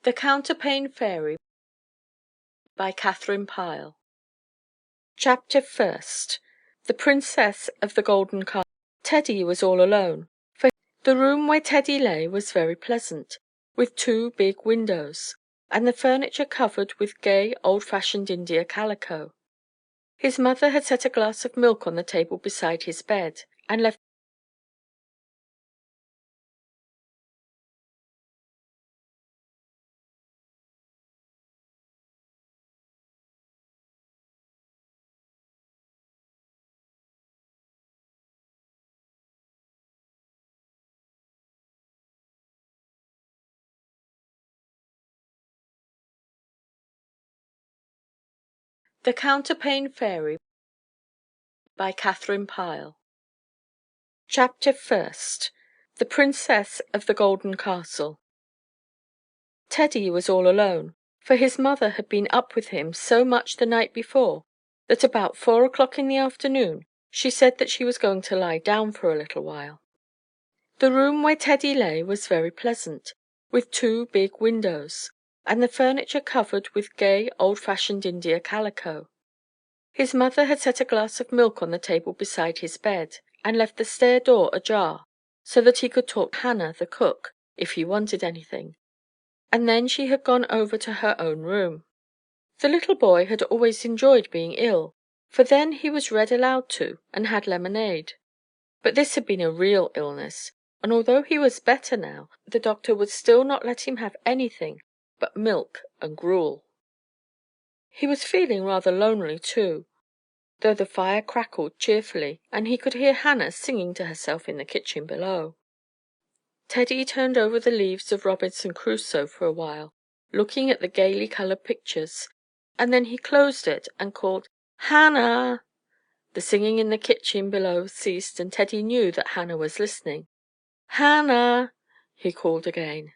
The Counterpane Fairy by Katharine Pyle. Chapter First. The Princess of the Golden Castle. Teddy was all alone, for the room where Teddy lay was very pleasant, with two big windows, and the furniture covered with gay old-fashioned India calico. His mother had set a glass of milk on the table beside his bed, and left The Counterpane Fairy by Katharine Pyle. Chapter First. The Princess of the Golden Castle. Teddy was all alone, for his mother had been up with him so much the night before that about 4 o'clock in the afternoon she said that she was going to lie down for a little while. The room where Teddy lay was very pleasant, with two big windows, and the furniture covered with gay old-fashioned India calico. His mother had set a glass of milk on the table beside his bed, and left the stair door ajar, so that he could talk to Hannah, the cook, if he wanted anything, and then she had gone over to her own room. The little boy had always enjoyed being ill, for then he was read aloud to and had lemonade. But this had been a real illness, and although he was better now, the doctor would still not let him have anything but milk and gruel. He was feeling rather lonely too, though the fire crackled cheerfully, and he could hear Hannah singing to herself in the kitchen below. Teddy turned over the leaves of Robinson Crusoe for a while, looking at the gaily coloured pictures, and then he closed it and called, "Hannah!" The singing in the kitchen below ceased, and Teddy knew that Hannah was listening. "Hannah!" he called again.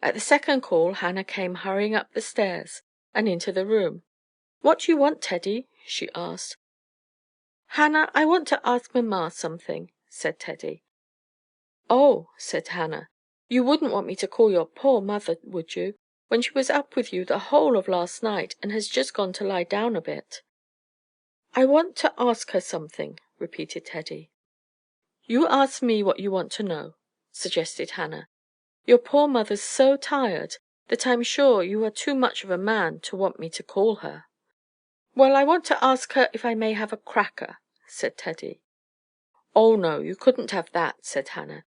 At the second call Hannah came hurrying up the stairs and into the room. "What do you want, Teddy?" she asked. "Hannah, I want to ask mamma something," said Teddy. "Oh," said Hannah, "you wouldn't want me to call your poor mother, would you, when she was up with you the whole of last night and has just gone to lie down a bit?" "I want to ask her something," repeated Teddy. "You ask me what you want to know," suggested Hannah. "Your poor mother's so tired that I'm sure you are too much of a man to want me to call her." "Well, I want to ask her if I may have a cracker," said Teddy. "Oh, no, you couldn't have that," said Hannah.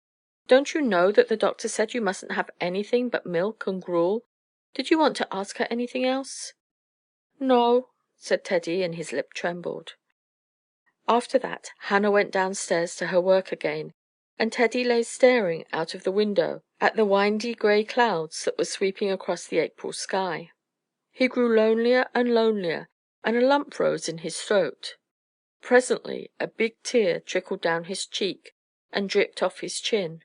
"Don't you know that the doctor said you mustn't have anything but milk and gruel? Did you want to ask her anything else?" "No," said Teddy, and his lip trembled. After that Hannah went downstairs to her work again, and Teddy lay staring out of the window at the windy grey clouds that were sweeping across the April sky. He grew lonelier and lonelier, and a lump rose in his throat. Presently a big tear trickled down his cheek and dripped off his chin.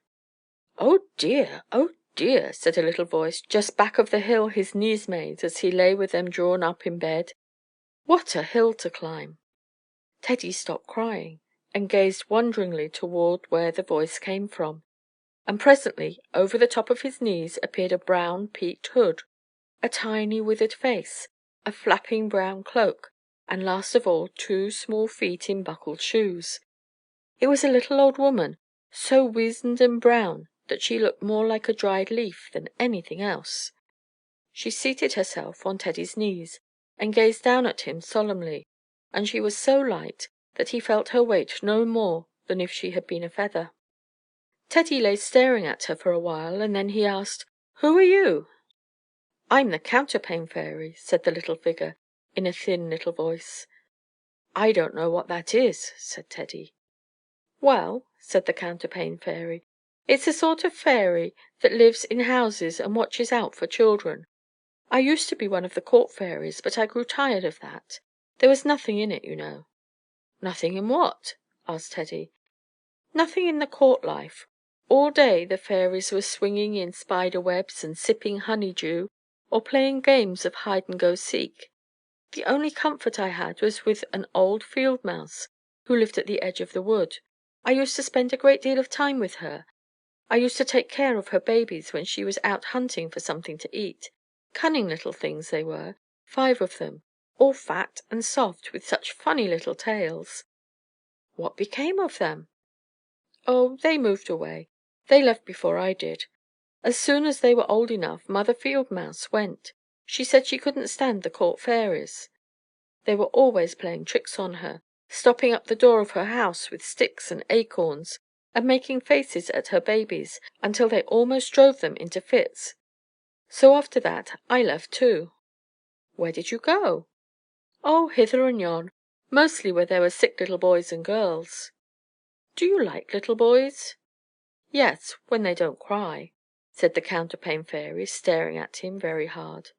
"Oh dear, oh dear," said a little voice just back of the hill his knees made as he lay with them drawn up in bed. "What a hill to climb!" Teddy stopped crying and gazed wonderingly toward where the voice came from, and presently over the top of his knees appeared a brown peaked hood, a tiny withered face, a flapping brown cloak, and last of all 2 small feet in buckled shoes. It was a little old woman, so wizened and brown that she looked more like a dried leaf than anything else. She seated herself on Teddy's knees and gazed down at him solemnly, and she was so light that he felt her weight no more than if she had been a feather. Teddy lay staring at her for a while, and then he asked, "Who are you?" "I'm the Counterpane Fairy," said the little figure in a thin little voice. "I don't know what that is," said Teddy. "Well," said the Counterpane Fairy, "it's a sort of fairy that lives in houses and watches out for children. I used to be one of the court fairies, but I grew tired of that. There was nothing in it, you know." "Nothing in what?" asked Teddy. "Nothing in the court life. All day the fairies were swinging in spider webs and sipping honeydew, or playing games of hide and go seek. The only comfort I had was with an old field mouse who lived at the edge of the wood. I used to spend a great deal of time with her, I used to take care of her babies when she was out hunting for something to eat. Cunning little things they were, 5 of them, all fat and soft with such funny little tails." "What became of them?" "Oh, they moved away. They left before I did. As soon as they were old enough, Mother Field Mouse went. She said she couldn't stand the court fairies. They were always playing tricks on her, stopping up the door of her house with sticks and acorns, and making faces at her babies until they almost drove them into fits. So after that I left too." "Where did you go?" "Oh, hither and yon, mostly where there were sick little boys and girls." "Do you like little boys?" "Yes, when they don't cry," said the Counterpane Fairy, staring at him very hard.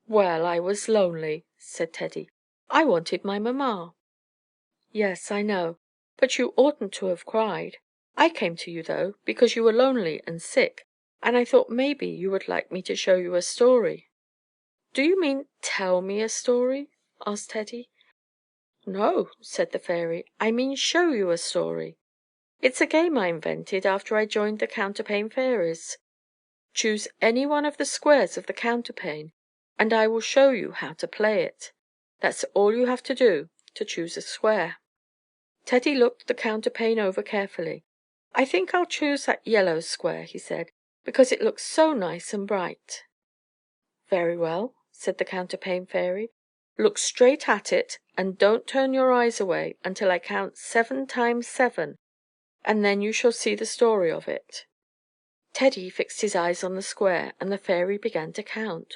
"Well, I was lonely," said Teddy. "I wanted my mamma." "Yes, I know, but you oughtn't to have cried. I came to you, though, because you were lonely and sick, and I thought maybe you would like me to show you a story." "Do you mean tell me a story?" asked Teddy. "No," said the fairy, "I mean show you a story. It's a game I invented after I joined the Counterpane Fairies. Choose any one of the squares of the counterpane, and I will show you how to play it. That's all you have to do, to choose a square." Teddy looked the counterpane over carefully. "I think I'll choose that yellow square," he said, "because it looks so nice and bright." "Very well," said the Counterpane Fairy. "Look straight at it, and don't turn your eyes away until I count 7 times 7, and then you shall see the story of it." Teddy fixed his eyes on the square, and the fairy began to count.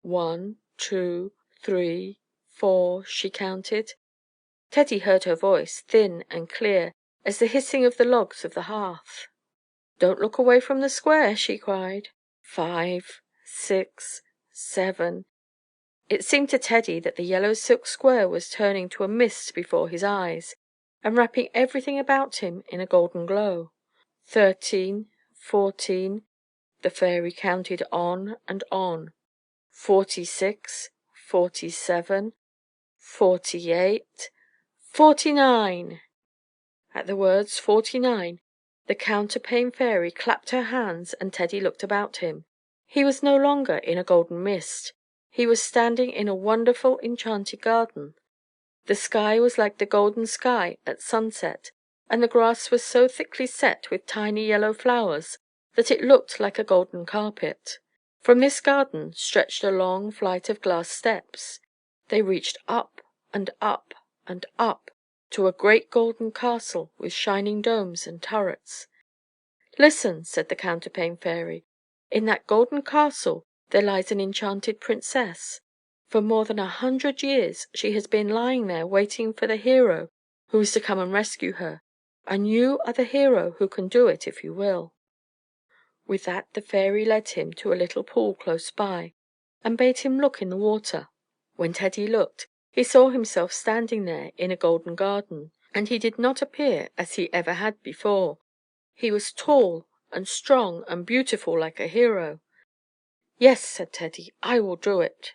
1, 2, 3, 4, she counted. Teddy heard her voice, thin and clear as the hissing of the logs of the hearth. "Don't look away from the square," she cried. 5, 6, 7. It seemed to Teddy that the yellow silk square was turning to a mist before his eyes, and wrapping everything about him in a golden glow. 13, 14. The fairy counted on and on. 46, 47, 48, 49. At the words 49, the Counterpane Fairy clapped her hands, and Teddy looked about him. He was no longer in a golden mist. He was standing in a wonderful enchanted garden. The sky was like the golden sky at sunset, and the grass was so thickly set with tiny yellow flowers that it looked like a golden carpet. From this garden stretched a long flight of glass steps. They reached up and up and up to a great golden castle with shining domes and turrets. "Listen," said the Counterpane Fairy. "In that golden castle there lies an enchanted princess. For more than 100 years she has been lying there waiting for the hero who is to come and rescue her, and you are the hero who can do it if you will." With that the fairy led him to a little pool close by, and bade him look in the water. When Teddy looked, he saw himself standing there in a golden garden, and he did not appear as he ever had before. He was tall and strong and beautiful like a hero. "Yes," said Teddy, "I will do it."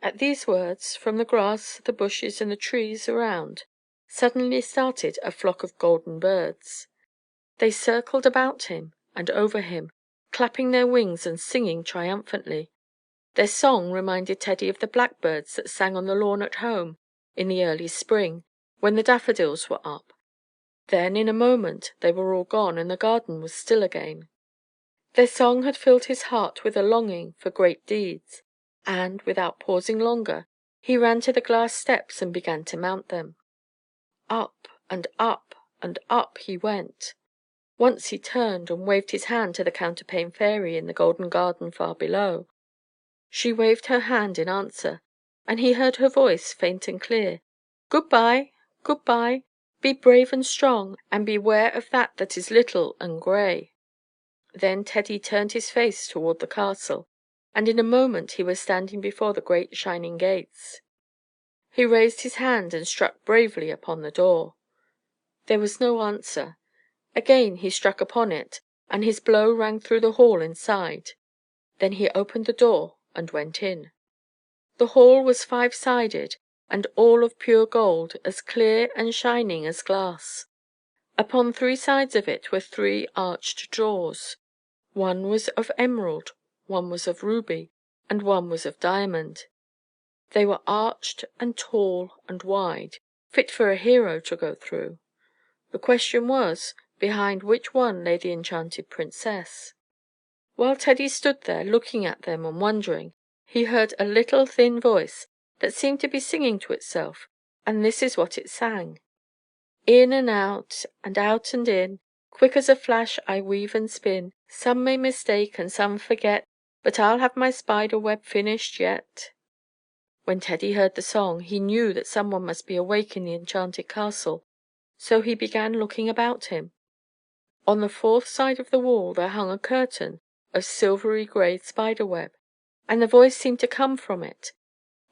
At these words, from the grass, the bushes, and the trees around, suddenly started a flock of golden birds. They circled about him and over him, clapping their wings and singing triumphantly. Their song reminded Teddy of the blackbirds that sang on the lawn at home in the early spring, when the daffodils were up. Then in a moment they were all gone, and the garden was still again. Their song had filled his heart with a longing for great deeds, and, without pausing longer, he ran to the glass steps and began to mount them. Up and up and up he went. Once he turned and waved his hand to the Counterpane Fairy in the golden garden far below. She waved her hand in answer, and he heard her voice, faint and clear. "Good-bye, good-bye. Be brave and strong, and beware of that is little and grey." Then Teddy turned his face toward the castle, and in a moment he was standing before the great shining gates. He raised his hand and struck bravely upon the door. There was no answer. Again he struck upon it, and his blow rang through the hall inside. Then he opened the door and went in. The hall was 5-sided, and all of pure gold, as clear and shining as glass. Upon 3 sides of it were 3 arched doors. One was of emerald, one was of ruby, and one was of diamond. They were arched and tall and wide, fit for a hero to go through. The question was, behind which one lay the enchanted princess? While Teddy stood there looking at them and wondering, he heard a little thin voice that seemed to be singing to itself, and this is what it sang: "In and out and in, quick as a flash I weave and spin. Some may mistake and some forget, but I'll have my spider web finished yet." When Teddy heard the song, he knew that someone must be awake in the enchanted castle, so he began looking about him. On the 4th side of the wall there hung a curtain of silvery grey spider web, and the voice seemed to come from it.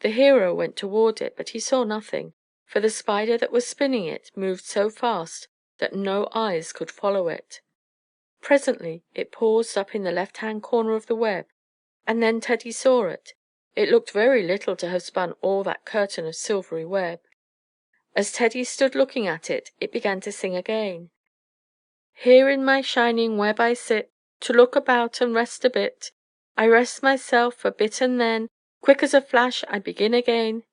The hero went toward it, but he saw nothing, for the spider that was spinning it moved so fast that no eyes could follow it. Presently it paused up in the left-hand corner of the web, and then Teddy saw it. It looked very little to have spun all that curtain of silvery web. As Teddy stood looking at it, it began to sing again: "Here in my shining web I sit, to look about and rest a bit. I rest myself a bit and then, quick as a flash I begin again."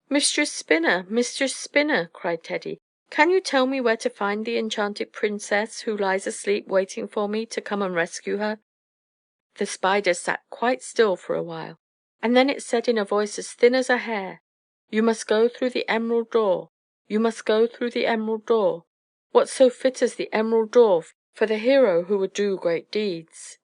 Mistress Spinner," cried Teddy, "can you tell me where to find the enchanted princess who lies asleep waiting for me to come and rescue her?" The spider sat quite still for a while, and then it said in a voice as thin as a hair: "You must go through the emerald door. You must go through the emerald door. What so fit as the emerald door for the hero who would do great deeds?"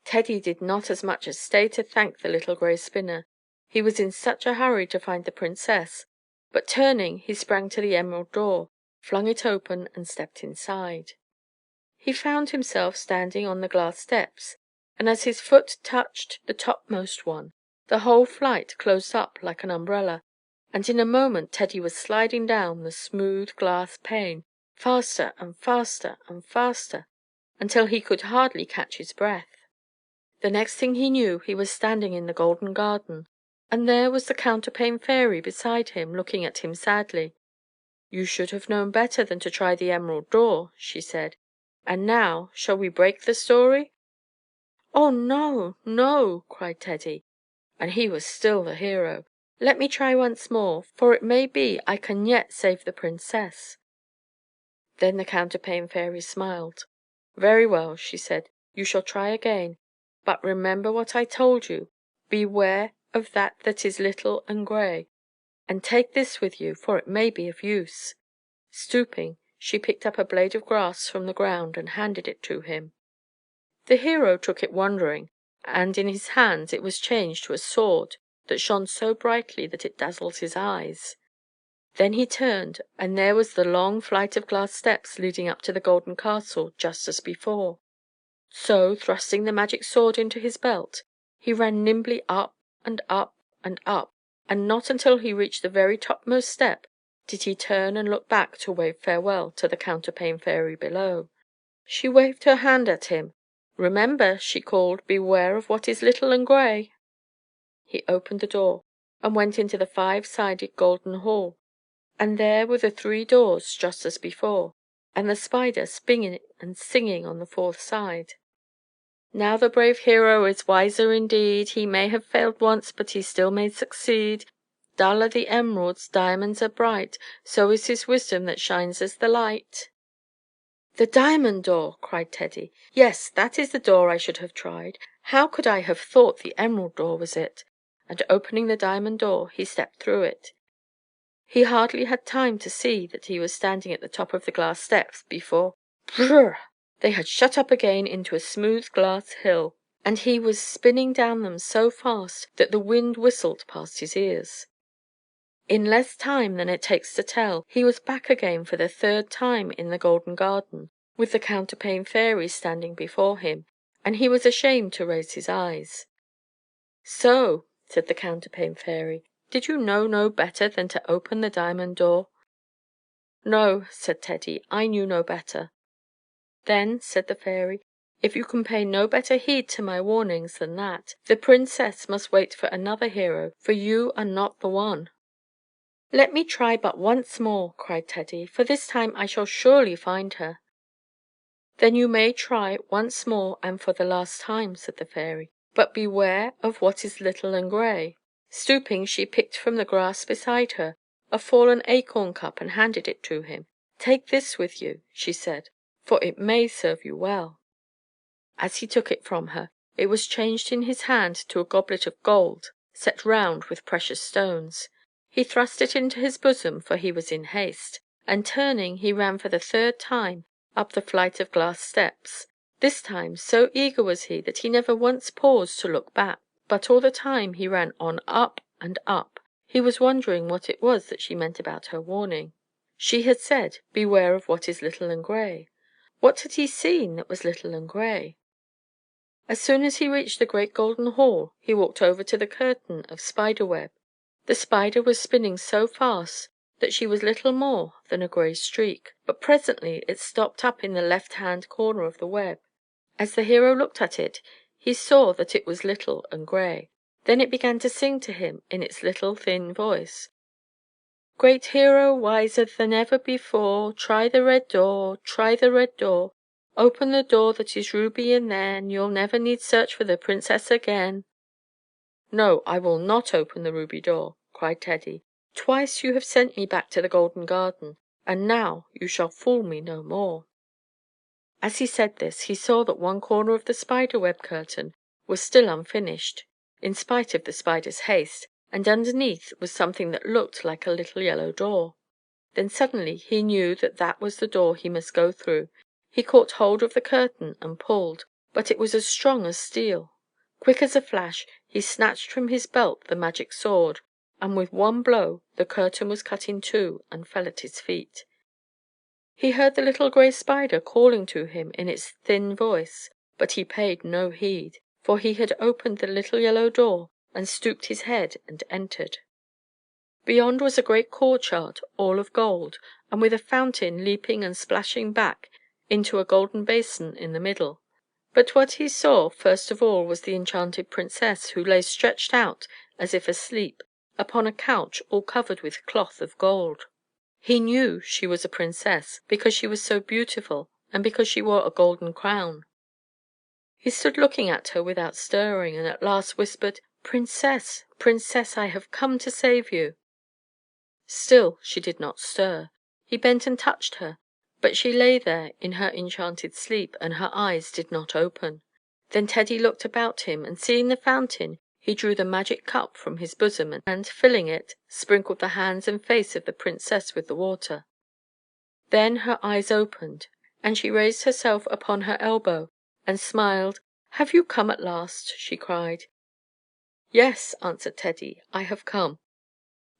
Teddy did not as much as stay to thank the little grey spinner, he was in such a hurry to find the princess, but turning he sprang to the emerald door, flung it open, and stepped inside. He found himself standing on the glass steps, and as his foot touched the topmost one, the whole flight closed up like an umbrella, and in a moment Teddy was sliding down the smooth glass pane, faster and faster and faster, until he could hardly catch his breath. The next thing he knew he was standing in the golden garden, and there was the Counterpane Fairy beside him, looking at him sadly. "You should have known better than to try the emerald door," she said. "And now, shall we break the story?" "Oh, no, no!" cried Teddy, and he was still the hero. "Let me try once more, for it may be I can yet save the princess." Then the Counterpane Fairy smiled. "Very well," she said, "you shall try again. But remember what I told you. Beware of that is little and grey. And take this with you, for it may be of use." Stooping, she picked up a blade of grass from the ground and handed it to him. The hero took it wondering, and in his hands it was changed to a sword that shone so brightly that it dazzled his eyes. Then he turned, and there was the long flight of glass steps leading up to the golden castle, just as before. So, thrusting the magic sword into his belt, he ran nimbly up and up and up, and not until he reached the very topmost step did he turn and look back to wave farewell to the Counterpane Fairy below. She waved her hand at him. "Remember," she called, "beware of what is little and grey." He opened the door, and went into the 5-sided golden hall, and there were the 3 doors just as before, and the spider spinning and singing on the 4th side. "Now the brave hero is wiser indeed. He may have failed once, but he still may succeed. Dull are the emeralds, diamonds are bright, so is his wisdom that shines as the light." "The diamond door!" cried Teddy. "Yes, that is the door I should have tried. How could I have thought the emerald door was it?" And opening the diamond door, he stepped through it. He hardly had time to see that he was standing at the top of the glass steps before brrr! They had shut up again into a smooth glass hill, and he was spinning down them so fast that the wind whistled past his ears. In less time than it takes to tell, he was back again for the 3rd time in the golden garden, with the Counterpane Fairy standing before him, and he was ashamed to raise his eyes. "So," said the Counterpane Fairy, "did you know no better than to open the diamond door?" "No," said Teddy, "I knew no better." "Then," said the fairy, "if you can pay no better heed to my warnings than that, the princess must wait for another hero, for you are not the one." "Let me try but once more," cried Teddy, "for this time I shall surely find her." "Then you may try once more and for the last time," said the fairy, "but beware of what is little and grey." Stooping, she picked from the grass beside her a fallen acorn cup and handed it to him. "Take this with you," she said, "for it may serve you well." As he took it from her, it was changed in his hand to a goblet of gold, set round with precious stones. He thrust it into his bosom, for he was in haste, and turning, he ran for the third time up the flight of glass steps. This time, so eager was he that he never once paused to look back, but all the time he ran on up and up. He was wondering what it was that she meant about her warning. She had said, "Beware of what is little and grey." What had he seen that was little and grey? As soon as he reached the great golden hall, he walked over to the curtain of spider web. The spider was spinning so fast that she was little more than a grey streak, but presently it stopped up in the left-hand corner of the web. As the hero looked at it, he saw that it was little and grey. Then it began to sing to him in its little thin voice: "Great hero, wiser than ever before, try the red door, try the red door. Open the door that is ruby, and then you'll never need search for the princess again." "No, I will not open the ruby door," cried Teddy. "Twice you have sent me back to the golden garden, and now you shall fool me no more." As he said this, he saw that one corner of the spider web curtain was still unfinished, in spite of the spider's haste, and underneath was something that looked like a little yellow door. Then suddenly he knew that that was the door he must go through. He caught hold of the curtain and pulled, but it was as strong as steel. Quick as a flash, he snatched from his belt the magic sword, and with one blow the curtain was cut in two and fell at his feet. He heard the little grey spider calling to him in its thin voice, but he paid no heed, for he had opened the little yellow door and stooped his head and entered. Beyond was a great courtyard, all of gold, and with a fountain leaping and splashing back into a golden basin in the middle. But what he saw first of all was the enchanted princess, who lay stretched out as if asleep upon a couch all covered with cloth of gold. He knew she was a princess because she was so beautiful and because she wore a golden crown. He stood looking at her without stirring, and at last whispered, "Princess, princess, I have come to save you." Still she did not stir. He bent and touched her, but she lay there in her enchanted sleep, and her eyes did not open. Then Teddy looked about him, and seeing the fountain, he drew the magic cup from his bosom, and, filling it, sprinkled the hands and face of the princess with the water. Then her eyes opened, and she raised herself upon her elbow, and smiled. "Have you come at last?" she cried. "Yes," answered Teddy, "I have come."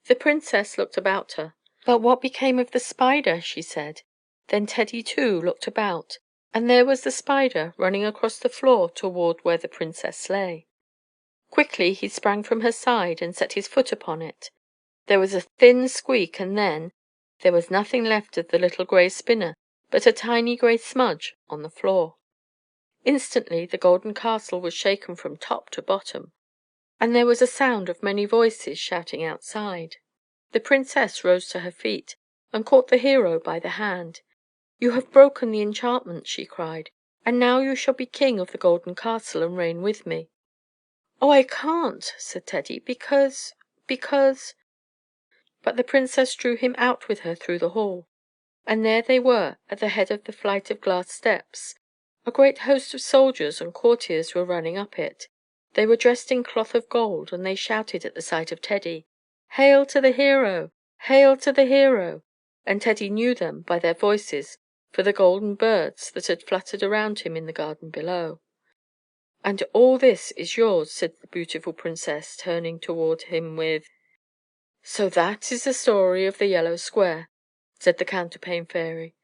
The princess looked about her. "But what became of the spider?" she said. Then Teddy too looked about, and there was the spider running across the floor toward where the princess lay. Quickly he sprang from her side and set his foot upon it. There was a thin squeak, and then there was nothing left of the little grey spinner but a tiny grey smudge on the floor. Instantly the golden castle was shaken from top to bottom, and there was a sound of many voices shouting outside. The princess rose to her feet and caught the hero by the hand. "You have broken the enchantment," she cried, "and now you shall be king of the golden castle and reign with me." "Oh, I can't," said Teddy, because—" But the princess drew him out with her through the hall, and there they were at the head of the flight of glass steps. A great host of soldiers and courtiers were running up it. They were dressed in cloth of gold, and they shouted at the sight of Teddy, "Hail to the hero! Hail to the hero!" And Teddy knew them by their voices for the golden birds that had fluttered around him in the garden below. "And all this is yours," said the beautiful princess, turning toward him with— "So that is the story of the yellow square," said the Counterpane Fairy.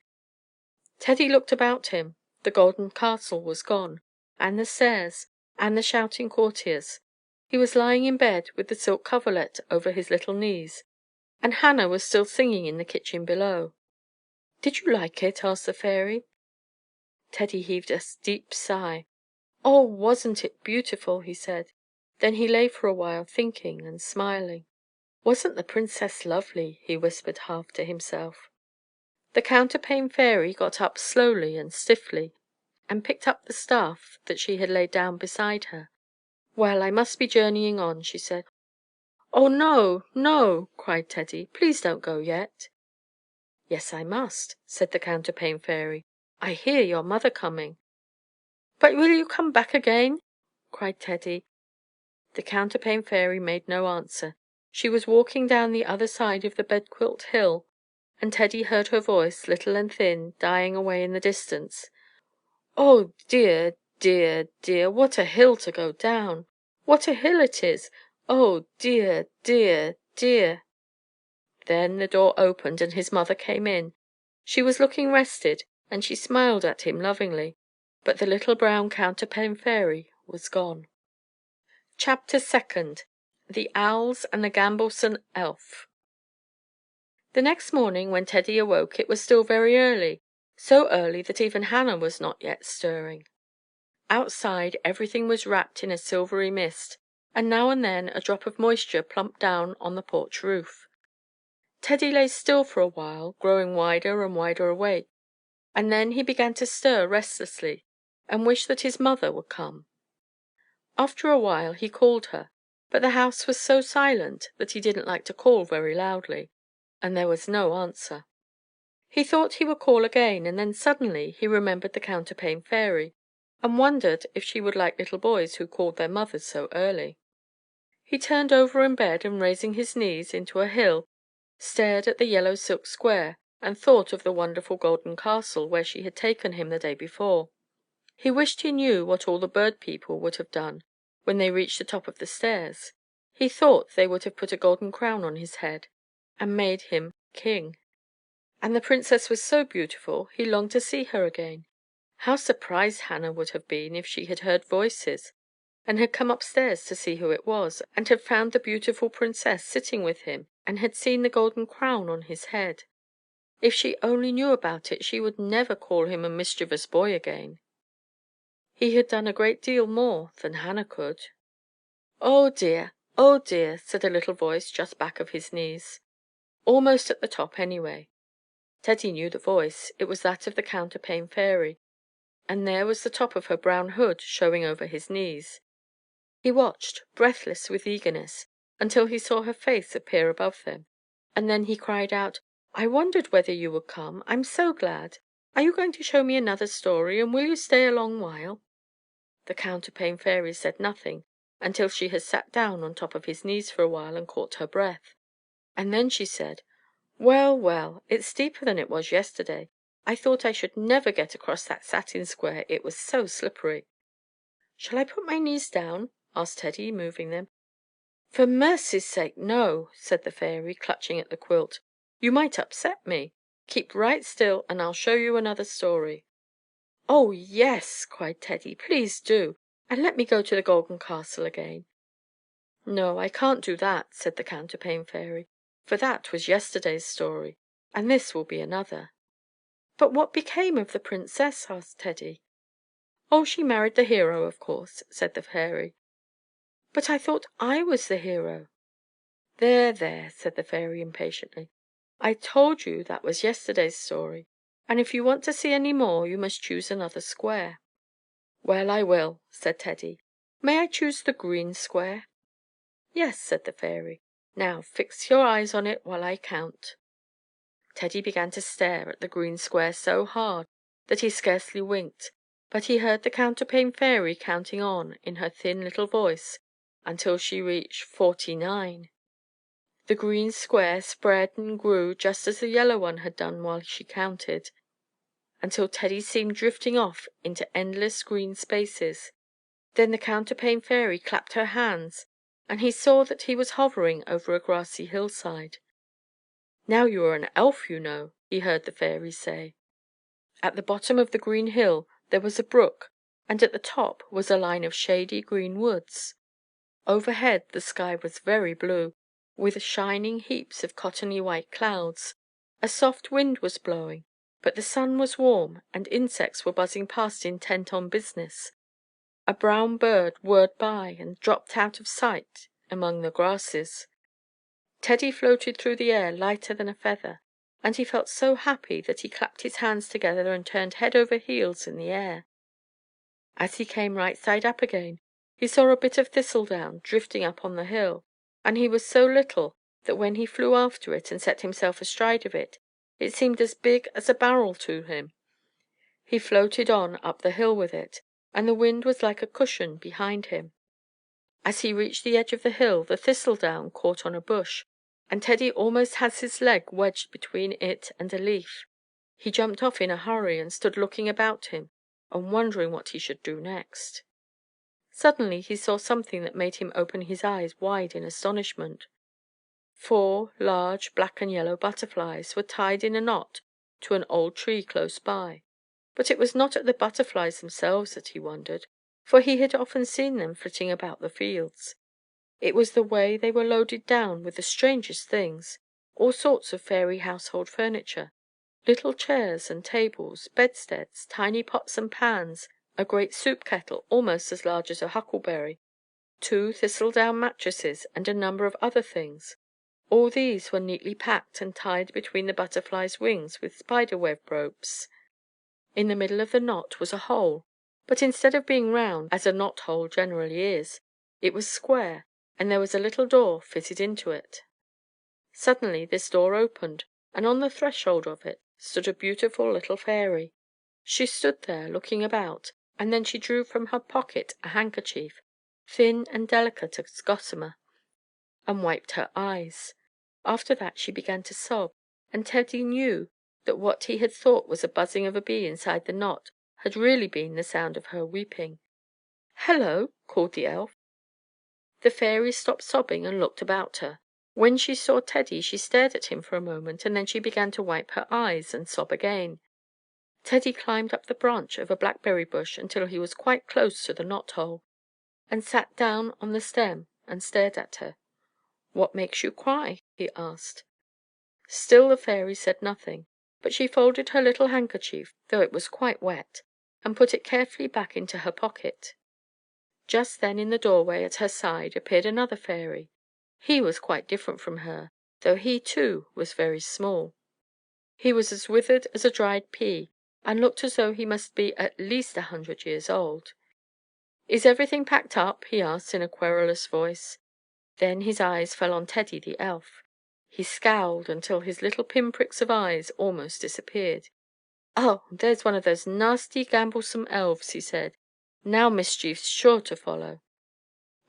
Teddy looked about him. The golden castle was gone, and the stairs, and the shouting courtiers. He was lying in bed with the silk coverlet over his little knees, and Hannah was still singing in the kitchen below. "Did you like it?" asked the fairy. Teddy heaved a deep sigh. "Oh, wasn't it beautiful?" he said. Then he lay for a while thinking and smiling. "Wasn't the princess lovely?" he whispered half to himself. The Counterpane Fairy got up slowly and stiffly, and picked up the staff that she had laid down beside her. "Well, I must be journeying on," she said. "Oh, no, no!" cried Teddy. "Please don't go yet." "Yes, I must," said the Counterpane Fairy. "I hear your mother coming." "But will you come back again?" cried Teddy. The Counterpane Fairy made no answer. She was walking down the other side of the bedquilt hill, and Teddy heard her voice, little and thin, dying away in the distance. "Oh, dear, dear, dear! What a hill to go down! What a hill it is! Oh, dear, dear, dear!" Then the door opened and his mother came in. She was looking rested, and she smiled at him lovingly, but the little brown Counterpane Fairy was gone. Chapter 2. The Owls and the Gamblesome Elf. The next morning when Teddy awoke it was still very early, so early that even Hannah was not yet stirring. Outside everything was wrapped in a silvery mist, and now and then a drop of moisture plumped down on the porch roof. Teddy lay still for a while, growing wider and wider awake, and then he began to stir restlessly, and wish that his mother would come. After a while he called her, but the house was so silent that he didn't like to call very loudly, and there was no answer. He thought he would call again, and then suddenly he remembered the Counterpane Fairy, and wondered if she would like little boys who called their mothers so early. He turned over in bed, and raising his knees into a hill, stared at the yellow silk square, and thought of the wonderful golden castle where she had taken him the day before. He wished he knew what all the bird people would have done when they reached the top of the stairs. He thought they would have put a golden crown on his head, and made him king. And the princess was so beautiful, he longed to see her again. How surprised Hannah would have been if she had heard voices, and had come upstairs to see who it was, and had found the beautiful princess sitting with him, and had seen the golden crown on his head. If she only knew about it, she would never call him a mischievous boy again. He had done a great deal more than Hannah could. "Oh dear, oh dear," said a little voice just back of his knees, almost at the top anyway. Teddy knew the voice. It was that of the Counterpane Fairy, and there was the top of her brown hood showing over his knees. He watched, breathless with eagerness, until he saw her face appear above them, and then he cried out, "I wondered whether you would come. I'm so glad. Are you going to show me another story, and will you stay a long while?" The Counterpane Fairy said nothing until she had sat down on top of his knees for a while and caught her breath, and then she said, "Well, well, it's steeper than it was yesterday. I thought I should never get across that satin square, it was so slippery." "Shall I put my knees down?" asked Teddy, moving them. "For mercy's sake, no," said the fairy, clutching at the quilt. "You might upset me. Keep right still, and I'll show you another story." "Oh, yes," cried Teddy, "please do, and let me go to the Golden Castle again." "No, I can't do that," said the Counterpane Fairy, "for that was yesterday's story, and this will be another." "But what became of the princess?" asked Teddy. "Oh, she married the hero, of course," said the fairy. "But I thought I was the hero." "There, there," said the fairy impatiently. "I told you that was yesterday's story, and if you want to see any more you must choose another square." "Well, I will," said Teddy. "May I choose the green square?" "Yes," said the fairy. "Now fix your eyes on it while I count." Teddy began to stare at the green square so hard that he scarcely winked, but he heard the Counterpane Fairy counting on in her thin little voice until she reached 49. The green square spread and grew just as the yellow one had done while she counted, until Teddy seemed drifting off into endless green spaces. Then the Counterpane Fairy clapped her hands, and he saw that he was hovering over a grassy hillside. "Now you are an elf, you know," he heard the fairy say. At the bottom of the green hill there was a brook, and at the top was a line of shady green woods. Overhead the sky was very blue, with shining heaps of cottony white clouds. A soft wind was blowing, but the sun was warm, and insects were buzzing past intent on business. A brown bird whirred by and dropped out of sight among the grasses. Teddy floated through the air lighter than a feather, and he felt so happy that he clapped his hands together and turned head over heels in the air. As he came right side up again, he saw a bit of thistledown drifting up on the hill, and he was so little that when he flew after it and set himself astride of it, it seemed as big as a barrel to him. He floated on up the hill with it, and the wind was like a cushion behind him. As he reached the edge of the hill, the thistledown caught on a bush, and Teddy almost had his leg wedged between it and a leaf. He jumped off in a hurry and stood looking about him and wondering what he should do next. Suddenly he saw something that made him open his eyes wide in astonishment. 4 large black and yellow butterflies were tied in a knot to an old tree close by. But it was not at the butterflies themselves that he wondered, for he had often seen them flitting about the fields. It was the way they were loaded down with the strangest things, all sorts of fairy household furniture, little chairs and tables, bedsteads, tiny pots and pans, a great soup kettle almost as large as a huckleberry, 2 thistledown mattresses, and a number of other things. All these were neatly packed and tied between the butterflies' wings with spider-web ropes. In the middle of the knot was a hole, but instead of being round, as a knot hole generally is, it was square, and there was a little door fitted into it. Suddenly this door opened, and on the threshold of it stood a beautiful little fairy. She stood there looking about, and then she drew from her pocket a handkerchief, thin and delicate as gossamer, and wiped her eyes. After that she began to sob, and Teddy knew that what he had thought was a buzzing of a bee inside the knot had really been the sound of her weeping. "Hello!" called the elf. The fairy stopped sobbing and looked about her. When she saw Teddy she stared at him for a moment, and then she began to wipe her eyes and sob again. Teddy climbed up the branch of a blackberry bush until he was quite close to the knot hole, and sat down on the stem and stared at her. "What makes you cry?" he asked. Still the fairy said nothing, but she folded her little handkerchief, though it was quite wet, and put it carefully back into her pocket. Just then in the doorway at her side appeared another fairy. He was quite different from her, though he too was very small. He was as withered as a dried pea, and looked as though he must be at least 100 years old. "Is everything packed up?" he asked in a querulous voice. Then his eyes fell on Teddy the elf. He scowled until his little pinpricks of eyes almost disappeared. "Oh, there's one of those nasty, gamblesome elves," he said. "Now mischief's sure to follow."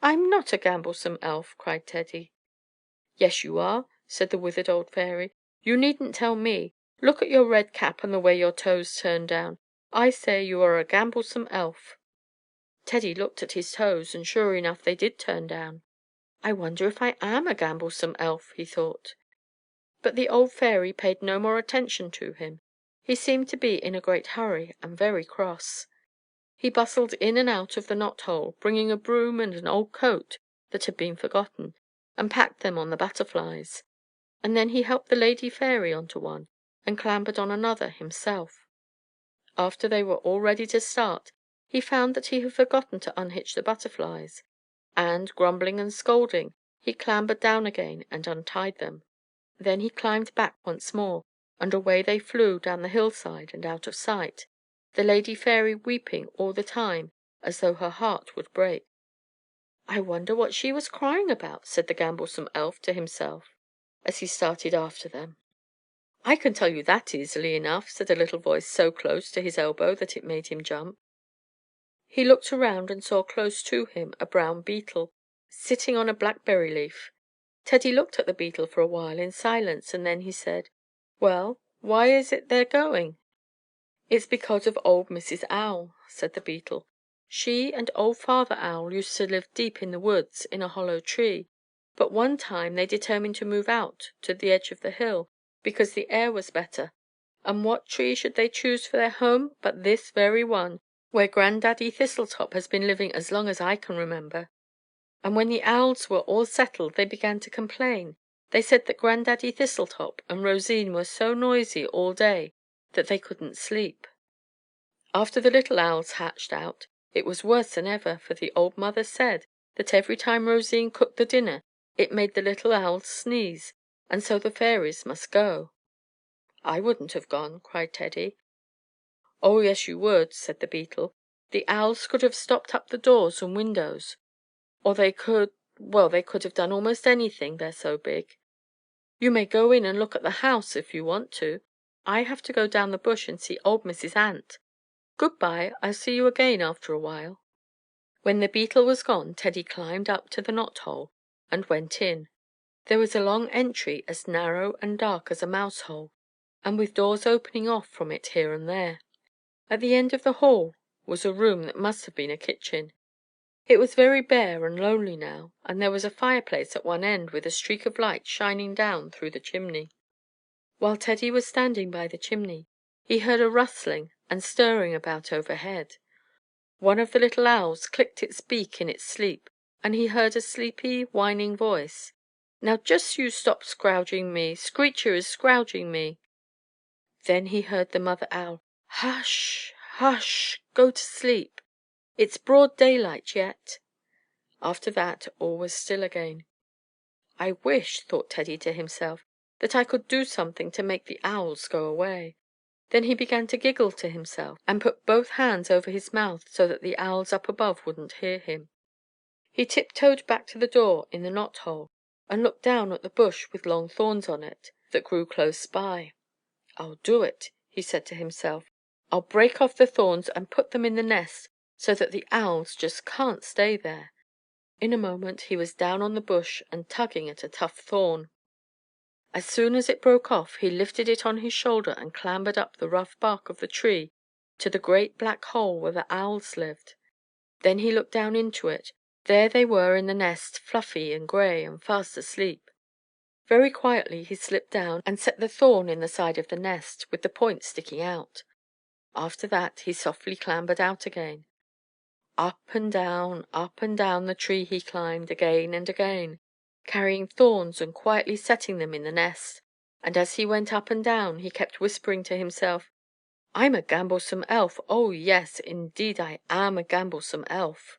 "I'm not a gamblesome elf," cried Teddy. "Yes, you are," said the withered old fairy. "You needn't tell me. Look at your red cap and the way your toes turn down. I say you are a gamblesome elf." Teddy looked at his toes, and sure enough they did turn down. "I wonder if I am a gamblesome elf," he thought. But the old fairy paid no more attention to him. He seemed to be in a great hurry and very cross. He bustled in and out of the knot hole, bringing a broom and an old coat that had been forgotten, and packed them on the butterflies. And then he helped the lady fairy onto one, and clambered on another himself. After they were all ready to start, he found that he had forgotten to unhitch the butterflies, and, grumbling and scolding, he clambered down again and untied them. Then he climbed back once more, and away they flew down the hillside and out of sight, the lady fairy weeping all the time as though her heart would break. "I wonder what she was crying about," said the gamblesome elf to himself as he started after them. "I can tell you that easily enough," said a little voice so close to his elbow that it made him jump. He looked around and saw close to him a brown beetle, sitting on a blackberry leaf. Teddy looked at the beetle for a while in silence, and then he said, "Well, why is it they're going?" "It's because of old Mrs. Owl," said the beetle. "She and old Father Owl used to live deep in the woods in a hollow tree, but one time they determined to move out to the edge of the hill because the air was better. And what tree should they choose for their home but this very one, where Grandaddy Thistletop has been living as long as I can remember. And when the owls were all settled they began to complain. They said that Grandaddy Thistletop and Rosine were so noisy all day that they couldn't sleep. After the little owls hatched out, it was worse than ever, for the old mother said that every time Rosine cooked the dinner it made the little owls sneeze, and so the fairies must go." "I wouldn't have gone," cried Teddy. "Oh, yes, you would," said the beetle. "The owls could have stopped up the doors and windows, or they could well, they could have done almost anything, they're so big. You may go in and look at the house if you want to. I have to go down the bush and see old Mrs. Ant. Good bye, I'll see you again after a while." When the beetle was gone, Teddy climbed up to the knot hole and went in. There was a long entry as narrow and dark as a mouse hole, and with doors opening off from it here and there. At the end of the hall was a room that must have been a kitchen. It was very bare and lonely now, and there was a fireplace at one end with a streak of light shining down through the chimney. While Teddy was standing by the chimney, he heard a rustling and stirring about overhead. One of the little owls clicked its beak in its sleep, and he heard a sleepy, whining voice. "Now just you stop scrouging me. Screecher is scrouging me." Then he heard the mother owl. "Hush, hush, go to sleep. It's broad daylight yet." After that all was still again. "I wish," thought Teddy to himself, "that I could do something to make the owls go away." Then he began to giggle to himself, and put both hands over his mouth so that the owls up above wouldn't hear him. He tiptoed back to the door in the knot hole, and looked down at the bush with long thorns on it that grew close by. "I'll do it," he said to himself. "I'll break off the thorns and put them in the nest so that the owls just can't stay there." In a moment he was down on the bush and tugging at a tough thorn. As soon as it broke off, he lifted it on his shoulder and clambered up the rough bark of the tree to the great black hole where the owls lived. Then he looked down into it. There they were in the nest, fluffy and gray and fast asleep. Very quietly he slipped down and set the thorn in the side of the nest, with the point sticking out. After that he softly clambered out again. Up and down the tree he climbed again and again, carrying thorns and quietly setting them in the nest. And as he went up and down, he kept whispering to himself, "I'm a gamblesome elf. Oh, yes, indeed I am a gamblesome elf."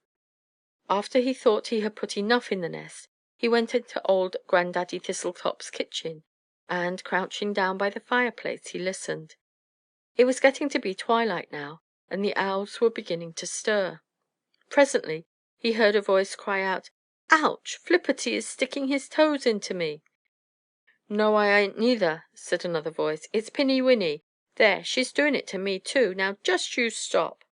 After he thought he had put enough in the nest, he went into old Grandaddy Thistletop's kitchen, and, crouching down by the fireplace, he listened. It was getting to be twilight now, and the owls were beginning to stir. Presently he heard a voice cry out, "Ouch! Flipperty is sticking his toes into me." "No, I ain't neither," said another voice. "It's Pinny Winny. There, she's doing it to me too. Now just you stop."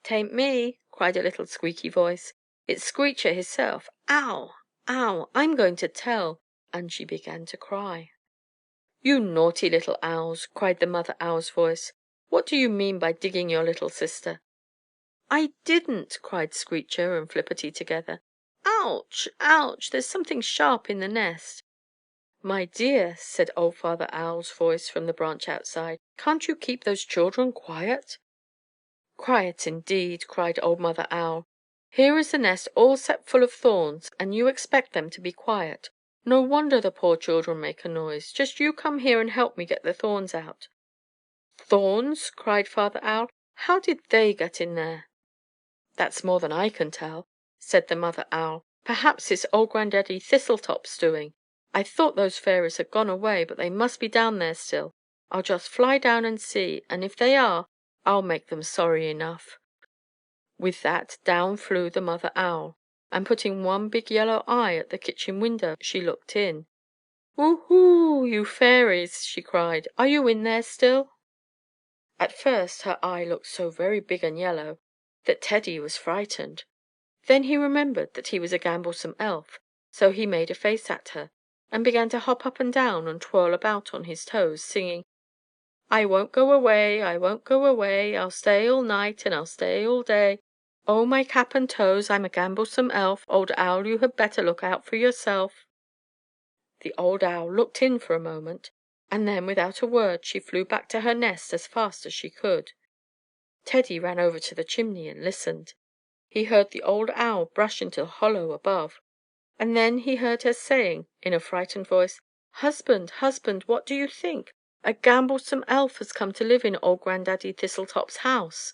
"'Tain't me," cried a little squeaky voice. "It's Screecher hisself. Ow! Ow! I'm going to tell." And she began to cry. "You naughty little owls!" cried the mother owl's voice. "What do you mean by digging your little sister?" "I didn't!" cried Screecher and Flipperty together. "Ouch! Ouch! There's something sharp in the nest." "My dear," said old Father Owl's voice from the branch outside, "can't you keep those children quiet?" "Quiet indeed!" cried old Mother Owl. "Here is the nest all set full of thorns, and you expect them to be quiet. No wonder the poor children make a noise. Just you come here and help me get the thorns out." "Thorns!" cried Father Owl. "How did they get in there?" "That's more than I can tell," said the Mother Owl. "Perhaps it's old Grandaddy Thistletop's doing. I thought those fairies had gone away, but they must be down there still. I'll just fly down and see, and if they are, I'll make them sorry enough." With that, down flew the Mother Owl, and putting one big yellow eye at the kitchen window, she looked in. "Woo-hoo, you fairies!" she cried. "Are you in there still?" At first her eye looked so very big and yellow that Teddy was frightened. Then he remembered that he was a gamblesome elf, so he made a face at her, and began to hop up and down and twirl about on his toes, singing, "I won't go away, I won't go away, I'll stay all night and I'll stay all day. Oh, my cap and toes, I'm a gamblesome elf, Old owl, you had better look out for yourself." The old owl looked in for a moment, and then without a word she flew back to her nest as fast as she could. Teddy ran over to the chimney and listened. He heard the old owl brush into the hollow above, and then he heard her saying in a frightened voice, "Husband, husband, what do you think? A gamblesome elf has come to live in old Grandaddy Thistletop's house."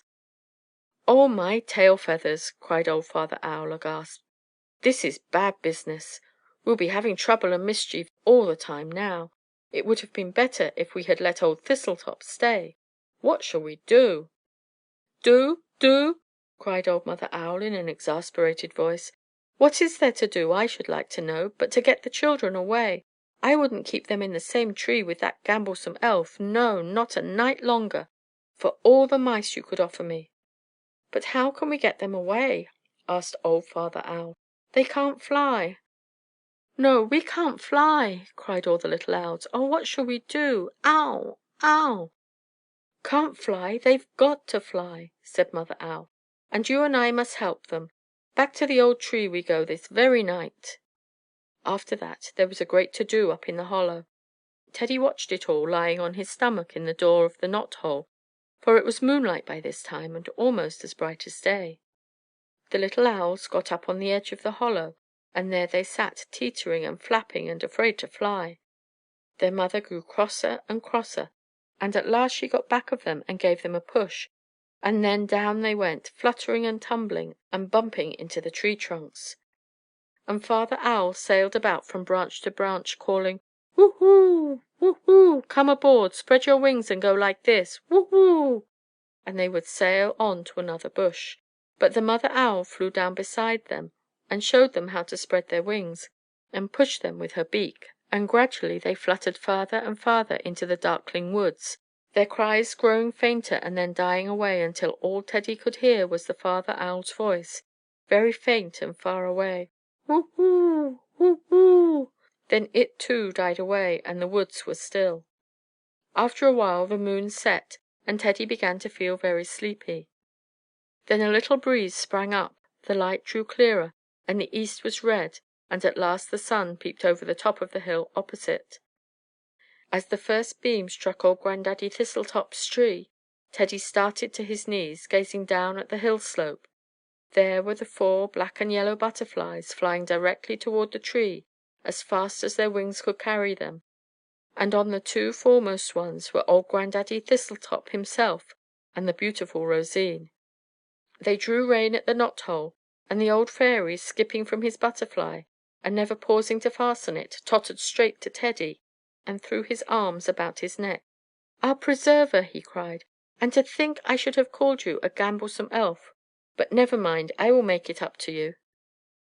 "Oh, my tail feathers!" cried old Father Owl aghast. "This is bad business. We'll be having trouble and mischief all the time now. It would have been better if we had let old Thistletop stay. What shall we do?" "Do?" cried old Mother Owl in an exasperated voice. "What is there to do, I should like to know, but to get the children away? I wouldn't keep them in the same tree with that gamblesome elf, no, not a night longer, for all the mice you could offer me." "But how can we get them away?" asked old Father Owl. "They can't fly." "No, we can't fly!" cried all the little owls. "Oh, what shall we do? Ow! Ow!" "Can't fly? They've got to fly," said Mother Owl, "and you and I must help them. Back to the old tree we go this very night." After that there was a great to do up in the hollow. Teddy watched it all, lying on his stomach in the door of the knot hole, for it was moonlight by this time and almost as bright as day. The little owls got up on the edge of the hollow, and there they sat, teetering and flapping and afraid to fly. Their mother grew crosser and crosser, and at last she got back of them and gave them a push, and then down they went, fluttering and tumbling and bumping into the tree trunks. And Father Owl sailed about from branch to branch, calling, "Woo-hoo! Woo-hoo! Come aboard! Spread your wings and go like this! Woo-hoo!" And they would sail on to another bush. But the Mother Owl flew down beside them and showed them how to spread their wings, and pushed them with her beak, and gradually they fluttered farther and farther into the darkling woods, their cries growing fainter and then dying away until all Teddy could hear was the Father Owl's voice, very faint and far away. "Woo-hoo! Woo-hoo!" Then it too died away, and the woods were still. After a while the moon set, and Teddy began to feel very sleepy. Then a little breeze sprang up, the light grew clearer, and the east was red, and at last the sun peeped over the top of the hill opposite. As the first beam struck old Grandaddy Thistletop's tree, Teddy started to his knees, gazing down at the hill slope. There were the 4 black and yellow butterflies flying directly toward the tree as fast as their wings could carry them, and on the 2 foremost ones were old Grandaddy Thistletop himself and the beautiful Rosine. They drew rein at the knot hole, and the old fairy, skipping from his butterfly and never pausing to fasten it, tottered straight to Teddy and threw his arms about his neck. "Our preserver!" he cried. "And to think I should have called you a gamblesome elf! But never mind, I will make it up to you."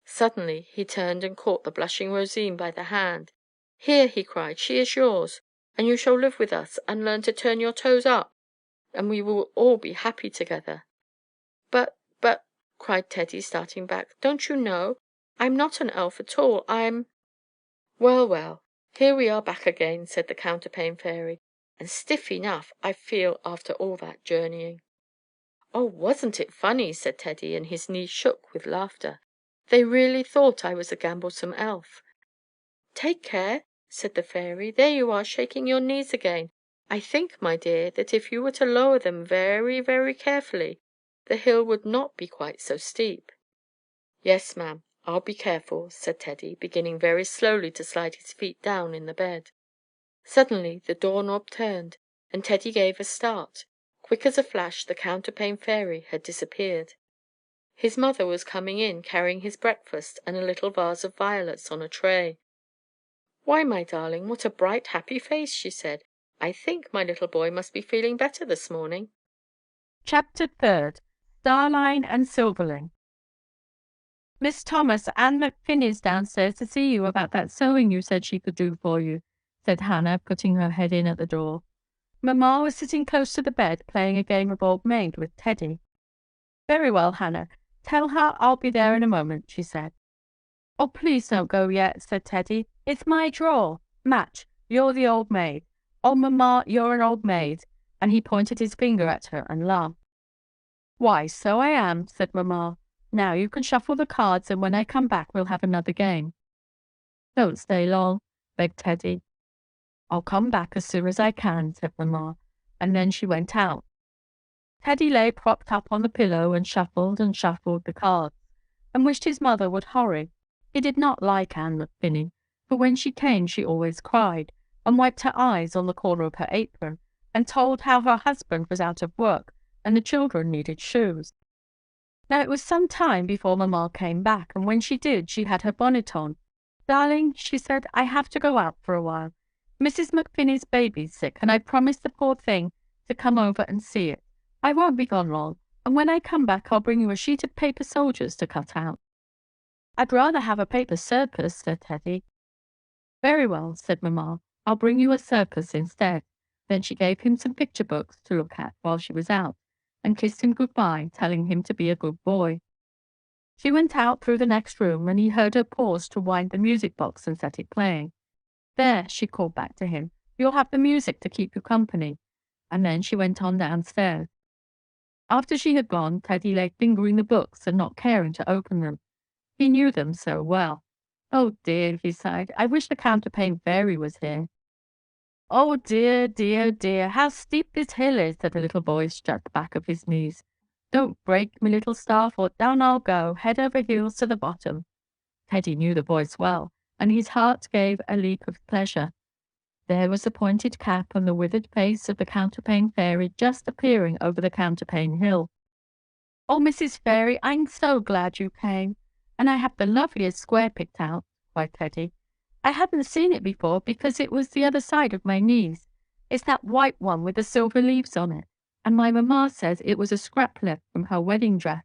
Suddenly he turned and caught the blushing Rosine by the hand. "Here," he cried, "she is yours, and you shall live with us and learn to turn your toes up, and we will all be happy together." But," cried Teddy, starting back, "don't you know? I'm not an elf at all. I'm—" "Well, well, here we are back again," said the Counterpane Fairy, "and stiff enough I feel after all that journeying." "Oh, wasn't it funny?" said Teddy, and his knees shook with laughter. "They really thought I was a gamblesome elf." "Take care," said the fairy. "There you are, shaking your knees again. I think, my dear, that if you were to lower them very, very carefully, the hill would not be quite so steep." "Yes, ma'am, I'll be careful," said Teddy, beginning very slowly to slide his feet down in the bed. Suddenly the doorknob turned, and Teddy gave a start. Quick as a flash the Counterpane Fairy had disappeared. His mother was coming in, carrying his breakfast and a little vase of violets on a tray. "Why, my darling, what a bright, happy face!" she said. "I think my little boy must be feeling better this morning." Chapter 3rd. Starline and Silverling. "Miss Thomas, Anne McFinney's downstairs to see you about that sewing you said she could do for you," said Hannah, putting her head in at the door. Mamma was sitting close to the bed, playing a game of old maid with Teddy. "Very well, Hannah. Tell her I'll be there in a moment," she said. "Oh, please don't go yet," said Teddy. "It's my drawer. Match, you're the old maid. Oh, Mamma, you're an old maid." And he pointed his finger at her and laughed. "Why, so I am," said Mamma. "Now you can shuffle the cards, and when I come back we'll have another game." "Don't stay long," begged Teddy. "I'll come back as soon as I can," said Mamma, and then she went out. Teddy lay propped up on the pillow and shuffled the cards, and wished his mother would hurry. He did not like Anne McFinney, for when she came she always cried, and wiped her eyes on the corner of her apron, and told how her husband was out of work, and the children needed shoes. Now it was some time before Mamma came back, and when she did she had her bonnet on, "Darling," she said, "I have to go out for a while. Mrs. McFinney's baby's sick, and I promised the poor thing to come over and see it. I won't be gone long, and when I come back I'll bring you a sheet of paper soldiers to cut out." "I'd rather have a paper circus," said Teddy. "Very well," said Mamma. "I'll bring you a circus instead." Then she gave him some picture books to look at while she was out, and kissed him good-bye, telling him to be a good boy. She went out through the next room, and he heard her pause to wind the music box and set it playing. "There," she called back to him, "you'll have the music to keep you company." And then she went on downstairs. After she had gone, Teddy lay fingering the books and not caring to open them. He knew them so well. "Oh dear," he sighed, "I wish the Counterpane Fairy was here." "Oh dear, dear, dear, how steep this hill is," said a little voice at the back of his knees. "Don't break me, little staff, or down I'll go, head over heels to the bottom." Teddy knew the voice well, and his heart gave a leap of pleasure. There was the pointed cap and the withered face of the Counterpane Fairy just appearing over the counterpane hill. "Oh, Mrs. Fairy, I'm so glad you came, and I have the loveliest square picked out," cried Teddy. "I hadn't seen it before because it was the other side of my knees. It's that white one with the silver leaves on it, and my mamma says it was a scrap left from her wedding dress."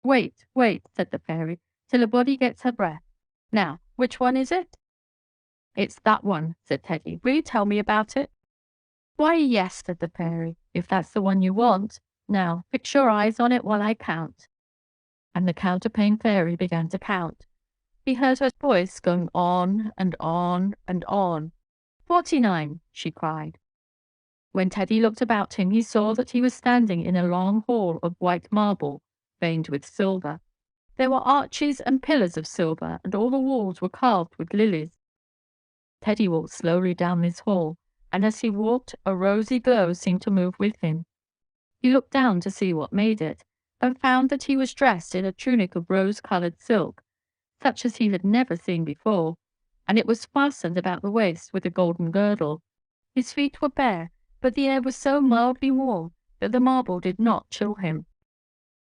"Wait, wait," said the Fairy, "till a body gets her breath. Now, which one is it?" "It's that one," said Teddy. "Will you tell me about it?" "Why, yes," said the Fairy, "if that's the one you want. Now, fix your eyes on it while I count." And the Counterpane Fairy began to count. He heard her voice going on and on and on. 49, she cried. When Teddy looked about him, he saw that he was standing in a long hall of white marble, veined with silver. There were arches and pillars of silver, and all the walls were carved with lilies. Teddy walked slowly down this hall, and as he walked, a rosy glow seemed to move with him. He looked down to see what made it, and found that he was dressed in a tunic of rose-colored silk, such as he had never seen before, and it was fastened about the waist with a golden girdle. His feet were bare, but the air was so mildly warm that the marble did not chill him.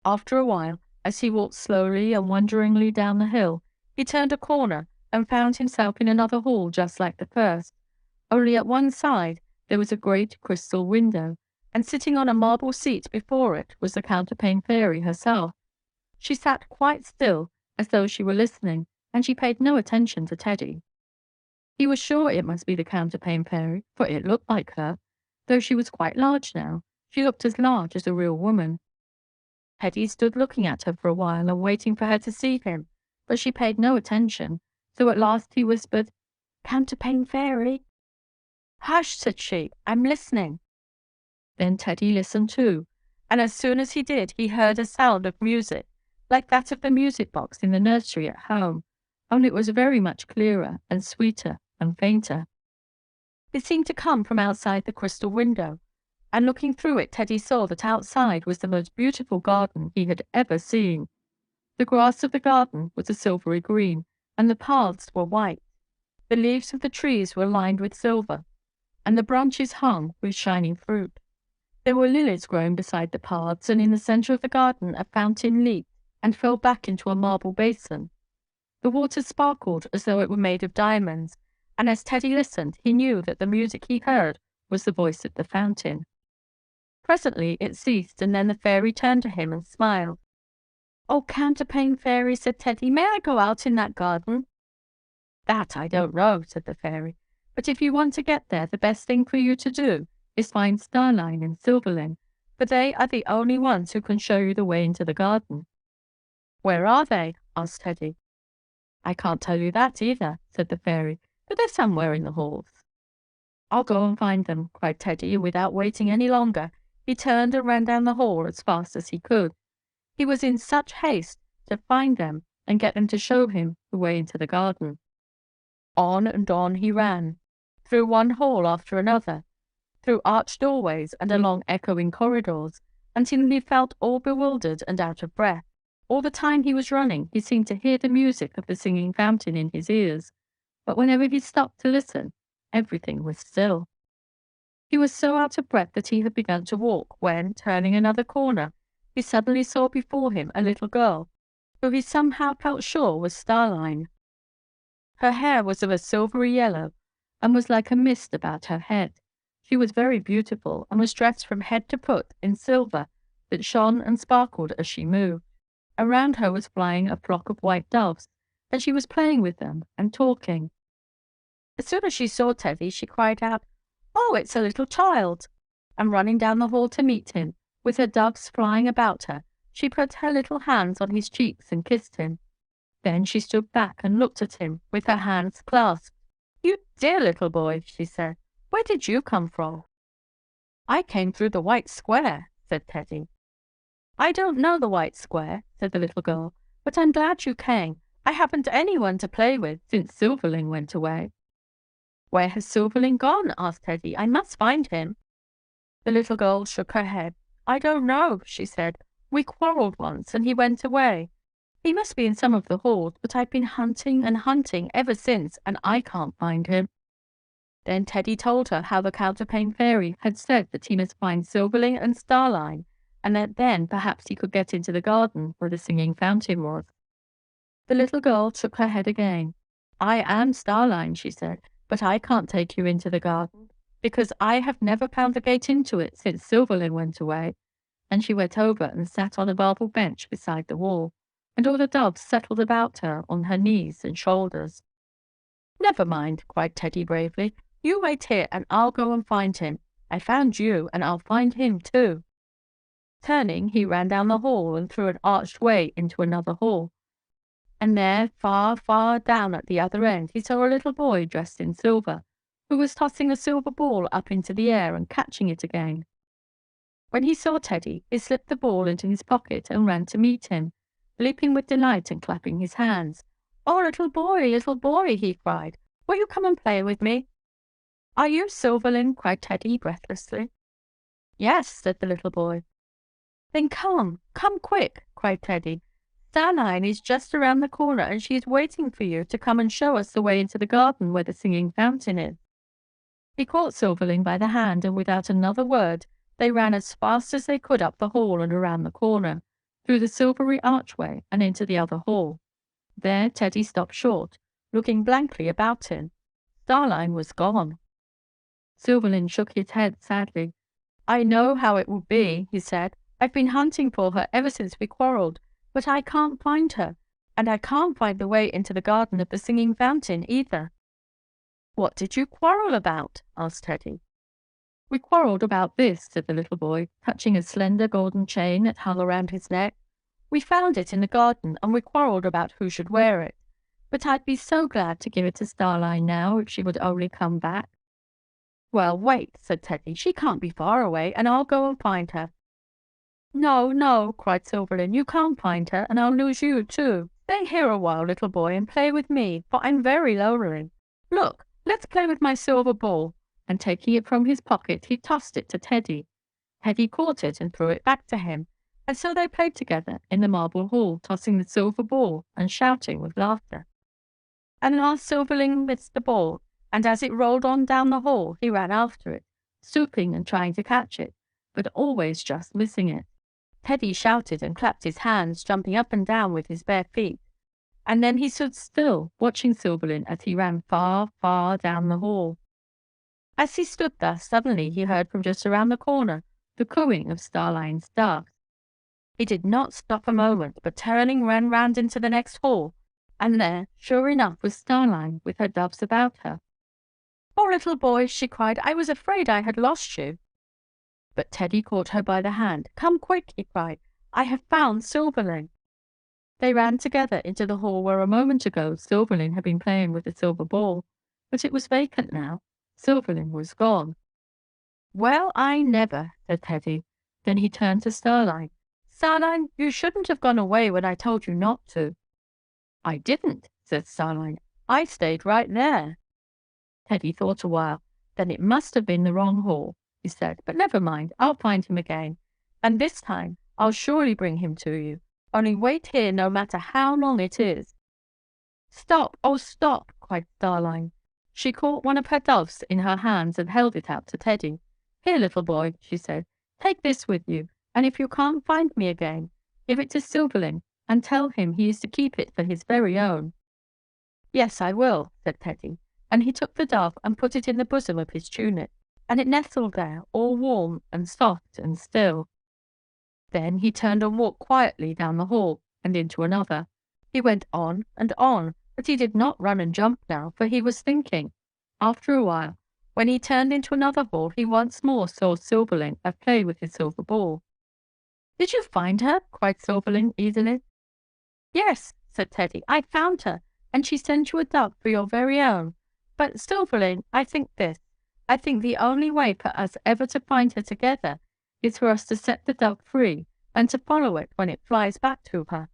After a while, as he walked slowly and wonderingly down the hill, he turned a corner and found himself in another hall just like the first, only at one side there was a great crystal window, and sitting on a marble seat before it was the Counterpane Fairy herself. She sat quite still, as though she were listening, and she paid no attention to Teddy. He was sure it must be the Counterpane Fairy, for it looked like her, though she was quite large now. She looked as large as a real woman. Teddy stood looking at her for a while and waiting for her to see him, but she paid no attention, so at last he whispered, "Counterpane Fairy." "Hush," said she, "I'm listening." Then Teddy listened too, and as soon as he did, he heard a sound of music, like that of the music box in the nursery at home, only it was very much clearer and sweeter and fainter. It seemed to come from outside the crystal window, and looking through it, Teddy saw that outside was the most beautiful garden he had ever seen. The grass of the garden was a silvery green, and the paths were white. The leaves of the trees were lined with silver, and the branches hung with shining fruit. There were lilies growing beside the paths, and in the center of the garden a fountain leaped and fell back into a marble basin. The water sparkled as though it were made of diamonds, and as Teddy listened, he knew that the music he heard was the voice of the fountain. Presently it ceased, and then the Fairy turned to him and smiled. "Oh, Counterpane Fairy," said Teddy, "may I go out in that garden?" "That I don't know," said the Fairy, "but if you want to get there, the best thing for you to do is find Starline and Silverling, for they are the only ones who can show you the way into the garden." "Where are they?" asked Teddy. "I can't tell you that either," said the Fairy, "but they're somewhere in the halls." "I'll go and find them," cried Teddy, and without waiting any longer, he turned and ran down the hall as fast as he could. He was in such haste to find them and get them to show him the way into the garden. On and on he ran, through one hall after another, through arched doorways and along echoing corridors, until he felt all bewildered and out of breath. All the time he was running, he seemed to hear the music of the singing fountain in his ears, but whenever he stopped to listen, everything was still. He was so out of breath that he had begun to walk, when, turning another corner, he suddenly saw before him a little girl, who he somehow felt sure was Starline. Her hair was of a silvery yellow, and was like a mist about her head. She was very beautiful, and was dressed from head to foot in silver that shone and sparkled as she moved. Around her was flying a flock of white doves, and she was playing with them and talking. As soon as she saw Teddy, she cried out, "Oh, it's a little child!" And running down the hall to meet him, with her doves flying about her, she put her little hands on his cheeks and kissed him. Then she stood back and looked at him with her hands clasped. "You dear little boy," she said, "where did you come from?" "I came through the white square," said Teddy. "I don't know the white square," said the little girl, "but I'm glad you came. I haven't anyone to play with since Silverling went away." "Where has Silverling gone?" asked Teddy. "I must find him." The little girl shook her head. "I don't know," she said. "We quarrelled once, and he went away. He must be in some of the halls, but I've been hunting and hunting ever since, and I can't find him." Then Teddy told her how the Counterpane Fairy had said that he must find Silverling and Starline, and that then perhaps he could get into the garden where the singing fountain was. The little girl shook her head again. "I am Starline," she said, "but I can't take you into the garden, because I have never found the gate into it since Silverling went away." And she went over and sat on a marble bench beside the wall, and all the doves settled about her on her knees and shoulders. "Never mind," cried Teddy bravely. "You wait here, and I'll go and find him. I found you, and I'll find him too." Turning, he ran down the hall and through an arched way into another hall. And there, far, far down at the other end, he saw a little boy dressed in silver, who was tossing a silver ball up into the air and catching it again. When he saw Teddy, he slipped the ball into his pocket and ran to meet him, leaping with delight and clapping his hands. "Oh, little boy," he cried, "will you come and play with me?" "Are you Silverling?" cried Teddy breathlessly. "Yes," said the little boy. "Then come quick," cried Teddy. "Starline is just around the corner, and she is waiting for you to come and show us the way into the garden where the singing fountain is." He caught Silverling by the hand, and without another word, they ran as fast as they could up the hall and around the corner, through the silvery archway and into the other hall. There Teddy stopped short, looking blankly about him. Starline was gone. Silverling shook his head sadly. "I know how it will be," he said. "I've been hunting for her ever since we quarrelled, but I can't find her, and I can't find the way into the garden of the singing fountain either." "What did you quarrel about?" asked Teddy. "We quarrelled about this," said the little boy, touching a slender golden chain that hung around his neck. "We found it in the garden, and we quarrelled about who should wear it. But I'd be so glad to give it to Starline now, if she would only come back." "Well, wait," said Teddy. "She can't be far away, and I'll go and find her." "No, no," cried Silverling. "You can't find her, and I'll lose you too. Stay here a while, little boy, and play with me, for I'm very lonely. Look, let's play with my silver ball." And taking it from his pocket, he tossed it to Teddy. Teddy caught it and threw it back to him, and so they played together in the marble hall, tossing the silver ball and shouting with laughter. At last Silverling missed the ball, and as it rolled on down the hall, he ran after it, stooping and trying to catch it, but always just missing it. Teddy shouted and clapped his hands, jumping up and down with his bare feet. And then he stood still, watching Silverling as he ran far, far down the hall. As he stood thus, suddenly he heard from just around the corner the cooing of Starline's doves. He did not stop a moment, but turning ran round into the next hall, and there, sure enough, was Starline with her doves about her. "Oh, little boy," she cried, "I was afraid I had lost you." But Teddy caught her by the hand. "Come quick," he cried. "I have found Silverling." They ran together into the hall where a moment ago Silverling had been playing with the silver ball, but it was vacant now. Silverling was gone. "Well, I never," said Teddy. Then he turned to Starline. "Starline, you shouldn't have gone away when I told you not to." "I didn't," said Starline. "I stayed right there." Teddy thought a while. "Then it must have been the wrong hall," he said. "But never mind, I'll find him again. And this time I'll surely bring him to you. Only wait here no matter how long it is." "Stop, oh stop," cried Starline. She caught one of her doves in her hands and held it out to Teddy. "Here, little boy," she said. "Take this with you, and if you can't find me again, give it to Silverling and tell him he is to keep it for his very own." "Yes, I will," said Teddy, and he took the dove and put it in the bosom of his tunic, and it nestled there, all warm and soft and still. Then he turned and walked quietly down the hall and into another. He went on and on, but he did not run and jump now, for he was thinking. After a while, when he turned into another hall, he once more saw Silverling at play with his silver ball. "Did you find her?" cried Silverling eagerly. "Yes," said Teddy, "I found her, and she sent you a dove for your very own. But, Silverling, I think this. I think the only way for us ever to find her together is for us to set the dove free, and to follow it when it flies back to her."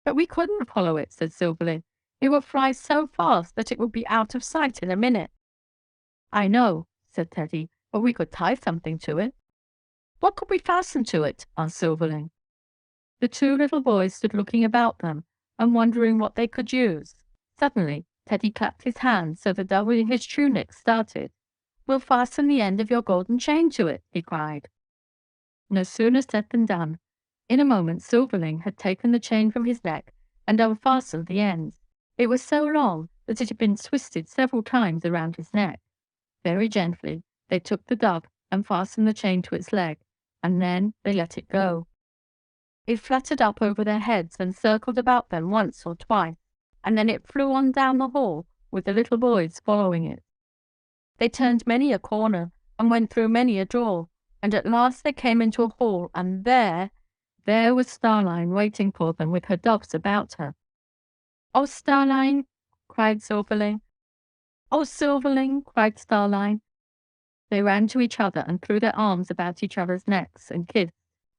"But we couldn't follow it," said Silverling. "It would fly so fast that it would be out of sight in a minute." "I know," said Teddy, "but we could tie something to it." "What could we fasten to it?" asked Silverling. The two little boys stood looking about them and wondering what they could use. Suddenly, Teddy clapped his hands so the dove in his tunic started. "We'll fasten the end of your golden chain to it," he cried. No sooner said than done. In a moment Silverling had taken the chain from his neck and unfastened the ends. It was so long that it had been twisted several times around his neck. Very gently they took the dove and fastened the chain to its leg, and then they let it go. It fluttered up over their heads and circled about them once or twice, and then it flew on down the hall with the little boys following it. They turned many a corner and went through many a door, and at last they came into a hall, and there was Starline waiting for them with her doves about her. "Oh, Starline!" cried Silverling. "Oh, Silverling!" cried Starline. They ran to each other and threw their arms about each other's necks and kissed,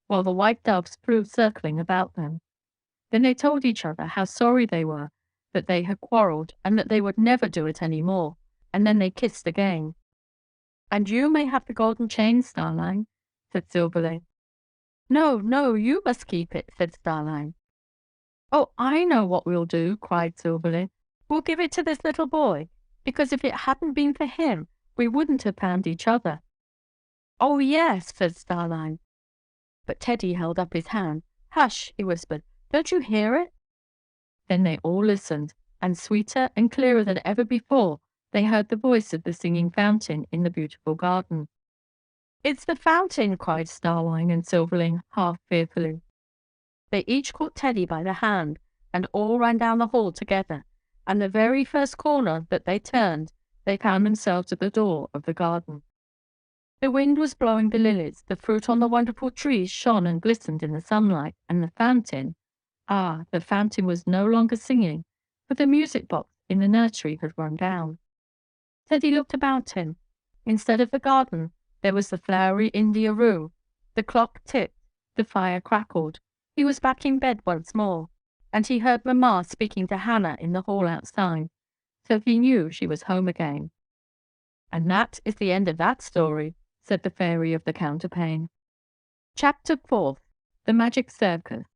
while the white doves flew circling about them. Then they told each other how sorry they were that they had quarrelled, and that they would never do it any more, and then they kissed again. "And you may have the golden chain, Starline," said Silverling. "No, no, you must keep it," said Starline. "Oh, I know what we'll do," cried Silverling. "We'll give it to this little boy, because if it hadn't been for him, we wouldn't have found each other." "Oh, yes," said Starline. But Teddy held up his hand. "Hush," he whispered. "Don't you hear it?" Then they all listened, and sweeter and clearer than ever before, they heard the voice of the singing fountain in the beautiful garden. "It's the fountain!" cried Starline and Silverling, half fearfully. They each caught Teddy by the hand, and all ran down the hall together, and the very first corner that they turned, they found themselves at the door of the garden. The wind was blowing the lilies, the fruit on the wonderful trees shone and glistened in the sunlight, and the fountain, the fountain was no longer singing, for the music box in the nursery had run down. Teddy looked about him. Instead of the garden, there was the flowery India room. The clock ticked, the fire crackled. He was back in bed once more, and he heard Mamma speaking to Hannah in the hall outside, so he knew she was home again. And that is the end of that story, said the Fairy of the Counterpane. Chapter 4. The Magic Circus.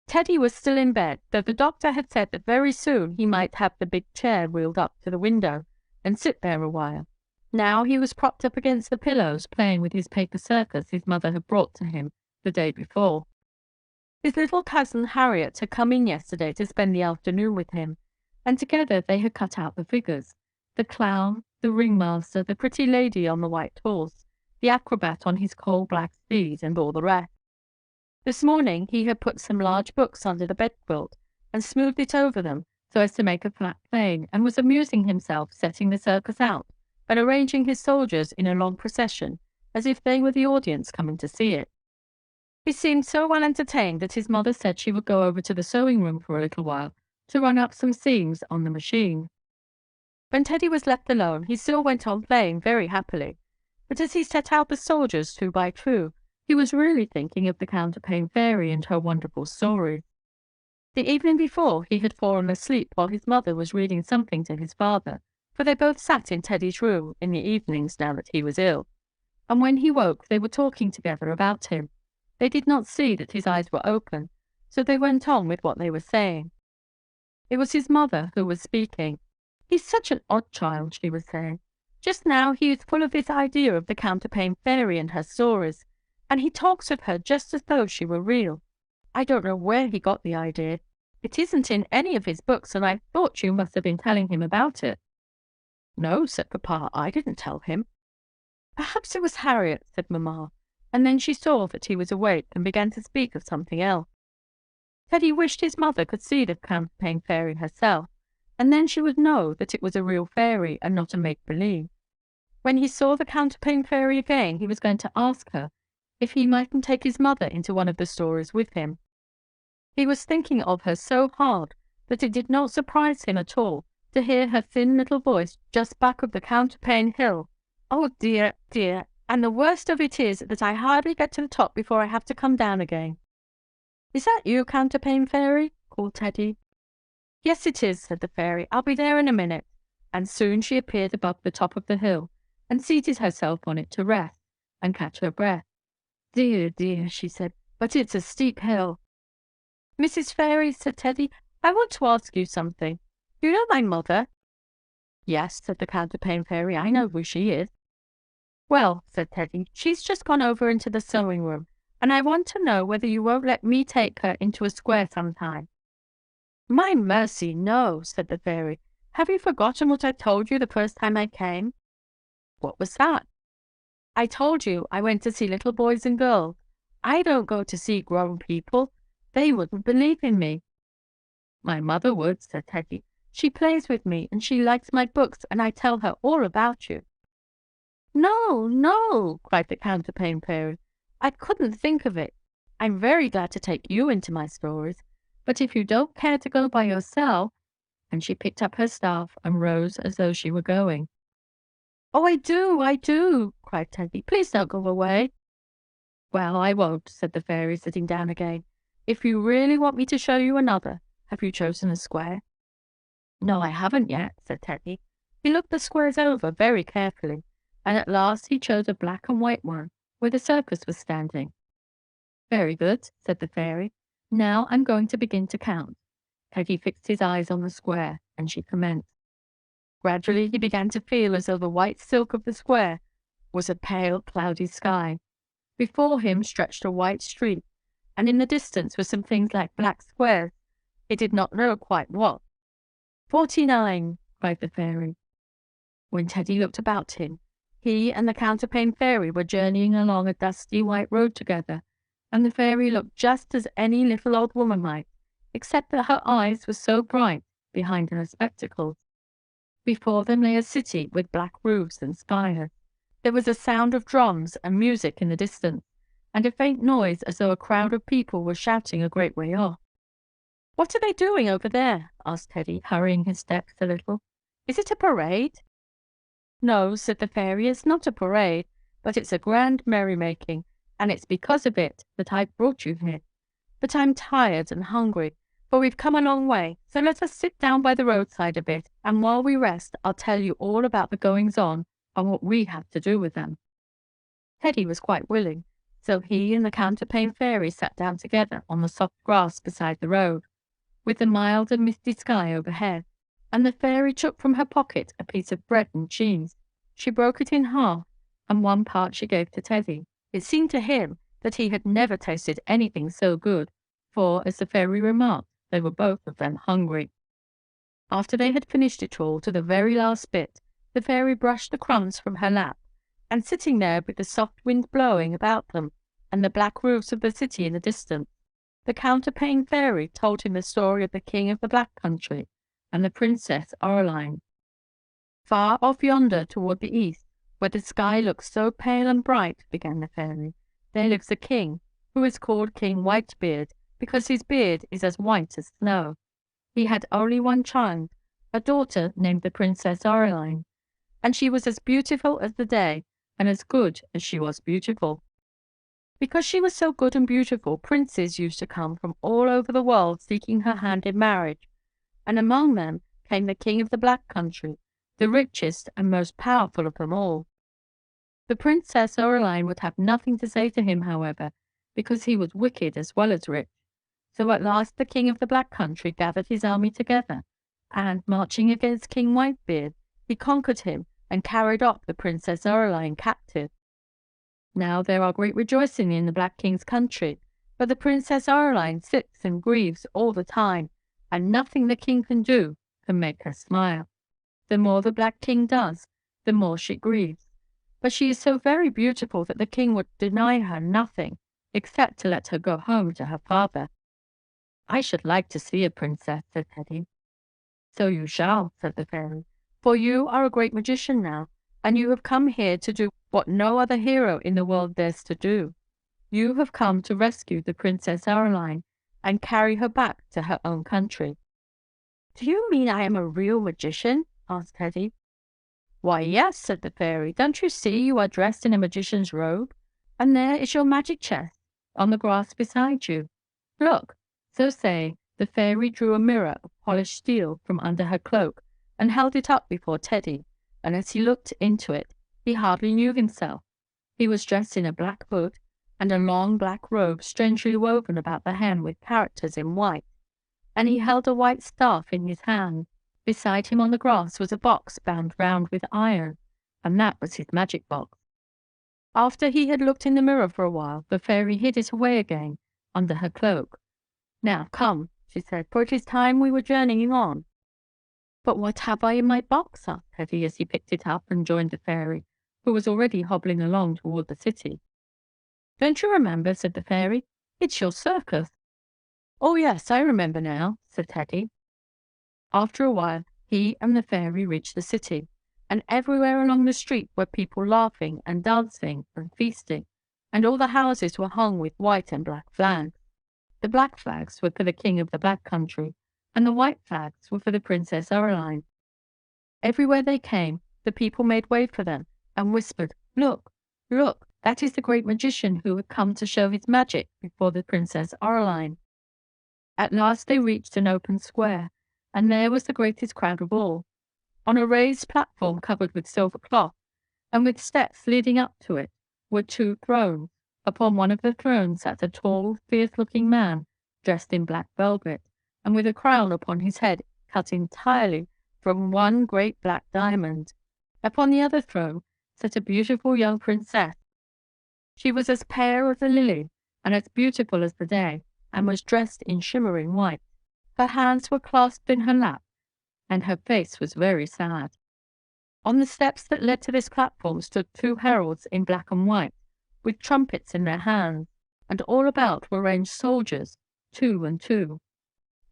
Teddy was still in bed, though the doctor had said that very soon he might have the big chair wheeled up to the window and sit there a while. Now he was propped up against the pillows, playing with his paper circus his mother had brought to him the day before. His little cousin Harriet had come in yesterday to spend the afternoon with him, and together they had cut out the figures: the clown, the ringmaster, the pretty lady on the white horse, the acrobat on his coal-black steed, and all the rest. This morning he had put some large books under the bed-quilt, and smoothed it over them so as to make a flat plane, and was amusing himself setting the circus out, and arranging his soldiers in a long procession, as if they were the audience coming to see it. He seemed so well entertained that his mother said she would go over to the sewing-room for a little while to run up some seams on the machine. When Teddy was left alone, he still went on playing very happily, but as he set out the soldiers two by two, he was really thinking of the Counterpane Fairy and her wonderful stories. The evening before, he had fallen asleep while his mother was reading something to his father, for they both sat in Teddy's room in the evenings now that he was ill, and when he woke they were talking together about him. They did not see that his eyes were open, so they went on with what they were saying. It was his mother who was speaking. "He's such an odd child," she was saying. "Just now he is full of this idea of the Counterpane Fairy and her stories, and he talks of her just as though she were real. I don't know where he got the idea. It isn't in any of his books, and I thought you must have been telling him about it." "No," said Papa, "I didn't tell him." "Perhaps it was Harriet," said Mamma, and then she saw that he was awake and began to speak of something else. Teddy wished his mother could see the Counterpane Fairy herself, and then she would know that it was a real fairy and not a make-believe. When he saw the Counterpane Fairy again, he was going to ask her if he mightn't take his mother into one of the stories with him. He was thinking of her so hard that it did not surprise him at all to hear her thin little voice just back of the Counterpane Hill. "Oh dear, dear, and the worst of it is that I hardly get to the top before I have to come down again." "Is that you, Counterpane Fairy?" called Teddy. "Yes, it is," said the fairy. "I'll be there in a minute." And soon she appeared above the top of the hill and seated herself on it to rest and catch her breath. "Dear, dear," she said, "but it's a steep hill." "Mrs. Fairy," said Teddy, "I want to ask you something. You know my mother?" "Yes," said the Counterpane Fairy, "I know who she is." "Well," said Teddy, "she's just gone over into the sewing room, and I want to know whether you won't let me take her into a square sometime." "My mercy, no," said the fairy. "Have you forgotten what I told you the first time I came?" "What was that?" "I told you I went to see little boys and girls. I don't go to see grown people. They wouldn't believe in me." "My mother would," said Teddy. "She plays with me, and she likes my books, and I tell her all about you." "No, no," cried the Counterpane Fairy. "I couldn't think of it. I'm very glad to take you into my stories, but if you don't care to go by yourself—" and she picked up her staff and rose as though she were going. "Oh, I do," cried Teddy. "Please don't go away." "Well, I won't," said the fairy, sitting down again. "If you really want me to show you another, have you chosen a square?" "No, I haven't yet," said Teddy. He looked the squares over very carefully, and at last he chose a black and white one where the circus was standing. "Very good," said the fairy. "Now I'm going to begin to count." Teddy fixed his eyes on the square, and she commenced. Gradually he began to feel as though the white silk of the square was a pale, cloudy sky. Before him stretched a white street, and in the distance were some things like black squares. He did not know quite what. 49, cried the fairy. When Teddy looked about him, he and the Counterpane Fairy were journeying along a dusty white road together, and the fairy looked just as any little old woman might, except that her eyes were so bright behind her spectacles. Before them lay a city with black roofs and spires. There was a sound of drums and music in the distance, and a faint noise as though a crowd of people were shouting a great way off. "What are they doing over there?" asked Teddy, hurrying his steps a little. "Is it a parade?" "No," said the fairy, "it's not a parade, but it's a grand merrymaking, and it's because of it that I've brought you here. But I'm tired and hungry, for we've come a long way, so let us sit down by the roadside a bit, and while we rest I'll tell you all about the goings-on and what we have to do with them." Teddy was quite willing, so he and the Counterpane Fairy sat down together on the soft grass beside the road, with the mild and misty sky overhead, and the fairy took from her pocket a piece of bread and cheese. She broke it in half, and one part she gave to Teddy. It seemed to him that he had never tasted anything so good, for, as the fairy remarked, they were both of them hungry. After they had finished it all to the very last bit, the fairy brushed the crumbs from her lap, and sitting there with the soft wind blowing about them, and the black roofs of the city in the distance, the Counterpane Fairy told him the story of the King of the Black Country and the Princess Aureline. "Far off yonder toward the east, where the sky looks so pale and bright," began the fairy, "there lives a king, who is called King Whitebeard, because his beard is as white as snow. He had only one child, a daughter named the Princess Aureline, and she was as beautiful as the day, and as good as she was beautiful. Because she was so good and beautiful, princes used to come from all over the world seeking her hand in marriage, and among them came the King of the Black Country, the richest and most powerful of them all. The Princess Aureline would have nothing to say to him, however, because he was wicked as well as rich. So at last the King of the Black Country gathered his army together, and, marching against King Whitebeard, he conquered him and carried off the Princess Aureline captive. Now there are great rejoicing in the Black King's country, but the Princess Aureline sits and grieves all the time, and nothing the king can do can make her smile. The more the Black King does, the more she grieves. But she is so very beautiful that the king would deny her nothing, except to let her go home to her father." "I should like to see a princess," said Teddy. "So you shall," said the fairy, "for you are a great magician now, and you have come here to do what no other hero in the world dares to do. You have come to rescue the Princess Aurline and carry her back to her own country." "Do you mean I am a real magician?" asked Teddy. "Why, yes," said the fairy. "Don't you see you are dressed in a magician's robe? And there is your magic chest on the grass beside you. Look." So saying, the fairy drew a mirror of polished steel from under her cloak and held it up before Teddy, and as he looked into it, he hardly knew himself. He was dressed in a black hood and a long black robe strangely woven about the hem with characters in white, and he held a white staff in his hand. Beside him on the grass was a box bound round with iron, and that was his magic box. After he had looked in the mirror for a while, the fairy hid it away again under her cloak. "Now come," she said, "for it is time we were journeying on." "But what have I in my box?" asked Teddy as he picked it up and joined the fairy, who was already hobbling along toward the city. "Don't you remember?" said the fairy. "It's your circus." "Oh, yes, I remember now," said Teddy. After a while, he and the fairy reached the city, and everywhere along the street were people laughing and dancing and feasting, and all the houses were hung with white and black flags. The black flags were for the king of the Black Country, and the white flags were for the Princess Aurline. Everywhere they came, the people made way for them and whispered, "Look, look, that is the great magician who had come to show his magic before the Princess Aurline." At last they reached an open square, and there was the greatest crowd of all. On a raised platform covered with silver cloth, and with steps leading up to it, were 2 thrones. Upon one of the thrones sat a tall, fierce-looking man, dressed in black velvet, and with a crown upon his head cut entirely from one great black diamond. Upon the other throne sat a beautiful young princess. She was as pale as a lily, and as beautiful as the day, and was dressed in shimmering white. Her hands were clasped in her lap, and her face was very sad. On the steps that led to this platform stood 2 heralds in black and white, with trumpets in their hands, and all about were ranged soldiers, 2 and 2.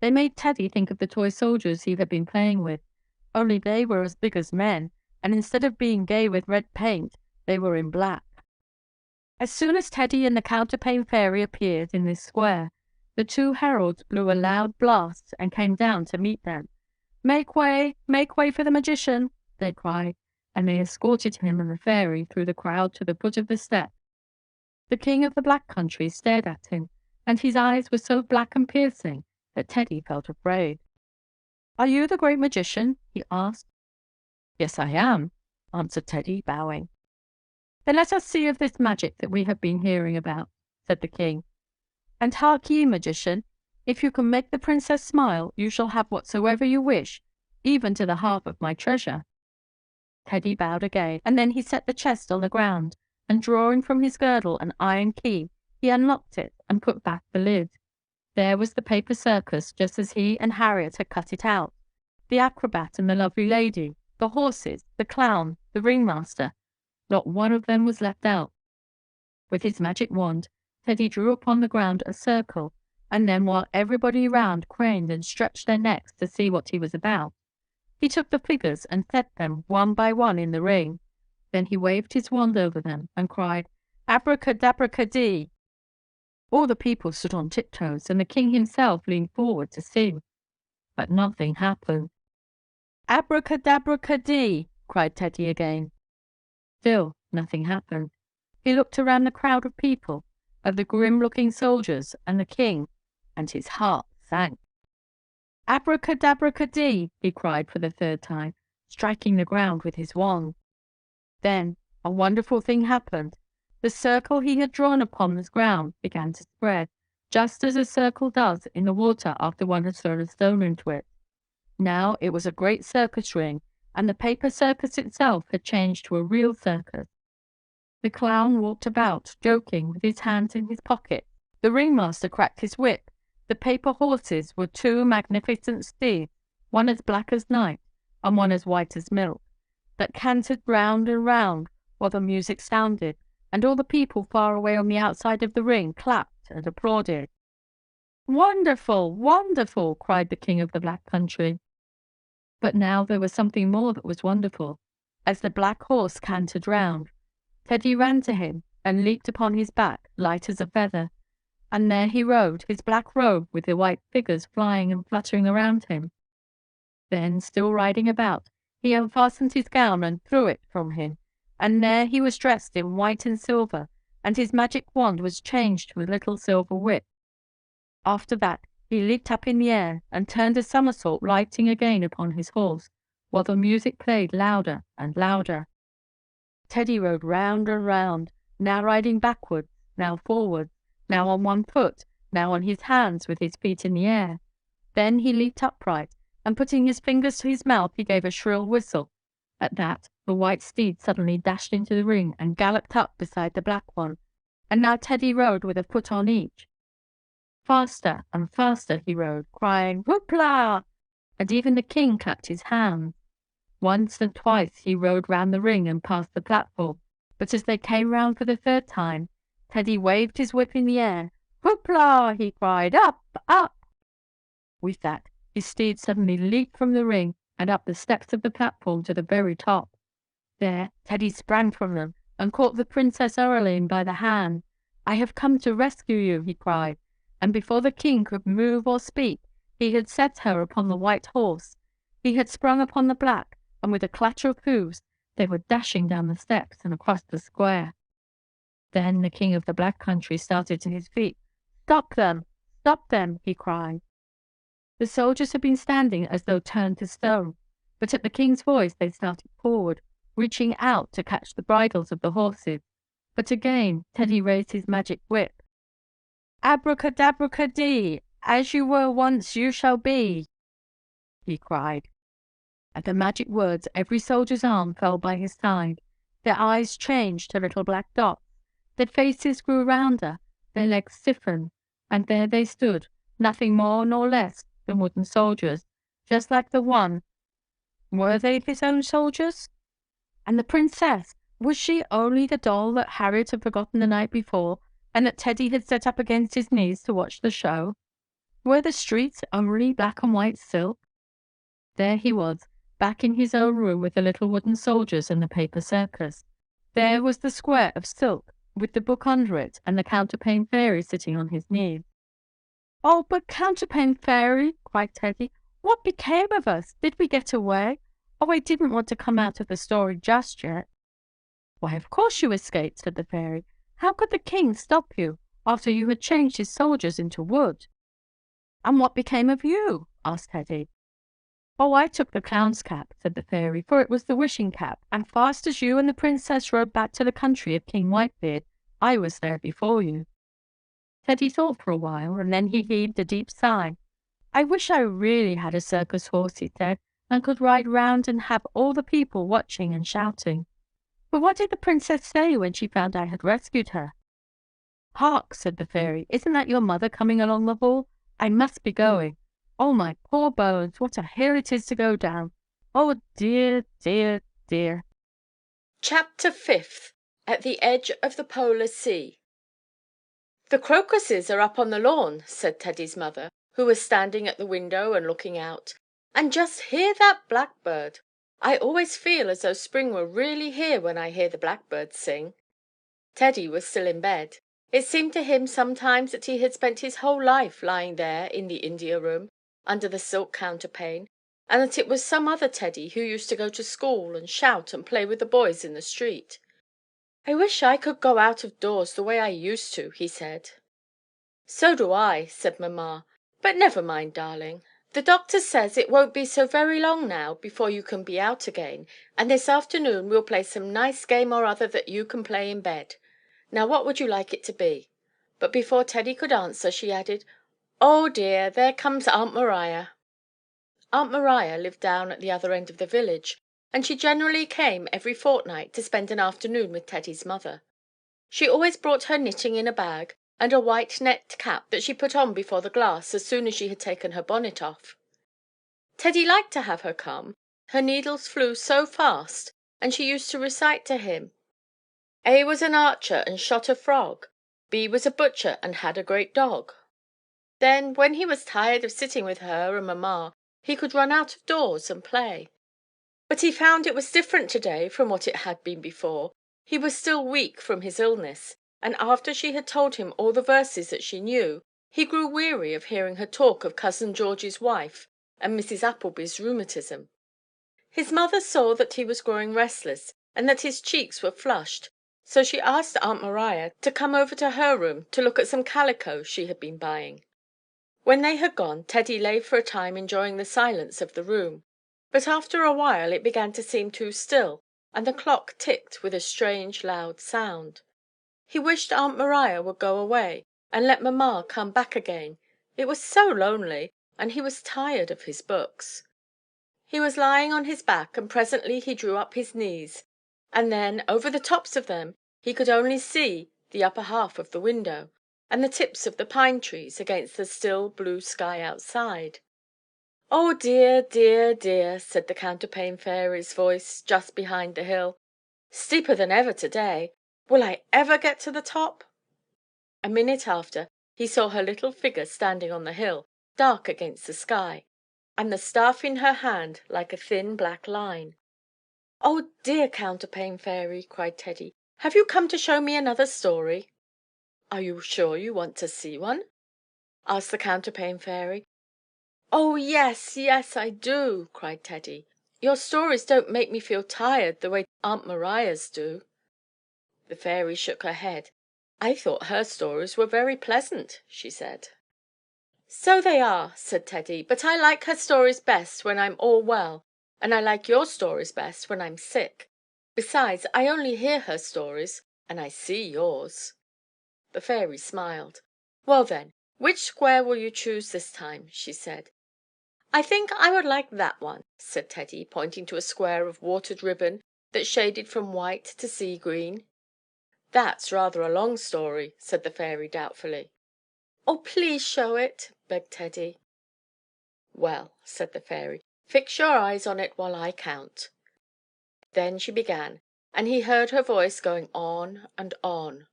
They made Teddy think of the toy soldiers he had been playing with, only they were as big as men, and instead of being gay with red paint, they were in black. As soon as Teddy and the Counterpane Fairy appeared in this square, the 2 heralds blew a loud blast and came down to meet them. Make way for the magician," they cried, and they escorted him and the fairy through the crowd to the foot of the steps. The king of the Black Country stared at him, and his eyes were so black and piercing that Teddy felt afraid. "Are you the great magician?" he asked. "Yes, I am," answered Teddy, bowing. "Then let us see of this magic that we have been hearing about," said the king. "And hark ye, magician, if you can make the princess smile, you shall have whatsoever you wish, even to the half of my treasure." Teddy bowed again, and then he set the chest on the ground, and drawing from his girdle an iron key, he unlocked it and put back the lid. There was the paper circus, just as he and Harriet had cut it out, the acrobat and the lovely lady, the horses, the clown, the ringmaster. Not one of them was left out. With his magic wand, Teddy drew upon the ground a circle, and then, while everybody round craned and stretched their necks to see what he was about, he took the figures and set them one by one in the ring. Then he waved his wand over them and cried, "Abracadabra-cadee!" All the people stood on tiptoes, and the king himself leaned forward to see. But nothing happened. "Abracadabra-cadee!" cried Teddy again. Still nothing happened. He looked around the crowd of people, of the grim-looking soldiers and the king, and his heart sank. "Abracadabra-cadee!" he cried for the 3rd time, striking the ground with his wand. Then a wonderful thing happened. The circle he had drawn upon the ground began to spread, just as a circle does in the water after one has thrown a stone into it. Now it was a great circus ring, and the paper circus itself had changed to a real circus. The clown walked about, joking, with his hands in his pockets. The ringmaster cracked his whip, The paper horses were two magnificent steeds, one as black as night and one as white as milk, that cantered round and round while the music sounded, and all the people far away on the outside of the ring clapped and applauded. "Wonderful! Wonderful!" cried the king of the Black Country. But now there was something more that was wonderful. As the black horse cantered round, Teddy ran to him and leaped upon his back, light as a feather, and there he rode, his black robe with the white figures flying and fluttering around him. Then, still riding about, he unfastened his gown and threw it from him, and there he was dressed in white and silver, and his magic wand was changed to a little silver whip. After that he leaped up in the air and turned a somersault, lighting again upon his horse, while the music played louder and louder. Teddy rode round and round, now riding backwards, now forwards, now on one foot, now on his hands with his feet in the air. Then he leaped upright, and putting his fingers to his mouth, he gave a shrill whistle. At that, the white steed suddenly dashed into the ring and galloped up beside the black one, and now Teddy rode with a foot on each. Faster and faster he rode, crying "Whoop-la!" and even the king clapped his hands. Once and twice he rode round the ring and past the platform, but as they came round for the third time, Teddy waved his whip in the air. "Whoop-la!" he cried, "up, up!" With that, his steed suddenly leaped from the ring and up the steps of the platform to the very top. There Teddy sprang from them and caught the Princess Aureline by the hand. "I have come to rescue you," he cried, and before the king could move or speak, he had set her upon the white horse. He had sprung upon the black, and with a clatter of hoofs, they were dashing down the steps and across the square. Then the king of the Black Country started to his feet. "Stop them! Stop them!" he cried. The soldiers had been standing as though turned to stone, but at the king's voice they started forward, reaching out to catch the bridles of the horses. But again Teddy raised his magic whip. "Abracadabra-dee! As you were once, you shall be!" he cried. At the magic words, every soldier's arm fell by his side. Their eyes changed to little black dots. Their faces grew rounder, their legs stiffened, and there they stood, nothing more nor less than wooden soldiers, just like the one. Were they his own soldiers? And the princess, was she only the doll that Harriet had forgotten the night before, and that Teddy had set up against his knees to watch the show? Were the streets only black and white silk? There he was, back in his own room with the little wooden soldiers and the paper circus. There was the square of silk, with the book under it, and the Counterpane Fairy sitting on his knees. "Oh, but Counterpane Fairy," cried Teddy, "what became of us? Did we get away? Oh, I didn't want to come out of the story just yet." "Why, of course you escaped," said the fairy. "How could the king stop you, after you had changed his soldiers into wood?" "And what became of you?" asked Teddy. "Oh, I took the clown's cap," said the fairy, "for it was the wishing cap, and fast as you and the princess rode back to the country of King Whitebeard, I was there before you." Teddy thought for a while, and then he heaved a deep sigh. "I wish I really had a circus horse," he said, "and could ride round and have all the people watching and shouting. But what did the princess say when she found I had rescued her?" "Hark!" said the fairy. "Isn't that your mother coming along the hall? I must be going. Oh, my poor bones, what a hill it is to go down! Oh, dear, dear, dear!" Chapter 5. At the Edge of the Polar Sea. "The crocuses are up on the lawn," said Teddy's mother, who was standing at the window and looking out. "And just hear that blackbird! I always feel as though spring were really here when I hear the blackbirds sing." Teddy was still in bed. It seemed to him sometimes that he had spent his whole life lying there in the India room, under the silk counterpane, and that it was some other Teddy who used to go to school and shout and play with the boys in the street. "I wish I could go out of doors the way I used to," he said. "So do I," said mamma. "But never mind, darling. The doctor says it won't be so very long now before you can be out again, and this afternoon we'll play some nice game or other that you can play in bed. Now what would you like it to be?" But before Teddy could answer, she added, "Oh dear, there comes Aunt Maria." Aunt Maria lived down at the other end of the village, and she generally came every fortnight to spend an afternoon with Teddy's mother. She always brought her knitting in a bag, and a white net cap that she put on before the glass as soon as she had taken her bonnet off. Teddy liked to have her come. Her needles flew so fast, and she used to recite to him, A was an archer and shot a frog, B was a butcher and had a great dog. Then, when he was tired of sitting with her and mamma, he could run out of doors and play. But he found it was different to-day from what it had been before. He was still weak from his illness, and after she had told him all the verses that she knew, he grew weary of hearing her talk of Cousin George's wife and Mrs. Appleby's rheumatism. His mother saw that he was growing restless and that his cheeks were flushed, so she asked Aunt Maria to come over to her room to look at some calico she had been buying. When they had gone, Teddy lay for a time enjoying the silence of the room, but after a while it began to seem too still, and the clock ticked with a strange loud sound. He wished Aunt Maria would go away and let mamma come back again. It was so lonely, and he was tired of his books. He was lying on his back, and presently he drew up his knees, and then over the tops of them he could only see the upper half of the window, and the tips of the pine trees against the still blue sky outside. "Oh dear, dear, dear," said the Counterpane Fairy's voice just behind the hill. "Steeper than ever to-day. Will I ever get to the top?" A minute after he saw her little figure standing on the hill, dark against the sky, and the staff in her hand like a thin black line. "Oh dear Counterpane Fairy," cried Teddy, "have you come to show me another story?" "Are you sure you want to see one?" asked the Counterpane Fairy. "Oh yes, yes, I do," cried Teddy. "Your stories don't make me feel tired the way Aunt Maria's do." The fairy shook her head. "I thought her stories were very pleasant," she said. "So they are," said Teddy, "but I like her stories best when I'm all well, and I like your stories best when I'm sick. Besides, I only hear her stories, and I see yours." The fairy smiled. "Well then, which square will you choose this time?" she said. "I think I would like that one," said Teddy, pointing to a square of watered ribbon that shaded from white to sea green. "That's rather a long story," said the fairy doubtfully. "Oh, please show it," begged Teddy. "Well," said the fairy, "fix your eyes on it while I count." Then she began, and he heard her voice going on and on.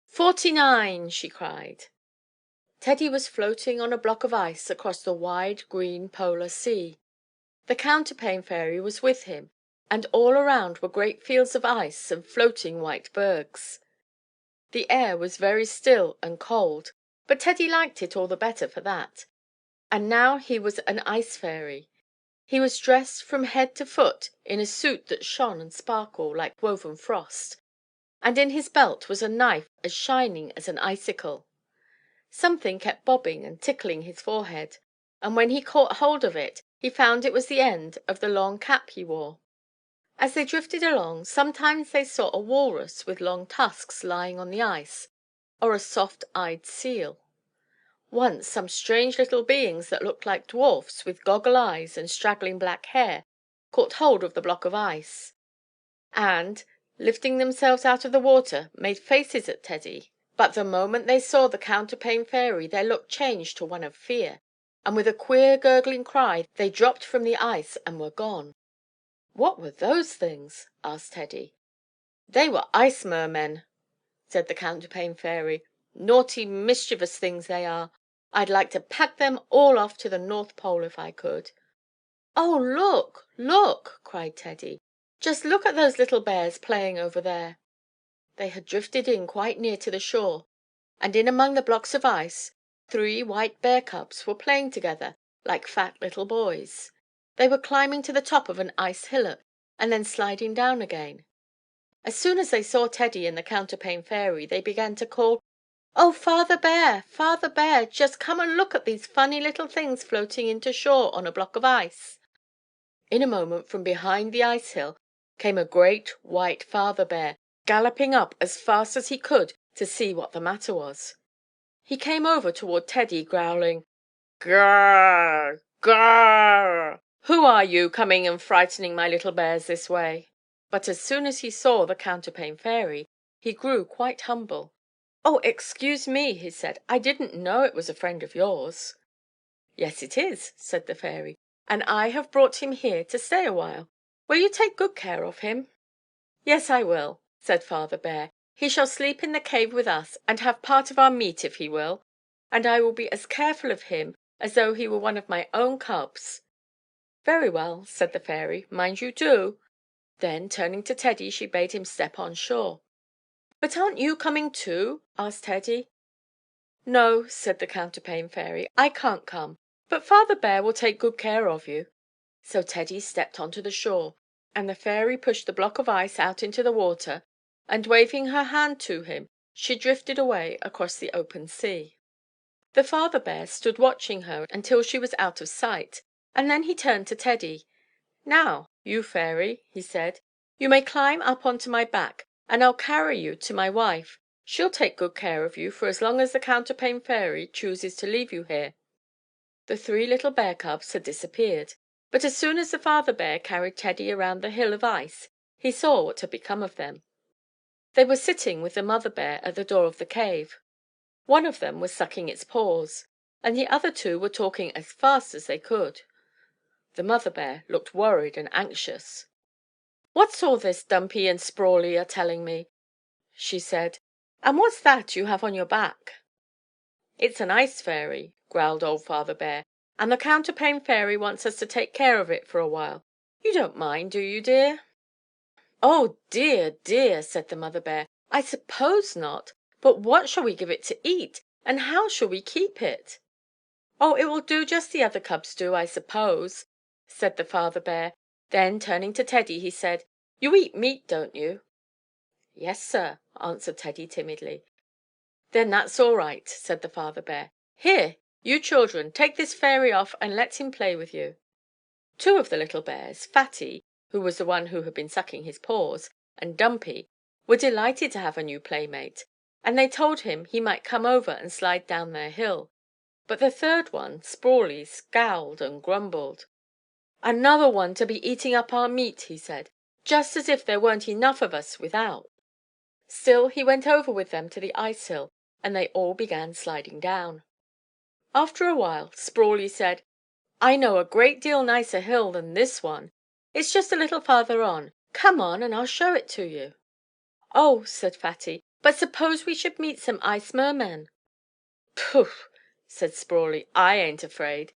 "49!" she cried. Teddy was floating on a block of ice across the wide green polar sea. The Counterpane Fairy was with him, and all around were great fields of ice and floating white bergs. The air was very still and cold, but Teddy liked it all the better for that. And now he was an ice fairy. He was dressed from head to foot in a suit that shone and sparkled like woven frost, and in his belt was a knife as shining as an icicle. Something kept bobbing and tickling his forehead, and when he caught hold of it he found it was the end of the long cap he wore. As they drifted along, sometimes they saw a walrus with long tusks lying on the ice, or a soft-eyed seal. Once some strange little beings that looked like dwarfs with goggle eyes and straggling black hair caught hold of the block of ice, and, lifting themselves out of the water, made faces at Teddy. But the moment they saw the Counterpane Fairy their look changed to one of fear, and with a queer gurgling cry they dropped from the ice and were gone. "What were those things?" asked Teddy. "They were ice mermen," said the Counterpane Fairy. "Naughty, mischievous things they are. I'd like to pack them all off to the North Pole if I could." "Oh, look, look!" cried Teddy. "Just look at those little bears playing over there." They had drifted in quite near to the shore, and in among the blocks of ice 3 white bear cubs were playing together like fat little boys. They were climbing to the top of an ice hillock and then sliding down again. As soon as they saw Teddy and the Counterpane Fairy they began to call, "Oh, Father Bear, just come and look at these funny little things floating into shore on a block of ice." In a moment from behind the ice hill came a great white Father Bear, galloping up as fast as he could to see what the matter was. He came over toward Teddy, growling, "Grrr, grrr! Who are you coming and frightening my little bears this way?" But as soon as he saw the Counterpane Fairy he grew quite humble. "Oh, excuse me," he said. "I didn't know it was a friend of yours." "Yes, it is," said the fairy, "and I have brought him here to stay a while. Will you take good care of him?" "Yes, I will," said Father Bear. "He shall sleep in the cave with us, and have part of our meat if he will, and I will be as careful of him as though he were one of my own cubs." "Very well," said the fairy. "Mind you do." Then, turning to Teddy, she bade him step on shore. "But aren't you coming too?" asked Teddy. "No," said the Counterpane Fairy, "I can't come, but Father Bear will take good care of you." So Teddy stepped onto the shore, and the fairy pushed the block of ice out into the water, and waving her hand to him, she drifted away across the open sea. The Father Bear stood watching her until she was out of sight, and then he turned to Teddy. "Now, you fairy," he said, "you may climb up onto my back, and I'll carry you to my wife. She'll take good care of you for as long as the Counterpane Fairy chooses to leave you here." The three little bear cubs had disappeared, but as soon as the Father Bear carried Teddy around the hill of ice, he saw what had become of them. They were sitting with the Mother Bear at the door of the cave. One of them was sucking its paws, and the other two were talking as fast as they could. The Mother Bear looked worried and anxious. "What's all this Dumpy and Sprawley are telling me?" she said. "And what's that you have on your back?" "It's an ice fairy," growled old Father Bear, "and the Counterpane Fairy wants us to take care of it for a while. You don't mind, do you, dear?" "Oh, dear, dear!" said the Mother Bear. "I suppose not. But what shall we give it to eat, and how shall we keep it?" "Oh, it will do just the other cubs do, I suppose," said the Father Bear. Then turning to Teddy, he said, "You eat meat, don't you?" "Yes, sir," answered Teddy timidly. "Then that's all right," said the Father Bear. "Here, you children, take this fairy off and let him play with you." Two of the little bears, Fatty, who was the one who had been sucking his paws, and Dumpy, were delighted to have a new playmate, and they told him he might come over and slide down their hill. But the third one, Sprawley, scowled and grumbled. "Another one to be eating up our meat," he said, "just as if there weren't enough of us without." Still he went over with them to the ice hill, and they all began sliding down. After a while Sprawley said, "I know a great deal nicer hill than this one. It's just a little farther on. Come on, and I'll show it to you." "Oh," said Fatty, "but suppose we should meet some ice mermen?" "Pooh!" said Sprawley, "I ain't afraid.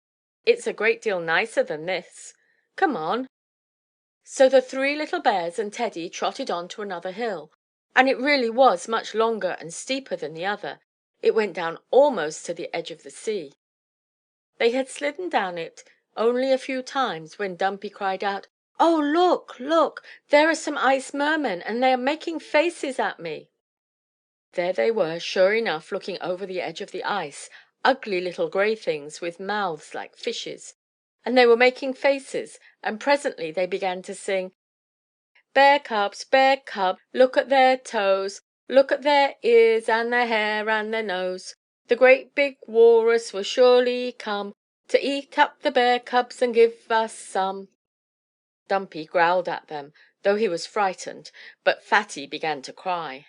It's a great deal nicer than this. Come on." So the three little bears and Teddy trotted on to another hill, and it really was much longer and steeper than the other. It went down almost to the edge of the sea. They had slidden down it only a few times when Dumpy cried out, "Oh, look, look! There are some ice mermen, and they are making faces at me." There they were, sure enough, looking over the edge of the ice, ugly little gray things with mouths like fishes, and they were making faces, and presently they began to sing, bear cubs, look at their toes, look at their ears and their hair and their nose. The great big walrus will surely come to eat up the bear cubs and give us some." Dumpy growled at them, though he was frightened, but Fatty began to cry.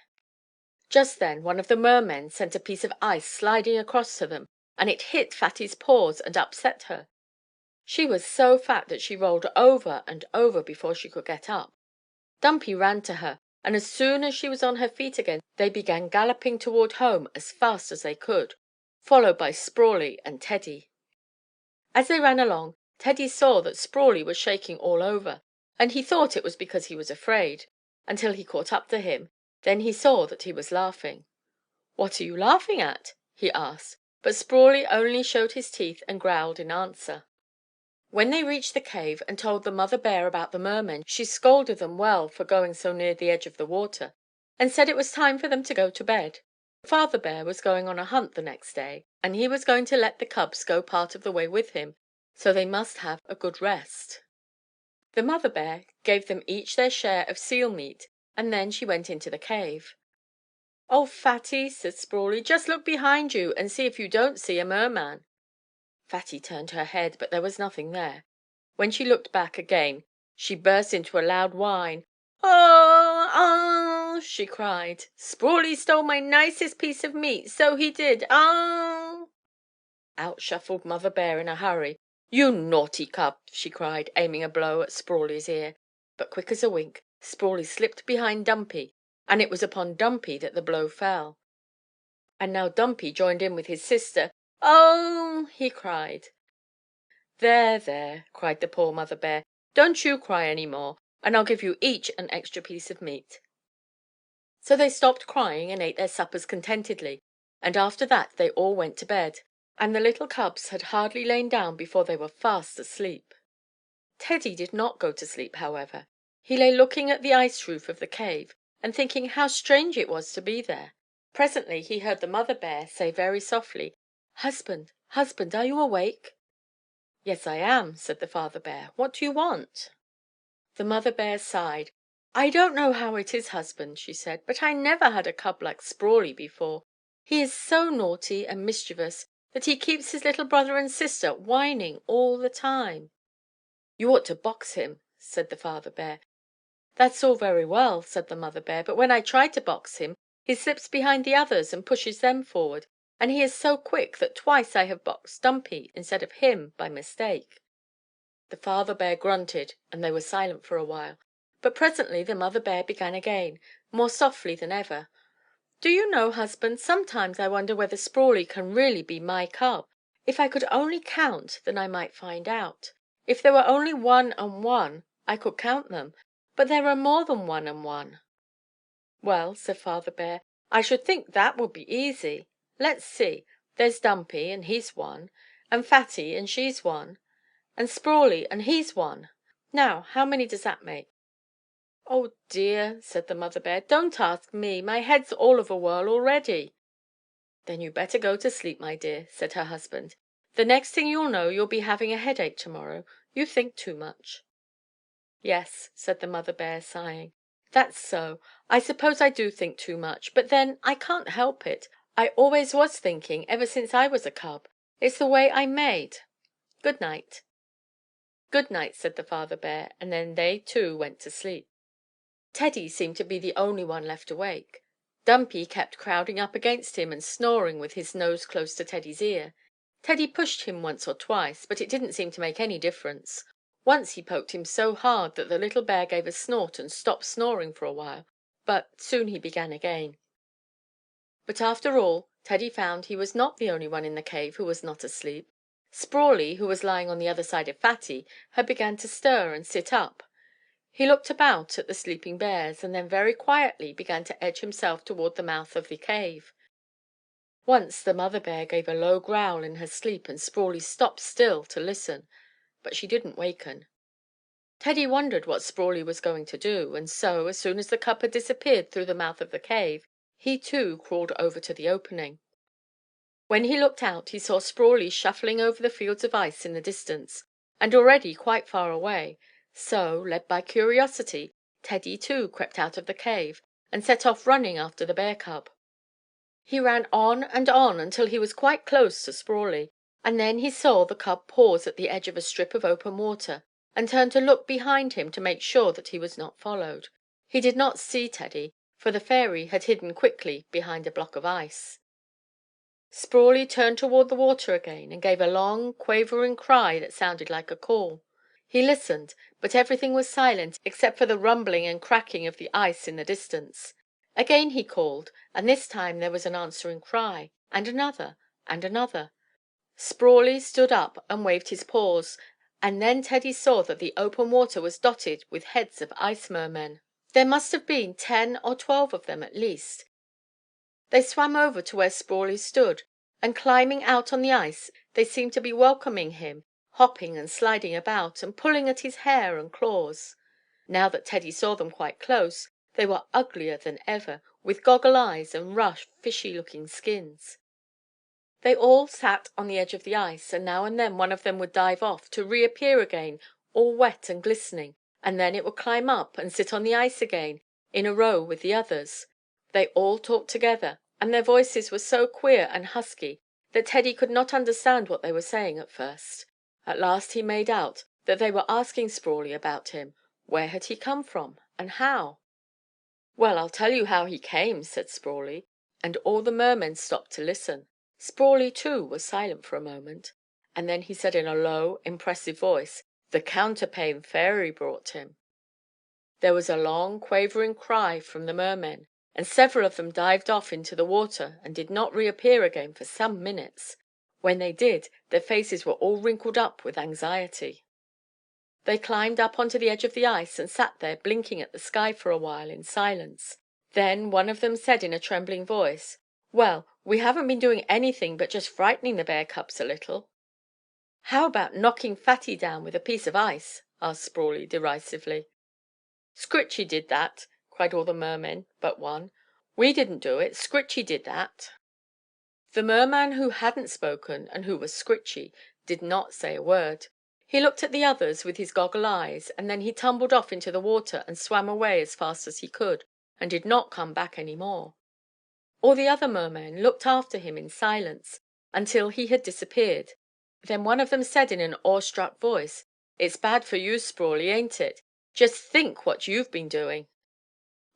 Just then one of the mermen sent a piece of ice sliding across to them, and it hit Fatty's paws and upset her. She was so fat that she rolled over and over before she could get up. Dumpy ran to her, and as soon as she was on her feet again they began galloping toward home as fast as they could, followed by Sprawley and Teddy. As they ran along, Teddy saw that Sprawley was shaking all over, and he thought it was because he was afraid, until he caught up to him. Then he saw that he was laughing. "What are you laughing at?" he asked, but Sprawley only showed his teeth and growled in answer. When they reached the cave and told the Mother Bear about the mermen, she scolded them well for going so near the edge of the water, and said it was time for them to go to bed. Father Bear was going on a hunt the next day, and he was going to let the cubs go part of the way with him, so they must have a good rest. The Mother Bear gave them each their share of seal meat, and then she went into the cave. "Oh, Fatty," said Sprawley, "just look behind you and see if you don't see a merman." Fatty turned her head, but there was nothing there. When she looked back again she burst into a loud whine. "Oh! "Oh!" she cried. "Sprawley stole my nicest piece of meat, so he did. Oh!" Out shuffled Mother Bear in a hurry. "You naughty cub!" she cried, aiming a blow at Sprawley's ear. But quick as a wink, Sprawley slipped behind Dumpy, and it was upon Dumpy that the blow fell. And now Dumpy joined in with his sister. "Oh!" he cried. "There, there!" cried the poor Mother Bear. "Don't you cry any more, and I'll give you each an extra piece of meat." So they stopped crying and ate their suppers contentedly, and after that they all went to bed, and the little cubs had hardly lain down before they were fast asleep. Teddy did not go to sleep, however. He lay looking at the ice roof of the cave, and thinking how strange it was to be there. Presently he heard the Mother Bear say very softly, "Husband, husband, are you awake?" "Yes, I am," said the Father Bear. "What do you want?" The Mother Bear sighed. "I don't know how it is, husband," she said, "but I never had a cub like Sprawley before. He is so naughty and mischievous that he keeps his little brother and sister whining all the time." "You ought to box him," said the Father Bear. "That's all very well," said the Mother Bear, "but when I try to box him, he slips behind the others and pushes them forward, and he is so quick that twice I have boxed Dumpy instead of him by mistake." The Father Bear grunted, and they were silent for a while, but presently the Mother Bear began again, more softly than ever. "Do you know, husband, sometimes I wonder whether Sprawley can really be my cub. If I could only count, then I might find out. If there were only 1 and 1, I could count them, but there are more than 1 and 1." "Well," said Father Bear, "I should think that would be easy. Let's see. There's Dumpy, and he's 1, and Fatty, and she's 1, and Sprawley, and he's 1. Now, how many does that make?" "Oh dear," said the Mother Bear, "don't ask me. My head's all of a whirl already." "Then you'd better go to sleep, my dear," said her husband. "The next thing you'll know you'll be having a headache to morrow. You think too much." "Yes," said the Mother Bear, sighing. "That's so. I suppose I do think too much, but then I can't help it. I always was thinking ever since I was a cub. It's the way I'm made. Good night." "Good night," said the Father Bear, and then they too went to sleep. Teddy seemed to be the only one left awake. Dumpy kept crowding up against him and snoring with his nose close to Teddy's ear. Teddy pushed him once or twice, but it didn't seem to make any difference. Once he poked him so hard that the little bear gave a snort and stopped snoring for a while, but soon he began again. But after all, Teddy found he was not the only one in the cave who was not asleep. Sprawley, who was lying on the other side of Fatty, had begun to stir and sit up. He looked about at the sleeping bears, and then very quietly began to edge himself toward the mouth of the cave. Once the Mother Bear gave a low growl in her sleep, and Sprawley stopped still to listen, but she didn't waken. Teddy wondered what Sprawley was going to do, and so, as soon as the cub had disappeared through the mouth of the cave, he too crawled over to the opening. When he looked out he saw Sprawley shuffling over the fields of ice in the distance, and already quite far away, so, led by curiosity, Teddy too crept out of the cave and set off running after the bear cub. He ran on and on until he was quite close to Sprawley, and then he saw the cub pause at the edge of a strip of open water, and turn to look behind him to make sure that he was not followed. He did not see Teddy, for the fairy had hidden quickly behind a block of ice. Sprawley turned toward the water again and gave a long, quavering cry that sounded like a call. He listened, but everything was silent except for the rumbling and cracking of the ice in the distance. Again he called, and this time there was an answering cry, and another, and another. Sprawley stood up and waved his paws, and then Teddy saw that the open water was dotted with heads of ice mermen. There must have been 10 or 12 of them at least. They swam over to where Sprawley stood, and climbing out on the ice they seemed to be welcoming him, hopping and sliding about, and pulling at his hair and claws. Now that Teddy saw them quite close, they were uglier than ever, with goggle eyes and rough, fishy-looking skins. They all sat on the edge of the ice, and now and then one of them would dive off, to reappear again all wet and glistening, and then it would climb up and sit on the ice again in a row with the others. They all talked together, and their voices were so queer and husky that Teddy could not understand what they were saying at first. At last he made out that they were asking Sprawley about him. Where had he come from, and how? "Well, I'll tell you how he came," said Sprawley, and all the mermen stopped to listen. Sprawley, too, was silent for a moment, and then he said in a low, impressive voice, "The Counterpane Fairy brought him." There was a long, quavering cry from the mermen, and several of them dived off into the water and did not reappear again for some minutes. When they did, their faces were all wrinkled up with anxiety. They climbed up onto the edge of the ice and sat there blinking at the sky for a while in silence. Then one of them said in a trembling voice, "Well, we haven't been doing anything but just frightening the bear cubs a little." "How about knocking Fatty down with a piece of ice?" asked Sprawley, derisively. "Scritchy did that," cried all the mermen but one. "We didn't do it. Scritchy did that." The merman who hadn't spoken, and who was Scritchy, did not say a word. He looked at the others with his goggle eyes, and then he tumbled off into the water and swam away as fast as he could, and did not come back any more. All the other mermen looked after him in silence until he had disappeared. Then one of them said in an awestruck voice, "It's bad for you, Sprawley, ain't it? Just think what you've been doing."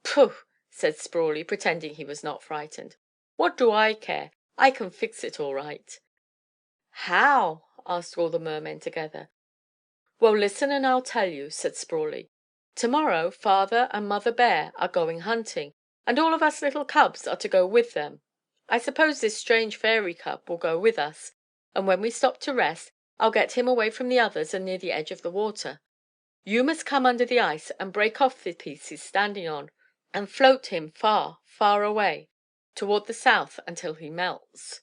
"Pooh!" said Sprawley, pretending he was not frightened. "What do I care? I can fix it all right." "How?" asked all the mermen together. "Well, listen and I'll tell you," said Sprawley. "To morrow Father and Mother Bear are going hunting, and all of us little cubs are to go with them. I suppose this strange fairy cub will go with us, and when we stop to rest, I'll get him away from the others and near the edge of the water. You must come under the ice and break off the piece he's standing on, and float him far, far away toward the south until he melts."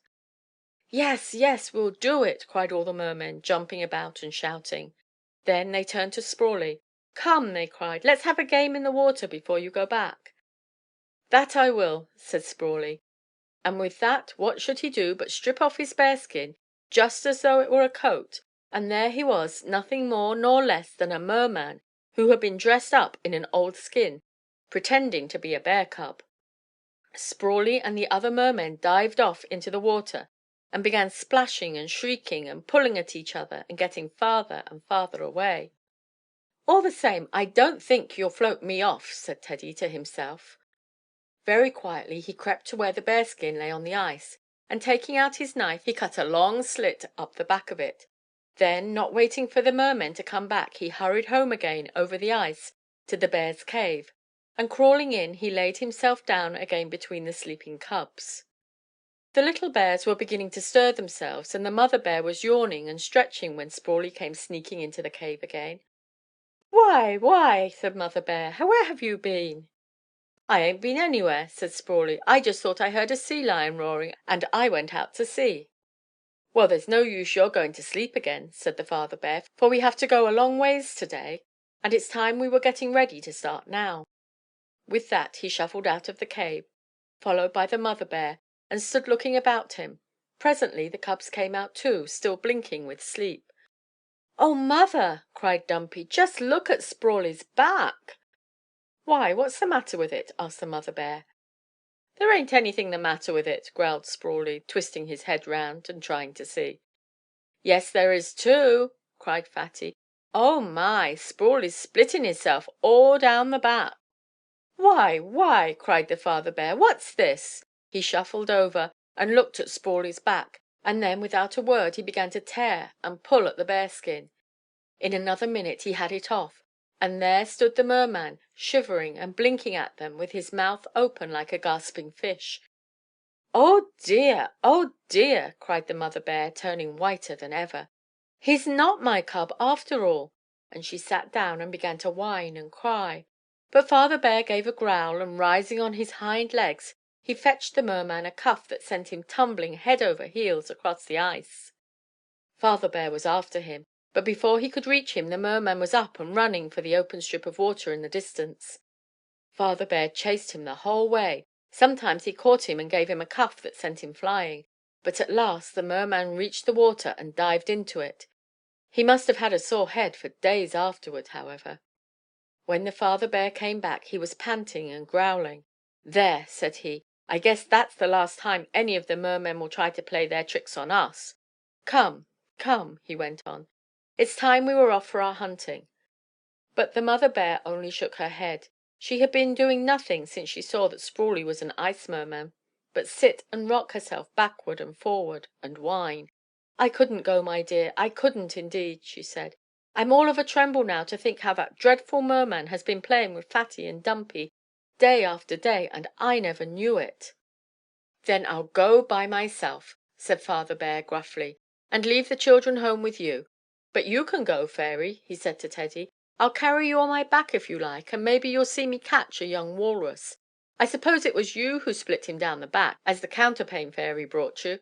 "Yes, yes, we'll do it!" cried all the mermen, jumping about and shouting. Then they turned to Sprawley. "Come," they cried, "let's have a game in the water before you go back." "That I will," said Sprawley, and with that what should he do but strip off his bearskin just as though it were a coat, and there he was, nothing more nor less than a merman who had been dressed up in an old skin, pretending to be a bear cub. Sprawley and the other mermen dived off into the water and began splashing and shrieking and pulling at each other and getting farther and farther away. "All the same, I don't think you'll float me off," said Teddy to himself. Very quietly he crept to where the bearskin lay on the ice, and taking out his knife he cut a long slit up the back of it. Then, not waiting for the mermen to come back, he hurried home again over the ice to the bear's cave, and crawling in he laid himself down again between the sleeping cubs. The little bears were beginning to stir themselves, and the mother bear was yawning and stretching when Sprawley came sneaking into the cave again. Why," said Mother Bear, "where have you been?" "I ain't been anywhere," said Sprawley. "I just thought I heard a sea lion roaring, and I went out to see." "Well, there's no use your going to sleep again," said the Father Bear, "for we have to go a long ways to day, and it's time we were getting ready to start now." With that he shuffled out of the cave, followed by the Mother Bear, and stood looking about him. Presently the cubs came out too, still blinking with sleep. "Oh, Mother!" cried Dumpy, "just look at Sprawley's back!" "Why, what's the matter with it?" asked the Mother Bear. "There ain't anything the matter with it," growled Sprawley, twisting his head round and trying to see. "Yes, there is too!" cried Fatty. "Oh, my! Sprawley's splitting hisself all down the back." Why!" cried the Father Bear. "What's this?" He shuffled over and looked at Sprawley's back, and then without a word he began to tear and pull at the bearskin. In another minute he had it off, and there stood the merman, shivering and blinking at them with his mouth open like a gasping fish. "Oh dear! Oh dear!" cried the Mother Bear, turning whiter than ever. "He's not my cub after all!" and she sat down and began to whine and cry. But Father Bear gave a growl, and rising on his hind legs he fetched the merman a cuff that sent him tumbling head over heels across the ice. Father Bear was after him, but before he could reach him the merman was up and running for the open strip of water in the distance. Father Bear chased him the whole way. Sometimes he caught him and gave him a cuff that sent him flying, but at last the merman reached the water and dived into it. He must have had a sore head for days afterward, however. When the Father Bear came back he was panting and growling. "There," said he, "I guess that's the last time any of the mermen will try to play their tricks on us. Come, come," he went on, "it's time we were off for our hunting." But the Mother Bear only shook her head. She had been doing nothing since she saw that Sprawley was an ice merman, but sit and rock herself backward and forward, and whine. "I couldn't go, my dear, I couldn't indeed," she said. "I'm all of a tremble now to think how that dreadful merman has been playing with Fatty and Dumpy day after day, and I never knew it." "Then I'll go by myself," said Father Bear gruffly, "and leave the children home with you. But you can go, Fairy," he said to Teddy. "I'll carry you on my back if you like, and maybe you'll see me catch a young walrus. I suppose it was you who split him down the back, as the Counterpane Fairy brought you."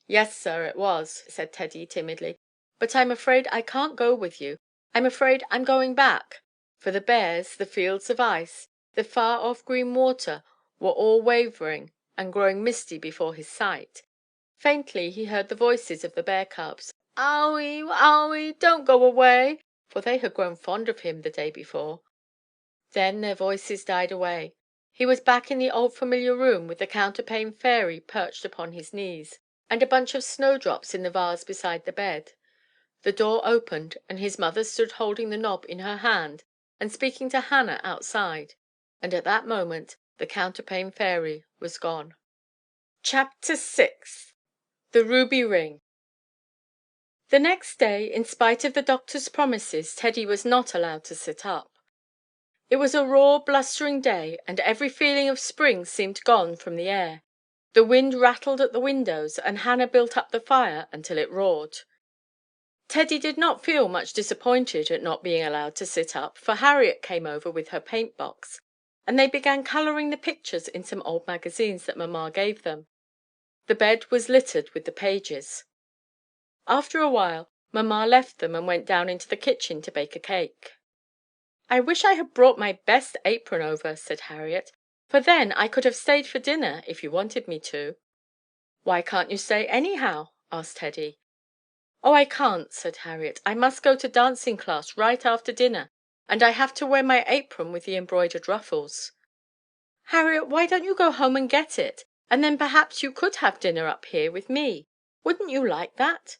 "Yes, sir, it was," said Teddy timidly. "But I'm afraid I can't go with you. I'm afraid I'm going back." For the bears, the fields of ice, the far off green water were all wavering and growing misty before his sight. Faintly he heard the voices of the bear cubs. "Owie, owie, don't go away," for they had grown fond of him the day before. Then their voices died away. He was back in the old familiar room with the Counterpane Fairy perched upon his knees, and a bunch of snowdrops in the vase beside the bed. The door opened, and his mother stood holding the knob in her hand and speaking to Hannah outside, and at that moment the Counterpane Fairy was gone. Chapter 6. The Ruby Ring. The next day, in spite of the doctor's promises, Teddy was not allowed to sit up. It was a raw, blustering day, and every feeling of spring seemed gone from the air. The wind rattled at the windows, and Hannah built up the fire until it roared. Teddy did not feel much disappointed at not being allowed to sit up, for Harriet came over with her paint box, and they began colouring the pictures in some old magazines that mamma gave them. The bed was littered with the pages. After a while mamma left them and went down into the kitchen to bake a cake. "I wish I had brought my best apron over," said Harriet, "for then I could have stayed for dinner if you wanted me to." "Why can't you stay anyhow?" asked Teddy. "Oh, I can't," said Harriet. "I must go to dancing class right after dinner, and I have to wear my apron with the embroidered ruffles." "Harriet, why don't you go home and get it, and then perhaps you could have dinner up here with me? Wouldn't you like that?"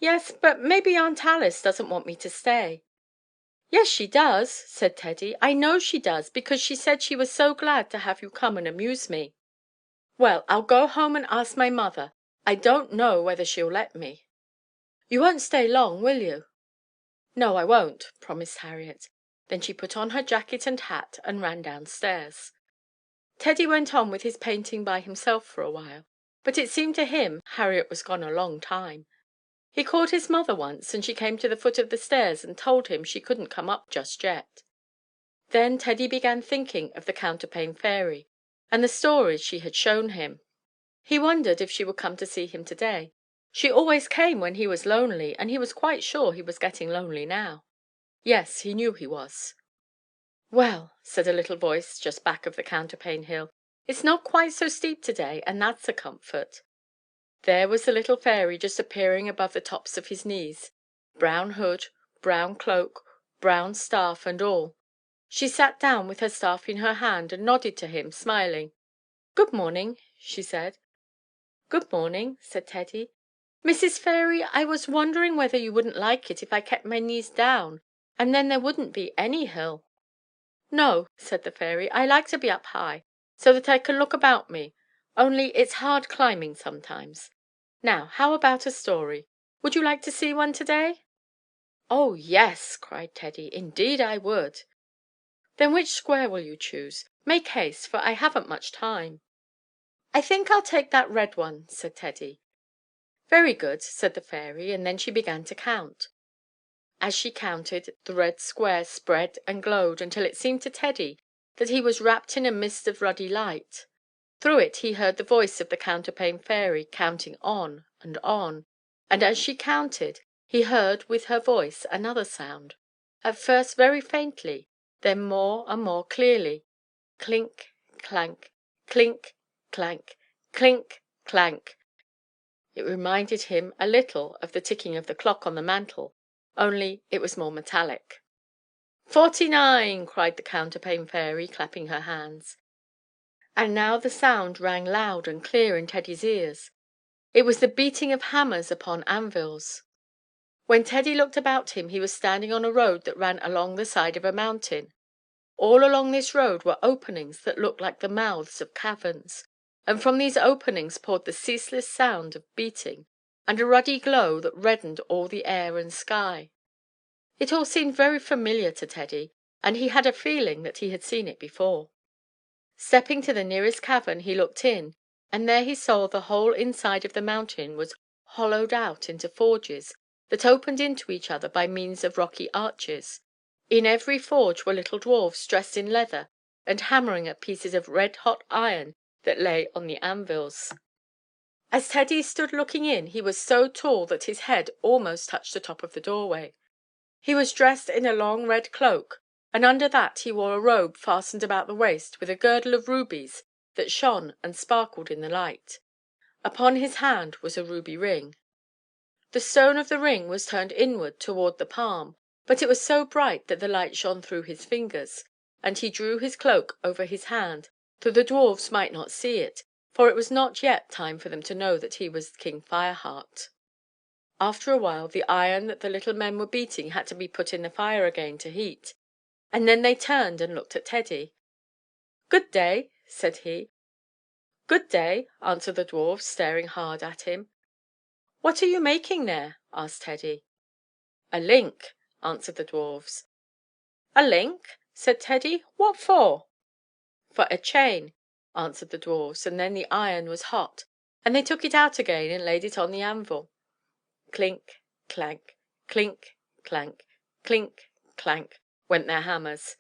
"Yes, but maybe Aunt Alice doesn't want me to stay." "Yes, she does," said Teddy. "I know she does, because she said she was so glad to have you come and amuse me." "Well, I'll go home and ask my mother. I don't know whether she'll let me." "You won't stay long, will you?" "No, I won't," promised Harriet. Then she put on her jacket and hat and ran downstairs. Teddy went on with his painting by himself for a while, but it seemed to him Harriet was gone a long time. He called his mother once, and she came to the foot of the stairs and told him she couldn't come up just yet. Then Teddy began thinking of the Counterpane Fairy, and the stories she had shown him. He wondered if she would come to see him today. She always came when he was lonely, and he was quite sure he was getting lonely now. Yes, he knew he was. "Well," said a little voice just back of the Counterpane Hill, "it's not quite so steep today, and that's a comfort." There was the little fairy just appearing above the tops of his knees, brown hood, brown cloak, brown staff, and all. She sat down with her staff in her hand and nodded to him, smiling. "Good morning," she said. "Good morning," said Teddy. "Mrs. Fairy, I was wondering whether you wouldn't like it if I kept my knees down, and then there wouldn't be any hill." "No," said the fairy, "I like to be up high, so that I can look about me, only it's hard climbing sometimes. Now, how about a story? Would you like to see one today?" "Oh, yes!" cried Teddy. "Indeed I would." "Then which square will you choose? Make haste, for I haven't much time." "I think I'll take that red one," said Teddy. "Very good," said the fairy, and then she began to count. As she counted, the red square spread and glowed until it seemed to Teddy that he was wrapped in a mist of ruddy light. Through it he heard the voice of the Counterpane Fairy counting on, and as she counted he heard with her voice another sound, at first very faintly, then more and more clearly, clink, clank, clink, clank, clink, clank. It reminded him a little of the ticking of the clock on the mantel, only it was more metallic. "49!" cried the Counterpane Fairy, clapping her hands. And now the sound rang loud and clear in Teddy's ears. It was the beating of hammers upon anvils. When Teddy looked about him he was standing on a road that ran along the side of a mountain. All along this road were openings that looked like the mouths of caverns, and from these openings poured the ceaseless sound of beating, and a ruddy glow that reddened all the air and sky. It all seemed very familiar to Teddy, and he had a feeling that he had seen it before. Stepping to the nearest cavern, he looked in, and there he saw the whole inside of the mountain was hollowed out into forges that opened into each other by means of rocky arches. In every forge were little dwarfs dressed in leather and hammering at pieces of red-hot iron that lay on the anvils. As Teddy stood looking in, he was so tall that his head almost touched the top of the doorway. He was dressed in a long red cloak, and under that he wore a robe fastened about the waist with a girdle of rubies that shone and sparkled in the light. Upon his hand was a ruby ring. The stone of the ring was turned inward toward the palm, but it was so bright that the light shone through his fingers, and he drew his cloak over his hand, that the dwarfs might not see it, for it was not yet time for them to know that he was King Fireheart. After a while the iron that the little men were beating had to be put in the fire again to heat, and then they turned and looked at Teddy. "Good day," said he. "Good day," answered the dwarfs, staring hard at him. "What are you making there?" asked Teddy. "A link," answered the dwarfs. "A link?" said Teddy. "What for?" "For a chain," answered the dwarfs, and then the iron was hot, and they took it out again and laid it on the anvil. Clink, clank, clink, clank, clink, clank, went their hammers.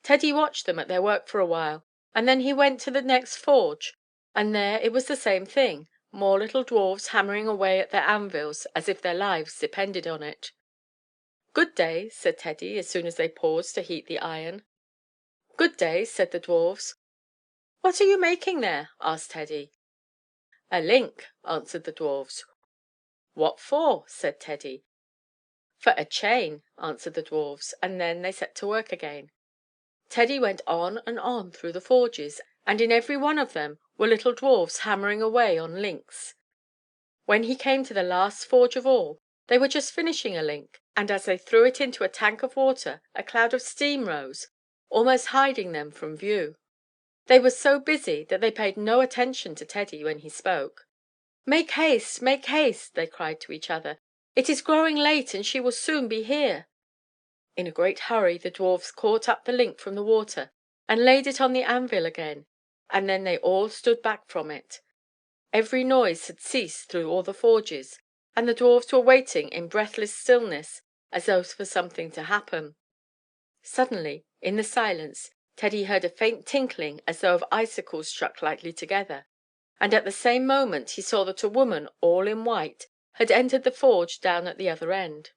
Teddy watched them at their work for a while, and then he went to the next forge, and there it was the same thing, more little dwarfs hammering away at their anvils as if their lives depended on it. "Good day," said Teddy, as soon as they paused to heat the iron. "Good day," said the dwarfs. "What are you making there?" asked Teddy. "A link," answered the dwarfs. "What for?" said Teddy. "For a chain," answered the dwarfs, and then they set to work again. Teddy went on and on through the forges, and in every one of them were little dwarfs hammering away on links. When he came to the last forge of all, they were just finishing a link, and as they threw it into a tank of water a cloud of steam rose, almost hiding them from view. They were so busy that they paid no attention to Teddy when he spoke. "Make haste, make haste!" they cried to each other. "It is growing late, and she will soon be here." In a great hurry the dwarfs caught up the link from the water and laid it on the anvil again, and then they all stood back from it. Every noise had ceased through all the forges, and the dwarfs were waiting in breathless stillness as though for something to happen. Suddenly, in the silence, Teddy heard a faint tinkling as though of icicles struck lightly together, and at the same moment he saw that a woman all in white had entered the forge down at the other end.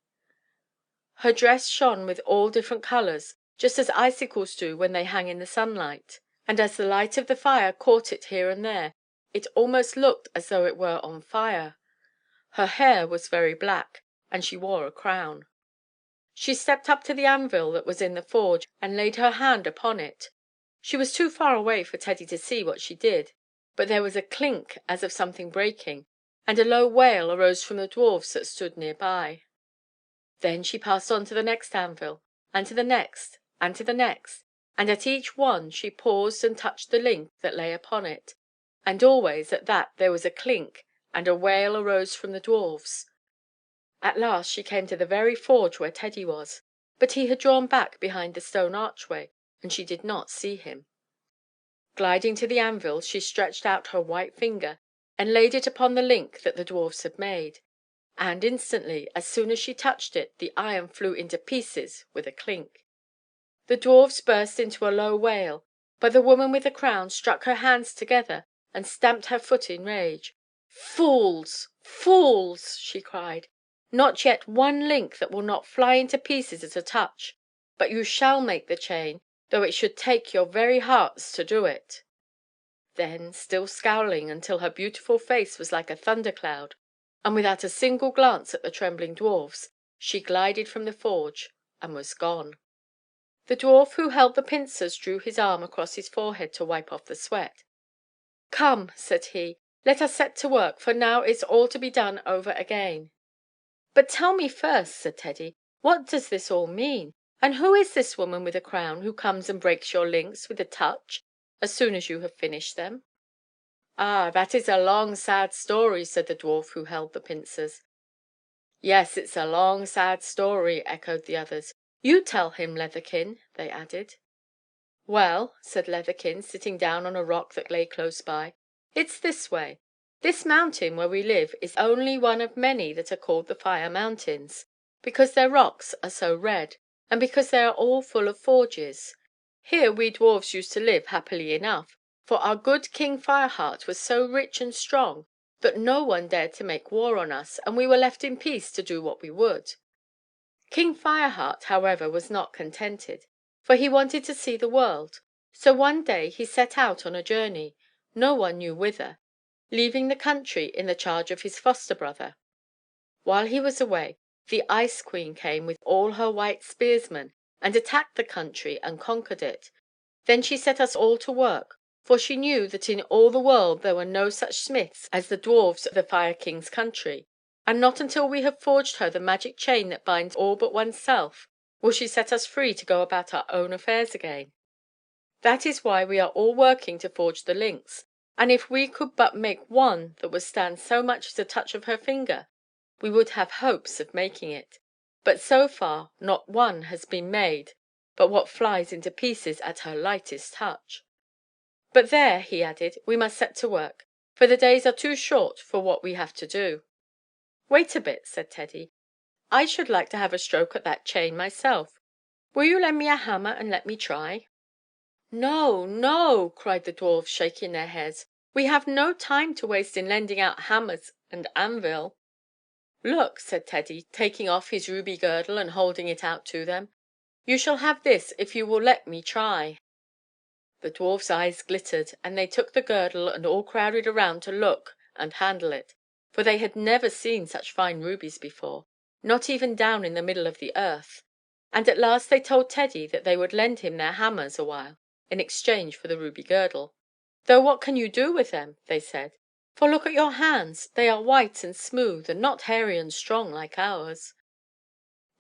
Her dress shone with all different colors, just as icicles do when they hang in the sunlight, and as the light of the fire caught it here and there, it almost looked as though it were on fire. Her hair was very black, and she wore a crown. She stepped up to the anvil that was in the forge and laid her hand upon it. She was too far away for Teddy to see what she did, but there was a clink as of something breaking, and a low wail arose from the dwarfs that stood near by. Then she passed on to the next anvil, and to the next, and to the next, and at each one she paused and touched the link that lay upon it, and always at that there was a clink, and a wail arose from the dwarfs. At last she came to the very forge where Teddy was, but he had drawn back behind the stone archway, and she did not see him. Gliding to the anvil, she stretched out her white finger and laid it upon the link that the dwarfs had made, and instantly, as soon as she touched it, the iron flew into pieces with a clink. The dwarfs burst into a low wail, but the woman with the crown struck her hands together and stamped her foot in rage. "Fools! Fools!" she cried. "Not yet one link that will not fly into pieces at a touch, but you shall make the chain, though it should take your very hearts to do it." Then, still scowling until her beautiful face was like a thundercloud, and without a single glance at the trembling dwarfs, she glided from the forge and was gone. The dwarf who held the pincers drew his arm across his forehead to wipe off the sweat. "Come," said he, "let us set to work, for now it's all to be done over again." "But tell me first," said Teddy, "what does this all mean? "And who is this woman with a crown who comes and breaks your links with a touch as soon as you have finished them?" "Ah, that is a long, sad story," said the dwarf who held the pincers. "Yes, it's a long, sad story," echoed the others. "You tell him, Leatherkin," they added. "Well," said Leatherkin, sitting down on a rock that lay close by, "it's this way. This mountain where we live is only one of many that are called the Fire Mountains, because their rocks are so red, and because they are all full of forges. Here we dwarfs used to live happily enough, for our good King Fireheart was so rich and strong that no one dared to make war on us, and we were left in peace to do what we would. King Fireheart, however, was not contented, for he wanted to see the world, so one day he set out on a journey, no one knew whither, leaving the country in the charge of his foster brother. While he was away, the Ice Queen came with all her white spearsmen and attacked the country and conquered it. Then she set us all to work, for she knew that in all the world there were no such smiths as the dwarfs of the Fire King's country, and not until we have forged her the magic chain that binds all but oneself will she set us free to go about our own affairs again. That is why we are all working to forge the links, and if we could but make one that would stand so much as a touch of her finger, we would have hopes of making it. But so far not one has been made but what flies into pieces at her lightest touch. But there," he added, "we must set to work, for the days are too short for what we have to do." "Wait a bit," said Teddy. "I should like to have a stroke at that chain myself. Will you lend me a hammer and let me try?" "No, no!" cried the dwarfs, shaking their heads. "We have no time to waste in lending out hammers and anvil." "Look," said Teddy, taking off his ruby girdle and holding it out to them. "You shall have this if you will let me try." The dwarfs' eyes glittered, and they took the girdle and all crowded around to look and handle it, for they had never seen such fine rubies before, not even down in the middle of the earth. And at last they told Teddy that they would lend him their hammers a while in exchange for the ruby girdle. "Though what can you do with them?" they said. "For look at your hands, they are white and smooth, and not hairy and strong like ours."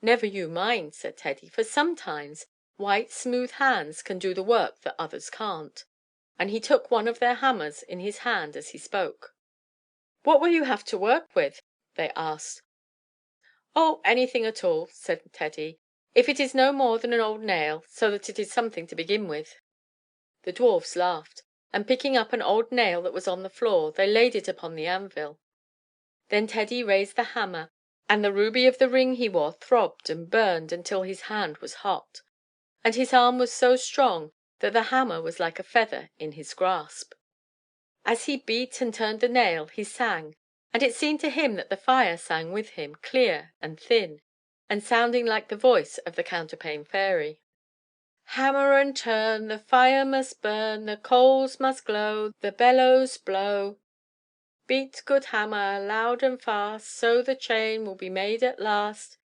"Never you mind," said Teddy, "for sometimes white, smooth hands can do the work that others can't." And he took one of their hammers in his hand as he spoke. "What will you have to work with?" they asked. "Oh, anything at all," said Teddy, "if it is no more than an old nail, so that it is something to begin with." The dwarfs laughed, and picking up an old nail that was on the floor, they laid it upon the anvil. Then Teddy raised the hammer, and the ruby of the ring he wore throbbed and burned until his hand was hot, and his arm was so strong that the hammer was like a feather in his grasp. As he beat and turned the nail, he sang, and it seemed to him that the fire sang with him, clear and thin, and sounding like the voice of the Counterpane Fairy. "Hammer and turn, the fire must burn, the coals must glow, the bellows blow. Beat, good hammer, loud and fast, so the chain will be made at last.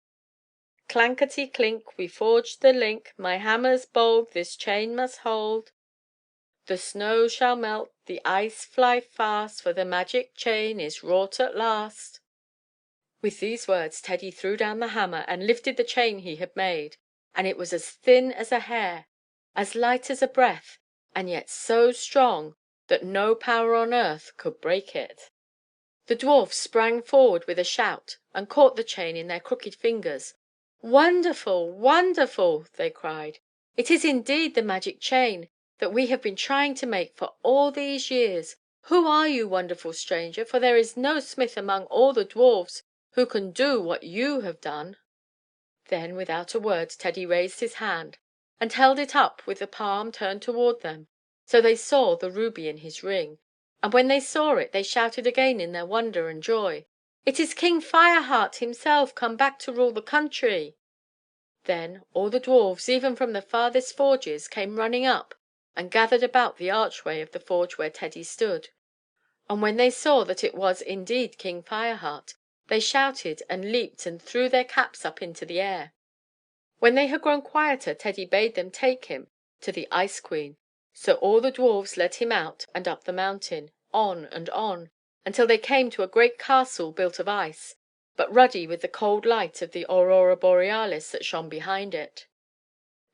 Clankety clink, we forged the link, my hammer's bold this chain must hold. The snow shall melt, the ice fly fast, for the magic chain is wrought at last." With these words Teddy threw down the hammer and lifted the chain he had made, and it was as thin as a hair, as light as a breath, and yet so strong that no power on earth could break it. The dwarfs sprang forward with a shout and caught the chain in their crooked fingers. "Wonderful! Wonderful!" they cried. "It is indeed the magic chain that we have been trying to make for all these years. Who are you, wonderful stranger? For there is no smith among all the dwarfs who can do what you have done." Then, without a word, Teddy raised his hand and held it up with the palm turned toward them, so they saw the ruby in his ring. And when they saw it, they shouted again in their wonder and joy, "It is King Fireheart himself come back to rule the country." Then all the dwarfs, even from the farthest forges, came running up and gathered about the archway of the forge where Teddy stood. And when they saw that it was indeed King Fireheart, they shouted and leaped and threw their caps up into the air. When they had grown quieter, Teddy bade them take him to the Ice Queen. So all the dwarfs led him out and up the mountain, on, until they came to a great castle built of ice, but ruddy with the cold light of the aurora borealis that shone behind it.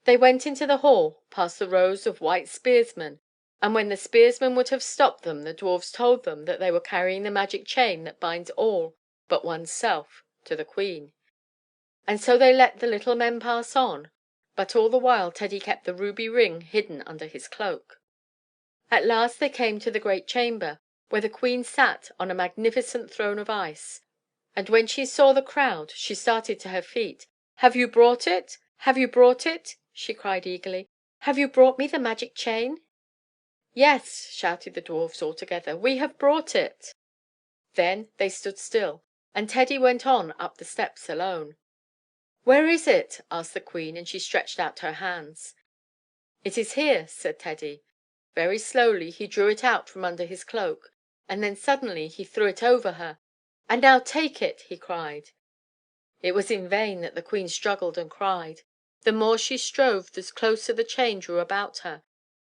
They went into the hall, past the rows of white spearsmen, and when the spearsmen would have stopped them the dwarfs told them that they were carrying the magic chain that binds all but one's self to the queen. And so they let the little men pass on, but all the while Teddy kept the ruby ring hidden under his cloak. At last they came to the great chamber, where the queen sat on a magnificent throne of ice, and when she saw the crowd she started to her feet. "Have you brought it? Have you brought it?" she cried eagerly. "Have you brought me the magic chain?" "Yes," shouted the dwarfs all together, "we have brought it." Then they stood still, and Teddy went on up the steps alone. "Where is it?" asked the queen, and she stretched out her hands. "It is here," said Teddy. Very slowly he drew it out from under his cloak, and then suddenly he threw it over her. "And now take it," he cried. It was in vain that the queen struggled and cried. The more she strove, the closer the chain drew about her,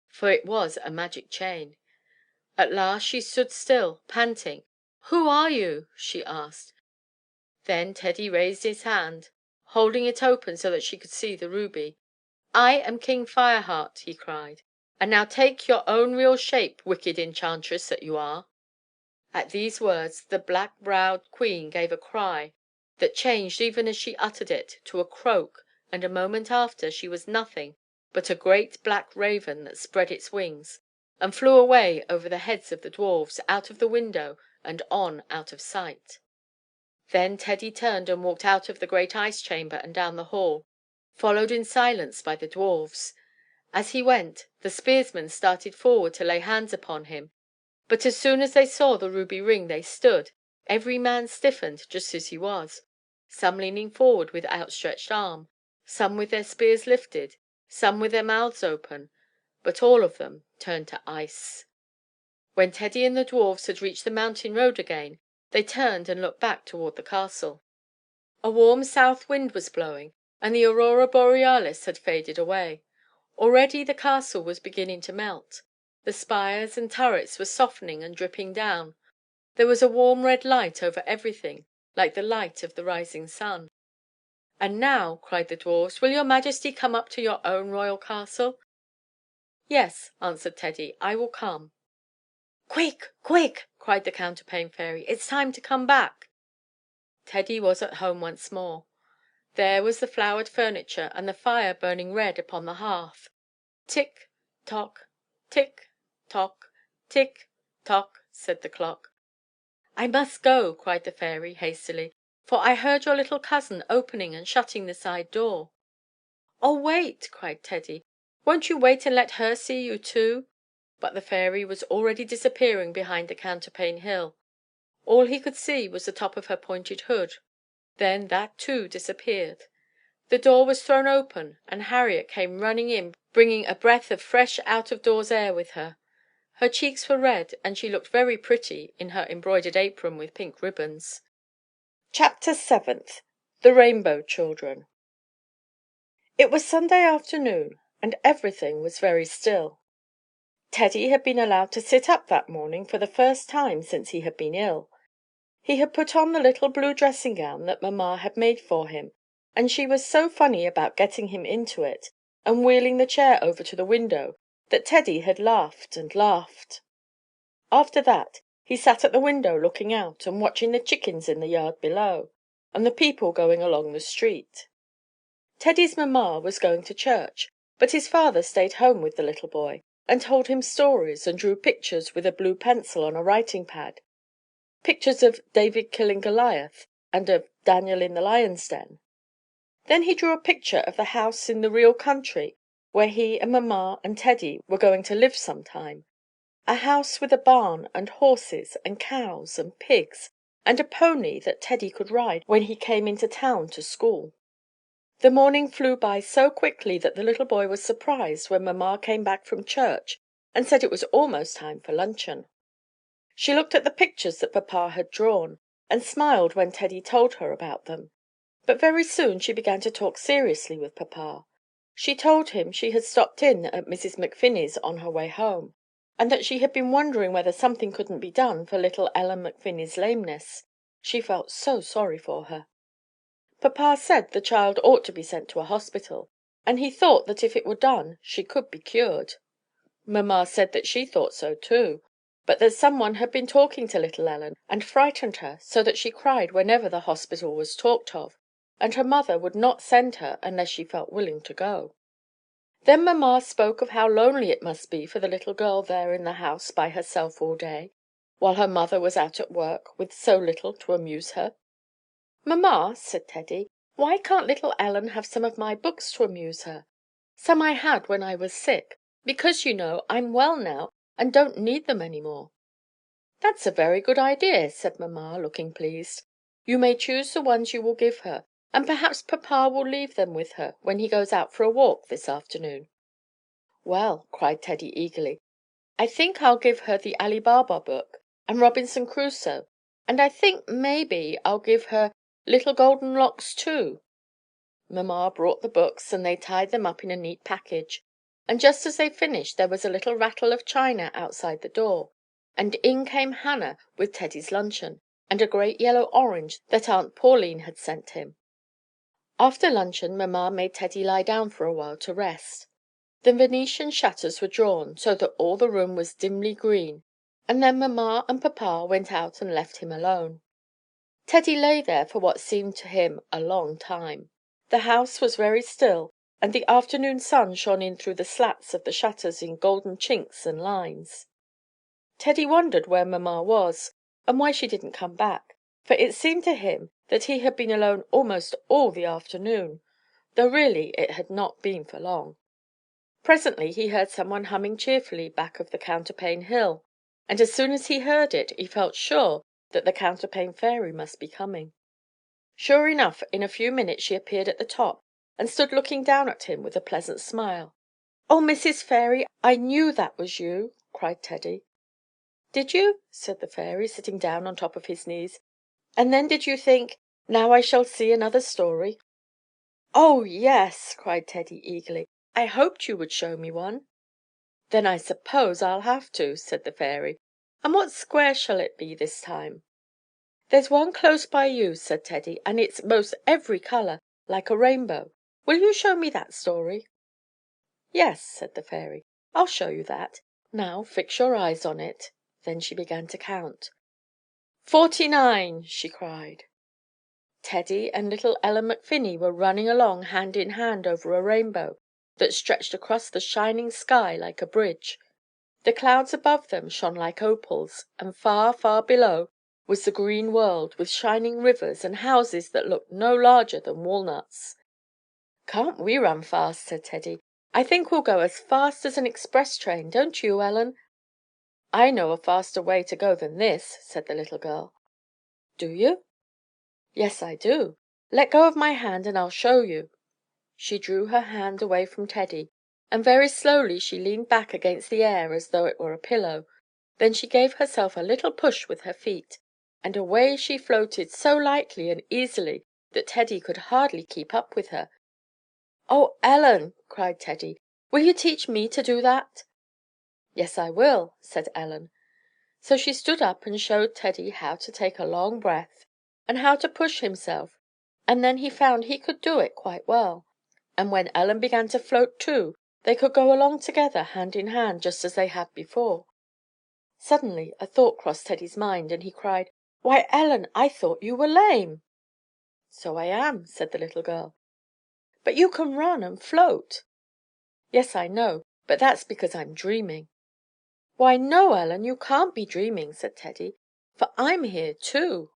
for it was a magic chain. At last she stood still, panting. "Who are you?" she asked. Then Teddy raised his hand, holding it open so that she could see the ruby. "I am King Fireheart," he cried. "And now take your own real shape, wicked enchantress that you are." At these words the black browed queen gave a cry that changed, even as she uttered it, to a croak, and a moment after she was nothing but a great black raven that spread its wings, and flew away over the heads of the dwarfs, out of the window, and on out of sight. Then Teddy turned and walked out of the great ice chamber and down the hall, followed in silence by the dwarfs. As he went, the spearsmen started forward to lay hands upon him, but as soon as they saw the ruby ring they stood, every man stiffened just as he was, some leaning forward with outstretched arm, some with their spears lifted, some with their mouths open, but all of them turned to ice. When Teddy and the dwarfs had reached the mountain road again, they turned and looked back toward the castle. A warm south wind was blowing, and the aurora borealis had faded away. Already the castle was beginning to melt. The spires and turrets were softening and dripping down. There was a warm red light over everything, like the light of the rising sun. "And now," cried the dwarfs, "will your majesty come up to your own royal castle?" "Yes," answered Teddy, "I will come." "Quick, quick!" cried the Counterpane Fairy. "It's time to come back." Teddy was at home once more. There was the flowered furniture, and the fire burning red upon the hearth. "Tick tock, tick tock, tick tock," said the clock. "I must go," cried the fairy hastily, "for I heard your little cousin opening and shutting the side door." "Oh, wait!" cried Teddy. "Won't you wait and let her see you too?" But the fairy was already disappearing behind the counterpane hill. All he could see was the top of her pointed hood. Then that too disappeared. The door was thrown open, and Harriet came running in, bringing a breath of fresh out of doors air with her. Her cheeks were red, and she looked very pretty in her embroidered apron with pink ribbons. Chapter 7th. The Rainbow Children. It was Sunday afternoon, and everything was very still. Teddy had been allowed to sit up that morning for the first time since he had been ill. He had put on the little blue dressing gown that mamma had made for him, and she was so funny about getting him into it, and wheeling the chair over to the window, that Teddy had laughed and laughed. After that, he sat at the window looking out and watching the chickens in the yard below, and the people going along the street. Teddy's mamma was going to church, but his father stayed home with the little boy, and told him stories and drew pictures with a blue pencil on a writing pad, pictures of David killing Goliath and of Daniel in the lion's den. Then he drew a picture of the house in the real country where he and mamma and Teddy were going to live some time, a house with a barn and horses and cows and pigs and a pony that Teddy could ride when he came into town to school. The morning flew by so quickly that the little boy was surprised when mamma came back from church and said it was almost time for luncheon. She looked at the pictures that papa had drawn, and smiled when Teddy told her about them. But very soon she began to talk seriously with papa. She told him she had stopped in at Mrs. McFinney's on her way home, and that she had been wondering whether something couldn't be done for little Ellen McFinney's lameness. She felt so sorry for her. Papa said the child ought to be sent to a hospital, and he thought that if it were done she could be cured. Mamma said that she thought so too, but that someone had been talking to little Ellen and frightened her so that she cried whenever the hospital was talked of, and her mother would not send her unless she felt willing to go. Then mamma spoke of how lonely it must be for the little girl there in the house by herself all day, while her mother was out at work with so little to amuse her. "Mamma," said Teddy, "why can't little Ellen have some of my books to amuse her? Some I had when I was sick, because, you know, I'm well now and don't need them any more." "That's a very good idea," said mamma, looking pleased. "You may choose the ones you will give her, and perhaps papa will leave them with her when he goes out for a walk this afternoon." "Well," cried Teddy eagerly, "I think I'll give her the Ali Baba book and Robinson Crusoe, and I think maybe I'll give her Little Golden Locks too." Mamma brought the books, and they tied them up in a neat package, and just as they finished there was a little rattle of china outside the door, and in came Hannah with Teddy's luncheon, and a great yellow orange that Aunt Pauline had sent him. After luncheon mamma made Teddy lie down for a while to rest. The Venetian shutters were drawn, so that all the room was dimly green, and then mamma and papa went out and left him alone. Teddy lay there for what seemed to him a long time. The house was very still, and the afternoon sun shone in through the slats of the shutters in golden chinks and lines. Teddy wondered where mamma was, and why she didn't come back, for it seemed to him that he had been alone almost all the afternoon, though really it had not been for long. Presently he heard someone humming cheerfully back of the Counterpane Hill, and as soon as he heard it he felt sure that the Counterpane Fairy must be coming. Sure enough, in a few minutes she appeared at the top, and stood looking down at him with a pleasant smile. "Oh, Mrs. Fairy, I knew that was you!" cried Teddy. "Did you?" said the Fairy, sitting down on top of his knees. "And then did you think, 'Now I shall see another story'?" "Oh, yes!" cried Teddy eagerly. "I hoped you would show me one." "Then I suppose I'll have to," said the Fairy. "And what square shall it be this time?" "There's one close by you," said Teddy, "and it's 'most every color, like a rainbow. Will you show me that story?" "Yes," said the Fairy, "I'll show you that. Now fix your eyes on it." Then she began to count. "49!" she cried. Teddy and little Ellen McFinney were running along hand in hand over a rainbow that stretched across the shining sky like a bridge. The clouds above them shone like opals, and far, far below was the green world, with shining rivers and houses that looked no larger than walnuts. "Can't we run fast?" said Teddy. "I think we'll go as fast as an express train, don't you, Ellen?" "I know a faster way to go than this," said the little girl. "Do you?" "Yes, I do. Let go of my hand and I'll show you." She drew her hand away from Teddy, and very slowly she leaned back against the air as though it were a pillow. Then she gave herself a little push with her feet, and away she floated so lightly and easily that Teddy could hardly keep up with her. "Oh, Ellen!" cried Teddy, "will you teach me to do that?" "Yes, I will," said Ellen. So she stood up and showed Teddy how to take a long breath, and how to push himself, and then he found he could do it quite well, and when Ellen began to float too, they could go along together hand in hand just as they had before. Suddenly a thought crossed Teddy's mind, and he cried, "Why, Ellen, I thought you were lame." "So I am," said the little girl. "But you can run and float." "Yes, I know, but that's because I'm dreaming." "Why, no, Ellen, you can't be dreaming," said Teddy, "for I'm here too."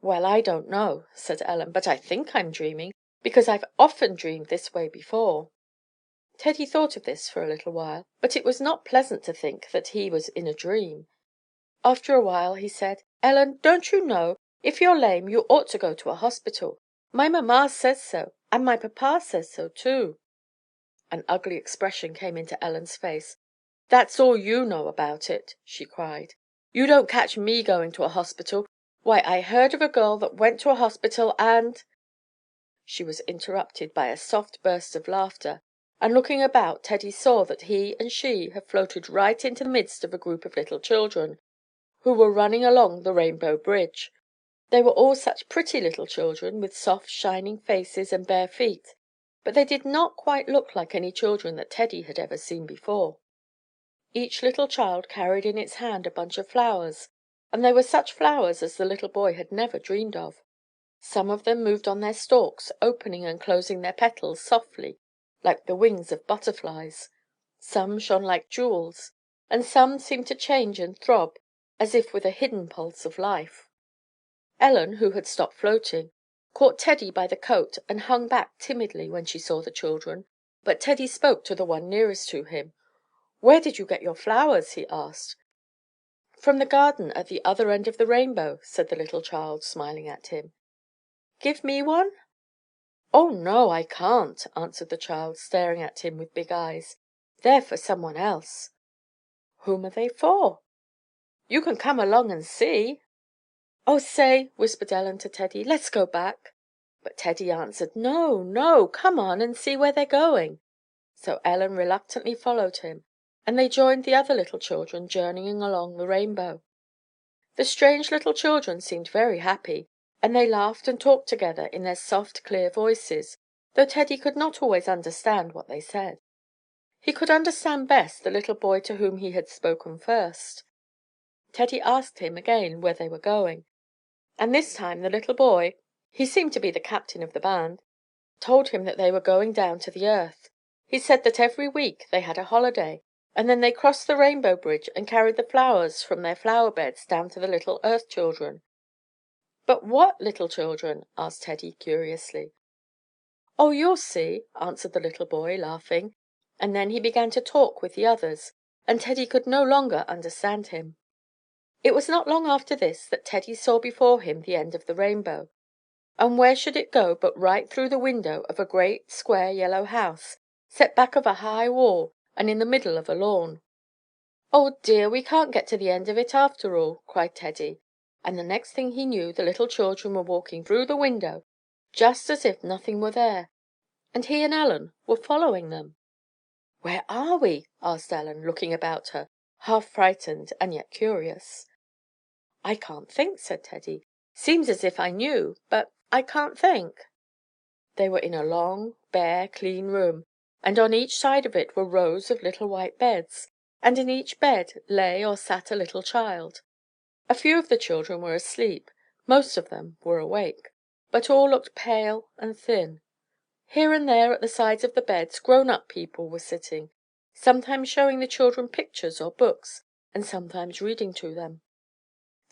"Well, I don't know," said Ellen, "but I think I'm dreaming, because I've often dreamed this way before." Teddy thought of this for a little while, but it was not pleasant to think that he was in a dream. After a while he said, "Ellen, don't you know, if you're lame you ought to go to a hospital? My mamma says so, and my papa says so too." An ugly expression came into Ellen's face. "That's all you know about it," she cried. "You don't catch me going to a hospital. Why, I heard of a girl that went to a hospital and—" She was interrupted by a soft burst of laughter, and looking about Teddy saw that he and she had floated right into the midst of a group of little children who were running along the Rainbow Bridge. They were all such pretty little children with soft shining faces and bare feet. but they did not quite look like any children that Teddy had ever seen before. Each little child carried in its hand a bunch of flowers, and they were such flowers as the little boy had never dreamed of. Some of them moved on their stalks, opening and closing their petals softly, like the wings of butterflies. Some shone like jewels, and some seemed to change and throb as if with a hidden pulse of life. Ellen, who had stopped floating, caught Teddy by the coat and hung back timidly when she saw the children, but Teddy spoke to the one nearest to him. "Where did you get your flowers?" he asked. "From the garden at the other end of the rainbow," said the little child, smiling at him. "Give me one?" "Oh, no, I can't," answered the child, staring at him with big eyes. "They're for someone else." "Whom are they for?" "You can come along and see." "Oh, say," whispered Ellen to Teddy, "let's go back." But Teddy answered, "No, no, come on and see where they're going." So Ellen reluctantly followed him, and they joined the other little children journeying along the rainbow. The strange little children seemed very happy, and they laughed and talked together in their soft, clear voices, though Teddy could not always understand what they said. He could understand best the little boy to whom he had spoken first. Teddy asked him again where they were going, and this time the little boy, he seemed to be the captain of the band, told him that they were going down to the earth. He said that every week they had a holiday, and then they crossed the rainbow bridge and carried the flowers from their flower beds down to the little earth children. "But what little children?" asked Teddy curiously. "Oh, you'll see," answered the little boy, laughing, and then he began to talk with the others, and Teddy could no longer understand him. It was not long after this that Teddy saw before him the end of the rainbow, and where should it go but right through the window of a great square yellow house, set back of a high wall and in the middle of a lawn. "Oh dear, we can't get to the end of it after all," cried Teddy, and the next thing he knew the little children were walking through the window just as if nothing were there, and he and Ellen were following them. "Where are we?" asked Ellen, looking about her, half frightened and yet curious. "I can't think," said Teddy. "Seems as if I knew, but I can't think." They were in a long, bare, clean room, and on each side of it were rows of little white beds, and in each bed lay or sat a little child. A few of the children were asleep, most of them were awake, but all looked pale and thin. Here and there at the sides of the beds grown-up people were sitting, sometimes showing the children pictures or books, and sometimes reading to them.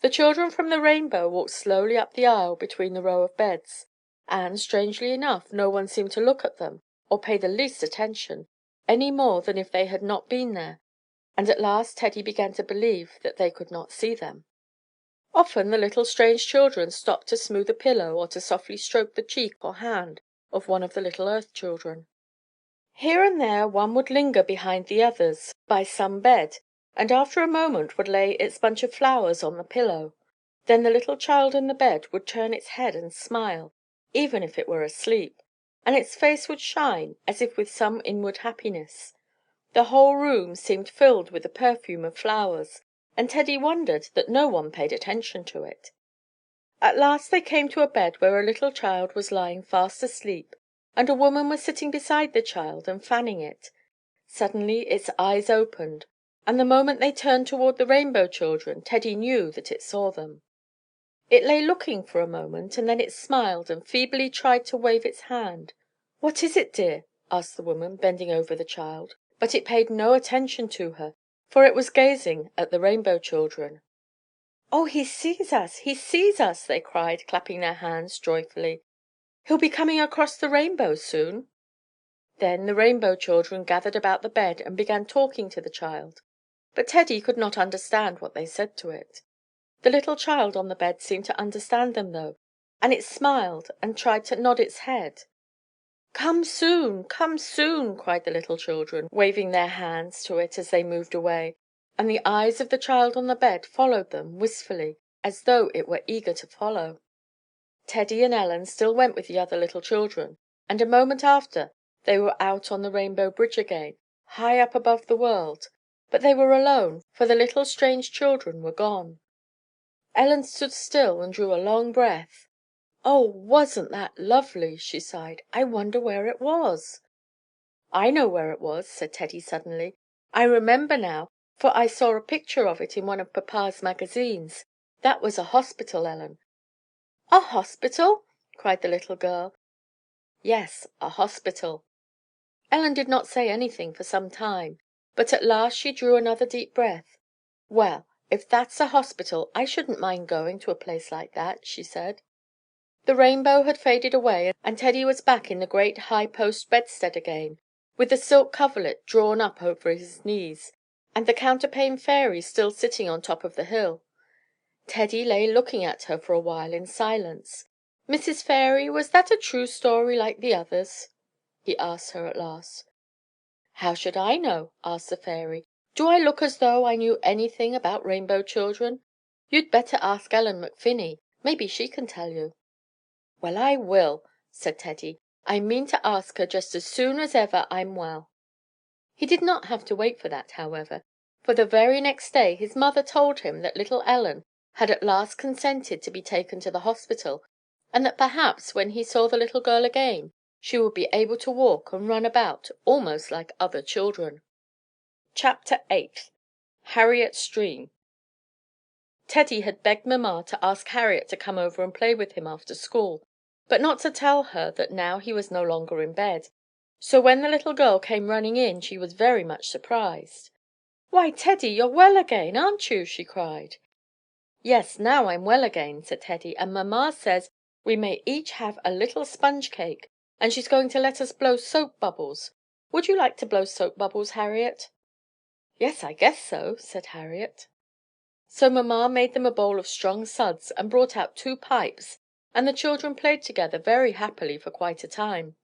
The children from the rainbow walked slowly up the aisle between the row of beds, and, strangely enough, no one seemed to look at them or pay the least attention, any more than if they had not been there, and at last Teddy began to believe that they could not see them. Often the little strange children stopped to smooth a pillow or to softly stroke the cheek or hand of one of the little earth children. Here and there one would linger behind the others by some bed, and after a moment would lay its bunch of flowers on the pillow. Then the little child in the bed would turn its head and smile, even if it were asleep, and its face would shine as if with some inward happiness. The whole room seemed filled with the perfume of flowers, and Teddy wondered that no one paid attention to it. At last they came to a bed where a little child was lying fast asleep, and a woman was sitting beside the child and fanning it. Suddenly its eyes opened, and the moment they turned toward the rainbow children, Teddy knew that it saw them. It lay looking for a moment, and then it smiled and feebly tried to wave its hand. "What is it, dear?" asked the woman, bending over the child, but it paid no attention to her, for it was gazing at the rainbow children. "Oh, he sees us! He sees us!" they cried, clapping their hands joyfully. "He'll be coming across the rainbow soon." Then the rainbow children gathered about the bed and began talking to the child, but Teddy could not understand what they said to it. The little child on the bed seemed to understand them, though, and it smiled and tried to nod its head. "Come soon! Come soon!" cried the little children, waving their hands to it as they moved away, and the eyes of the child on the bed followed them wistfully, as though it were eager to follow. Teddy and Ellen still went with the other little children, and a moment after they were out on the rainbow bridge again, high up above the world, but they were alone, for the little strange children were gone. Ellen stood still and drew a long breath. "Oh, wasn't that lovely?" she sighed. "I wonder where it was." "I know where it was," said Teddy suddenly. "I remember now, for I saw a picture of it in one of papa's magazines. That was a hospital, Ellen." "A hospital!" cried the little girl. "Yes, a hospital." Ellen did not say anything for some time, but at last she drew another deep breath. "Well, if that's a hospital, I shouldn't mind going to a place like that," she said. The rainbow had faded away, and Teddy was back in the great high post bedstead again, with the silk coverlet drawn up over his knees, and the Counterpane Fairy still sitting on top of the hill. Teddy lay looking at her for a while in silence. "Mrs. Fairy, was that a true story like the others?" he asked her at last. "How should I know?" asked the fairy. "Do I look as though I knew anything about rainbow children? You'd better ask Ellen McFinney. Maybe she can tell you." "Well, I will," said Teddy. "I mean to ask her just as soon as ever I'm well." He did not have to wait for that, however, for the very next day his mother told him that little Ellen had at last consented to be taken to the hospital, and that perhaps when he saw the little girl again she would be able to walk and run about almost like other children. Chapter 8. Harriet's Dream. Teddy had begged mamma to ask Harriet to come over and play with him after school, but not to tell her that now he was no longer in bed. So when the little girl came running in she was very much surprised. "Why, Teddy, you're well again, aren't you?" she cried. "Yes, now I'm well again," said Teddy, "and mamma says we may each have a little sponge cake, and she's going to let us blow soap bubbles. Would you like to blow soap bubbles, Harriet?" "Yes, I guess so," said Harriet. So mamma made them a bowl of strong suds and brought out 2 pipes, and the children played together very happily for quite a time.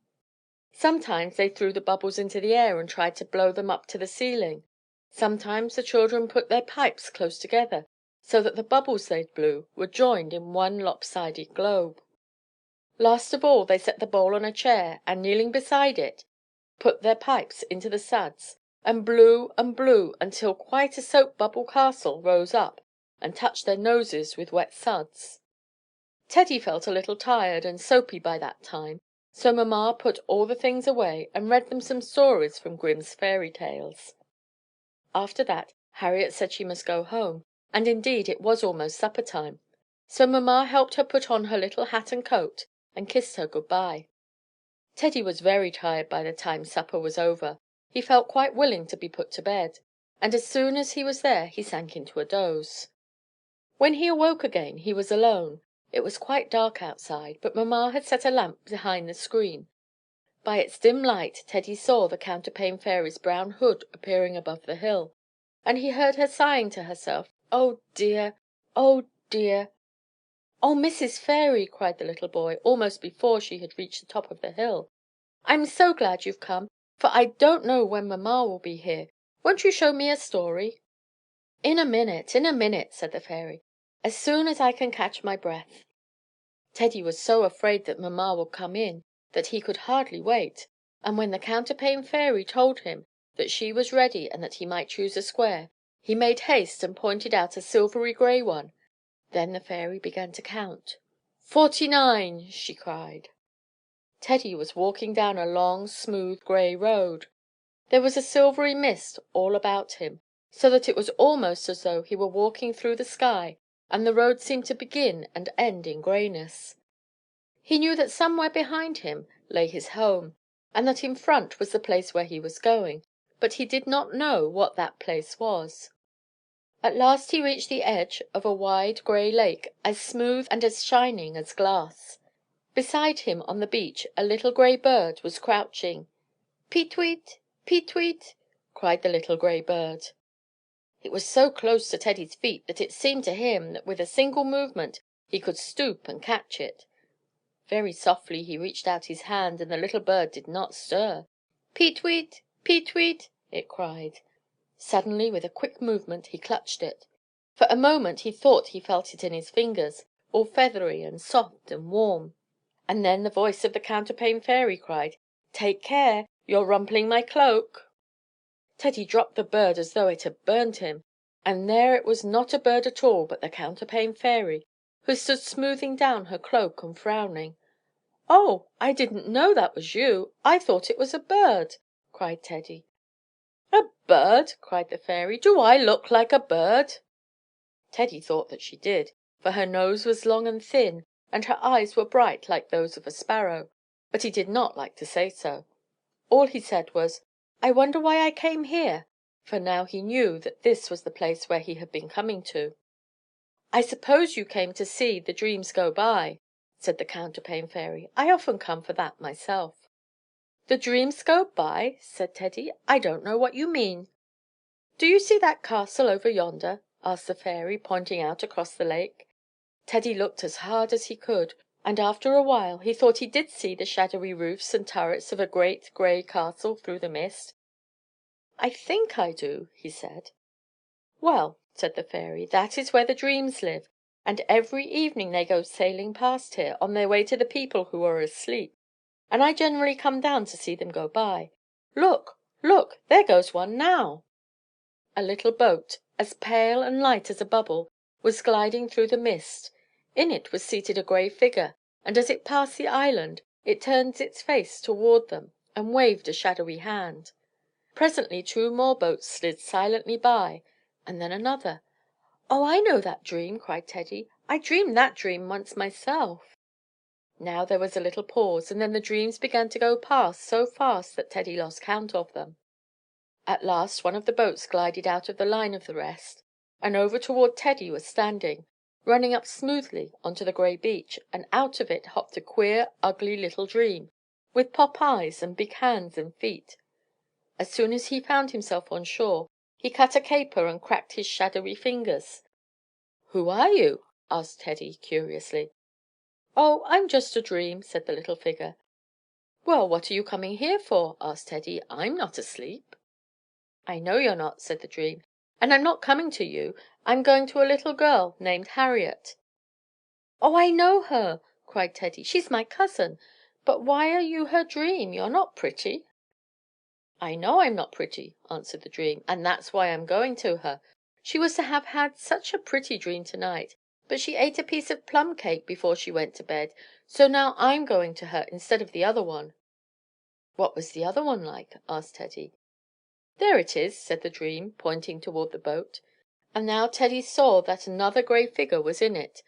Sometimes they threw the bubbles into the air and tried to blow them up to the ceiling. Sometimes the children put their pipes close together so that the bubbles they blew were joined in one lopsided globe. Last of all they set the bowl on a chair and, kneeling beside it, put their pipes into the suds and blew until quite a soap bubble castle rose up and touched their noses with wet suds. Teddy felt a little tired and soapy by that time, so mamma put all the things away and read them some stories from Grimm's fairy tales. After that Harriet said she must go home, and indeed it was almost supper time, so mamma helped her put on her little hat and coat and kissed her good bye. Teddy was very tired by the time supper was over. He felt quite willing to be put to bed, and as soon as he was there he sank into a doze. When he awoke again he was alone. It was quite dark outside, but mamma had set a lamp behind the screen. By its dim light Teddy saw the Counterpane Fairy's brown hood appearing above the hill, and he heard her sighing to herself, "Oh dear! Oh dear!" "Oh, Mrs. Fairy!" cried the little boy, almost before she had reached the top of the hill. "I'm so glad you've come, for I don't know when mamma will be here. Won't you show me a story?" In a minute," said the fairy, "as soon as I can catch my breath." Teddy was so afraid that mamma would come in that he could hardly wait, and when the Counterpane Fairy told him that she was ready and that he might choose a square, he made haste and pointed out a silvery gray one. Then the fairy began to count. "49!" she cried. Teddy was walking down a long, smooth, gray road. There was a silvery mist all about him, so that it was almost as though he were walking through the sky, and the road seemed to begin and end in grayness. He knew that somewhere behind him lay his home, and that in front was the place where he was going, but he did not know what that place was. At last he reached the edge of a wide gray lake, as smooth and as shining as glass. Beside him on the beach a little gray bird was crouching. "Peet-weet! Peet-weet!" cried the little gray bird. It was so close to Teddy's feet that it seemed to him that with a single movement he could stoop and catch it. Very softly he reached out his hand, and the little bird did not stir. "Peet-weet! Peet-weet!" it cried. Suddenly, with a quick movement, he clutched it. For a moment he thought he felt it in his fingers, all feathery and soft and warm. And then the voice of the Counterpane Fairy cried, "Take care! You're rumpling my cloak!" Teddy dropped the bird as though it had burned him, and there it was not a bird at all, but the Counterpane Fairy, who stood smoothing down her cloak and frowning. "Oh, I didn't know that was you. I thought it was a bird," cried Teddy. "A bird!" cried the fairy. "Do I look like a bird?" Teddy thought that she did, for her nose was long and thin, and her eyes were bright like those of a sparrow, but he did not like to say so. All he said was, "I wonder why I came here," for now he knew that this was the place where he had been coming to. "I suppose you came to see the dreams go by," said the Counterpane Fairy. "I often come for that myself." "The dreams go by?" said Teddy. "I don't know what you mean." "Do you see that castle over yonder?" asked the fairy, pointing out across the lake. Teddy looked as hard as he could, and after a while he thought he did see the shadowy roofs and turrets of a great grey castle through the mist. "I think I do," he said. "Well," said the fairy, "that is where the dreams live, and every evening they go sailing past here, on their way to the people who are asleep, and I generally come down to see them go by. Look, look, there goes one now!" A little boat, as pale and light as a bubble, was gliding through the mist. In it was seated a grey figure, and as it passed the island it turned its face toward them and waved a shadowy hand. Presently two more boats slid silently by, and then another. "Oh, I know that dream!" cried Teddy. "I dreamed that dream once myself." Now there was a little pause, and then the dreams began to go past so fast that Teddy lost count of them. At last one of the boats glided out of the line of the rest, and over toward Teddy was standing, running up smoothly onto the grey beach, and out of it hopped a queer, ugly little dream, with pop eyes and big hands and feet. As soon as he found himself on shore, he cut a caper and cracked his shadowy fingers. "Who are you?" asked Teddy, curiously. "Oh, I'm just a dream," said the little figure. "Well, what are you coming here for?" asked Teddy. "I'm not asleep." "I know you're not," said the dream, "and I'm not coming to you. I'm going to a little girl named Harriet." "Oh, I know her!" cried Teddy. "She's my cousin. But why are you her dream? You're not pretty." "I know I'm not pretty," answered the dream, "and that's why I'm going to her. She was to have had such a pretty dream to night, but she ate a piece of plum cake before she went to bed, so now I'm going to her instead of the other one." "What was the other one like?" asked Teddy. "There it is," said the dream, pointing toward the boat, and now Teddy saw that another grey figure was in it.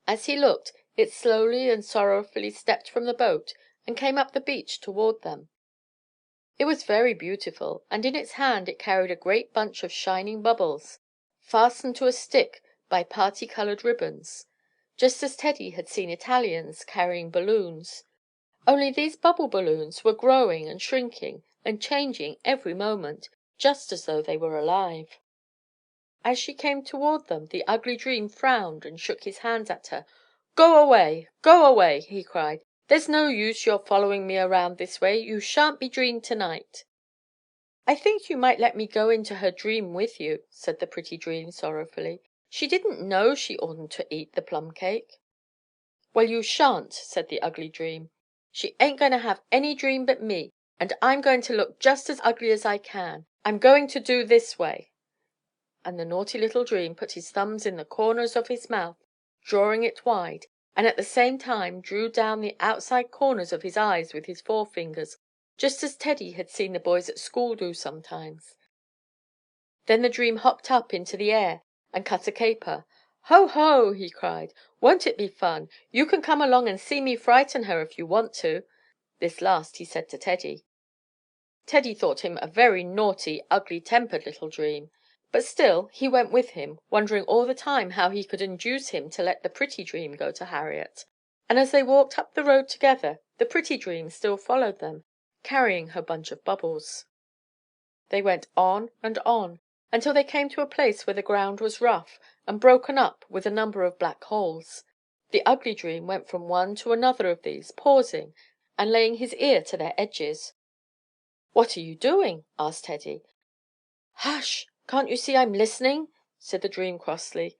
As he looked, it slowly and sorrowfully stepped from the boat and came up the beach toward them. It was very beautiful, and in its hand it carried a great bunch of shining bubbles, fastened to a stick by parti-colored ribbons, just as Teddy had seen Italians carrying balloons. Only these bubble balloons were growing and shrinking and changing every moment, just as though they were alive. As she came toward them, the ugly dream frowned and shook his hands at her. "Go away! Go away!" he cried. "There's no use your following me around this way. You shan't be dreamed tonight." "I think you might let me go into her dream with you," said the pretty dream, sorrowfully. "She didn't know she oughtn't to eat the plum cake." "Well, you shan't," said the ugly dream. "She ain't going to have any dream but me, and I'm going to look just as ugly as I can. I'm going to do this way." And the naughty little dream put his thumbs in the corners of his mouth, drawing it wide, and at the same time drew down the outside corners of his eyes with his forefingers, just as Teddy had seen the boys at school do sometimes. Then the dream hopped up into the air and cut a caper. "Ho, ho!" he cried. "Won't it be fun? You can come along and see me frighten her if you want to." This last he said to Teddy. Teddy thought him a very naughty, ugly-tempered little dream, but still he went with him, wondering all the time how he could induce him to let the pretty dream go to Harriet. And as they walked up the road together, the pretty dream still followed them, carrying her bunch of bubbles. They went on and on, until they came to a place where the ground was rough and broken up with a number of black holes. The ugly dream went from one to another of these, pausing, and laying his ear to their edges. "What are you doing?" asked Teddy. "Hush! Can't you see I'm listening?" said the dream crossly.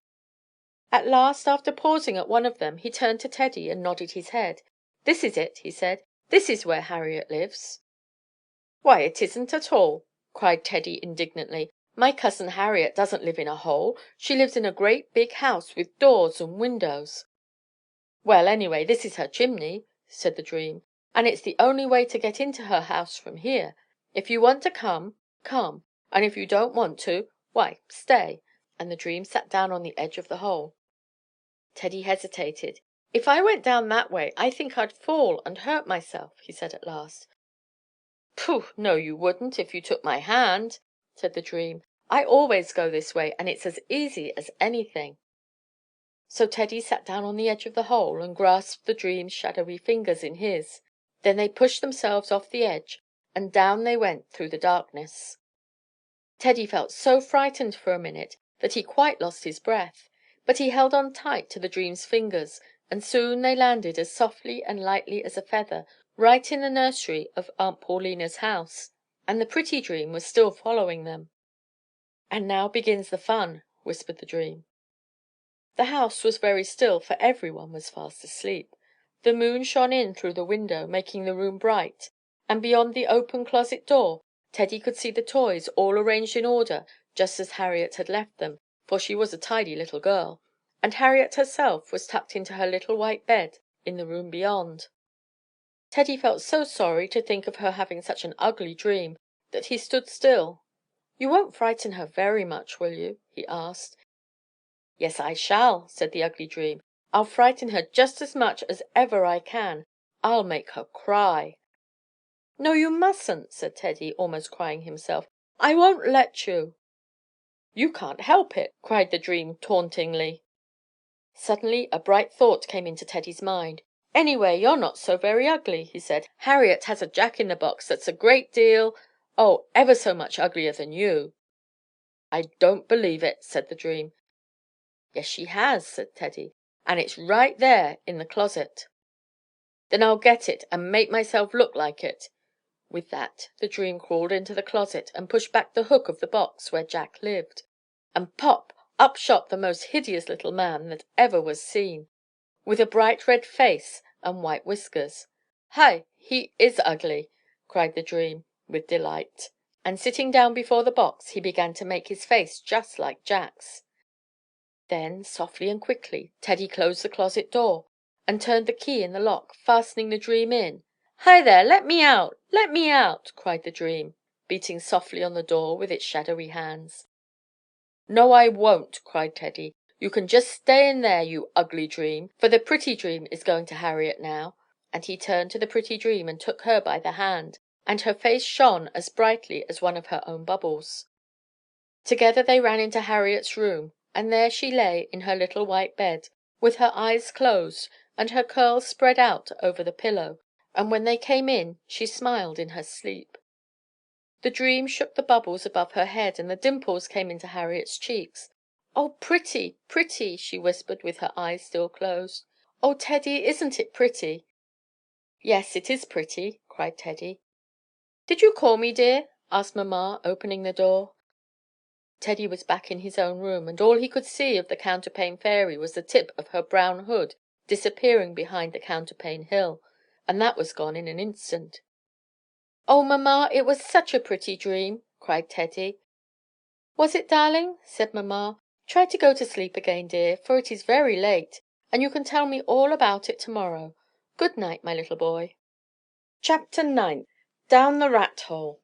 At last, after pausing at one of them, he turned to Teddy and nodded his head. "This is it," he said. "This is where Harriet lives." "Why, it isn't at all!" cried Teddy indignantly. "My cousin Harriet doesn't live in a hole. She lives in a great big house with doors and windows. "Well, anyway, this is her chimney," said the dream, "and it's the only way to get into her house from here. If you want to come, come, and if you don't want to, why, stay." And the dream sat down on the edge of the hole. Teddy hesitated. "If I went down that way, I think I'd fall and hurt myself," he said at last. "Pooh! No, you wouldn't, if you took my hand," said the dream. "I always go this way, and it's as easy as anything." So Teddy sat down on the edge of the hole and grasped the dream's shadowy fingers in his. Then they pushed themselves off the edge, and down they went through the darkness. Teddy felt so frightened for a minute that he quite lost his breath, but he held on tight to the dream's fingers, and soon they landed as softly and lightly as a feather, right in the nursery of Aunt Paulina's house, and the pretty dream was still following them. "And now begins the fun," whispered the dream. The house was very still, for everyone was fast asleep. The moon shone in through the window, making the room bright, and beyond the open closet door Teddy could see the toys all arranged in order just as Harriet had left them, for she was a tidy little girl, and Harriet herself was tucked into her little white bed in the room beyond. Teddy felt so sorry to think of her having such an ugly dream that he stood still. "You won't frighten her very much, will you?" he asked. "Yes, I shall," said the ugly dream. "I'll frighten her just as much as ever I can. I'll make her cry." "No, you mustn't," said Teddy, almost crying himself. "I won't let you." "You can't help it," cried the dream tauntingly. Suddenly a bright thought came into Teddy's mind. "Anyway, you're not so very ugly," he said. "Harriet has a jack-in-the-box that's a great deal, oh, ever so much uglier than you." "I don't believe it," said the dream. "Yes, she has," said Teddy, "and it's right there in the closet." "Then I'll get it and make myself look like it." With that the dream crawled into the closet and pushed back the hook of the box where Jack lived, and pop! Up shot the most hideous little man that ever was seen, with a bright red face and white whiskers. "Hi! He is ugly!" cried the dream with delight, and sitting down before the box he began to make his face just like Jack's. Then, softly and quickly, Teddy closed the closet door and turned the key in the lock, fastening the dream in. "Hi there! Let me out! Let me out!" cried the dream, beating softly on the door with its shadowy hands. "No, I won't!" cried Teddy. "You can just stay in there, you ugly dream, for the pretty dream is going to Harriet now." And he turned to the pretty dream and took her by the hand, and her face shone as brightly as one of her own bubbles. Together they ran into Harriet's room, and there she lay in her little white bed, with her eyes closed and her curls spread out over the pillow, and when they came in she smiled in her sleep. The dream shook the bubbles above her head, and the dimples came into Harriet's cheeks. "Oh, pretty, pretty!" she whispered with her eyes still closed. "Oh, Teddy, isn't it pretty?" "Yes, it is pretty," cried Teddy. "Did you call me, dear?" asked mamma, opening the door. Teddy was back in his own room, and all he could see of the Counterpane Fairy was the tip of her brown hood disappearing behind the counterpane hill, and that was gone in an instant. "Oh, mamma, it was such a pretty dream!" cried Teddy. "Was it, darling?" said mamma. "Try to go to sleep again, dear, for it is very late, and you can tell me all about it tomorrow. Good night, my little boy." Chapter 9. Down the Rat Hole.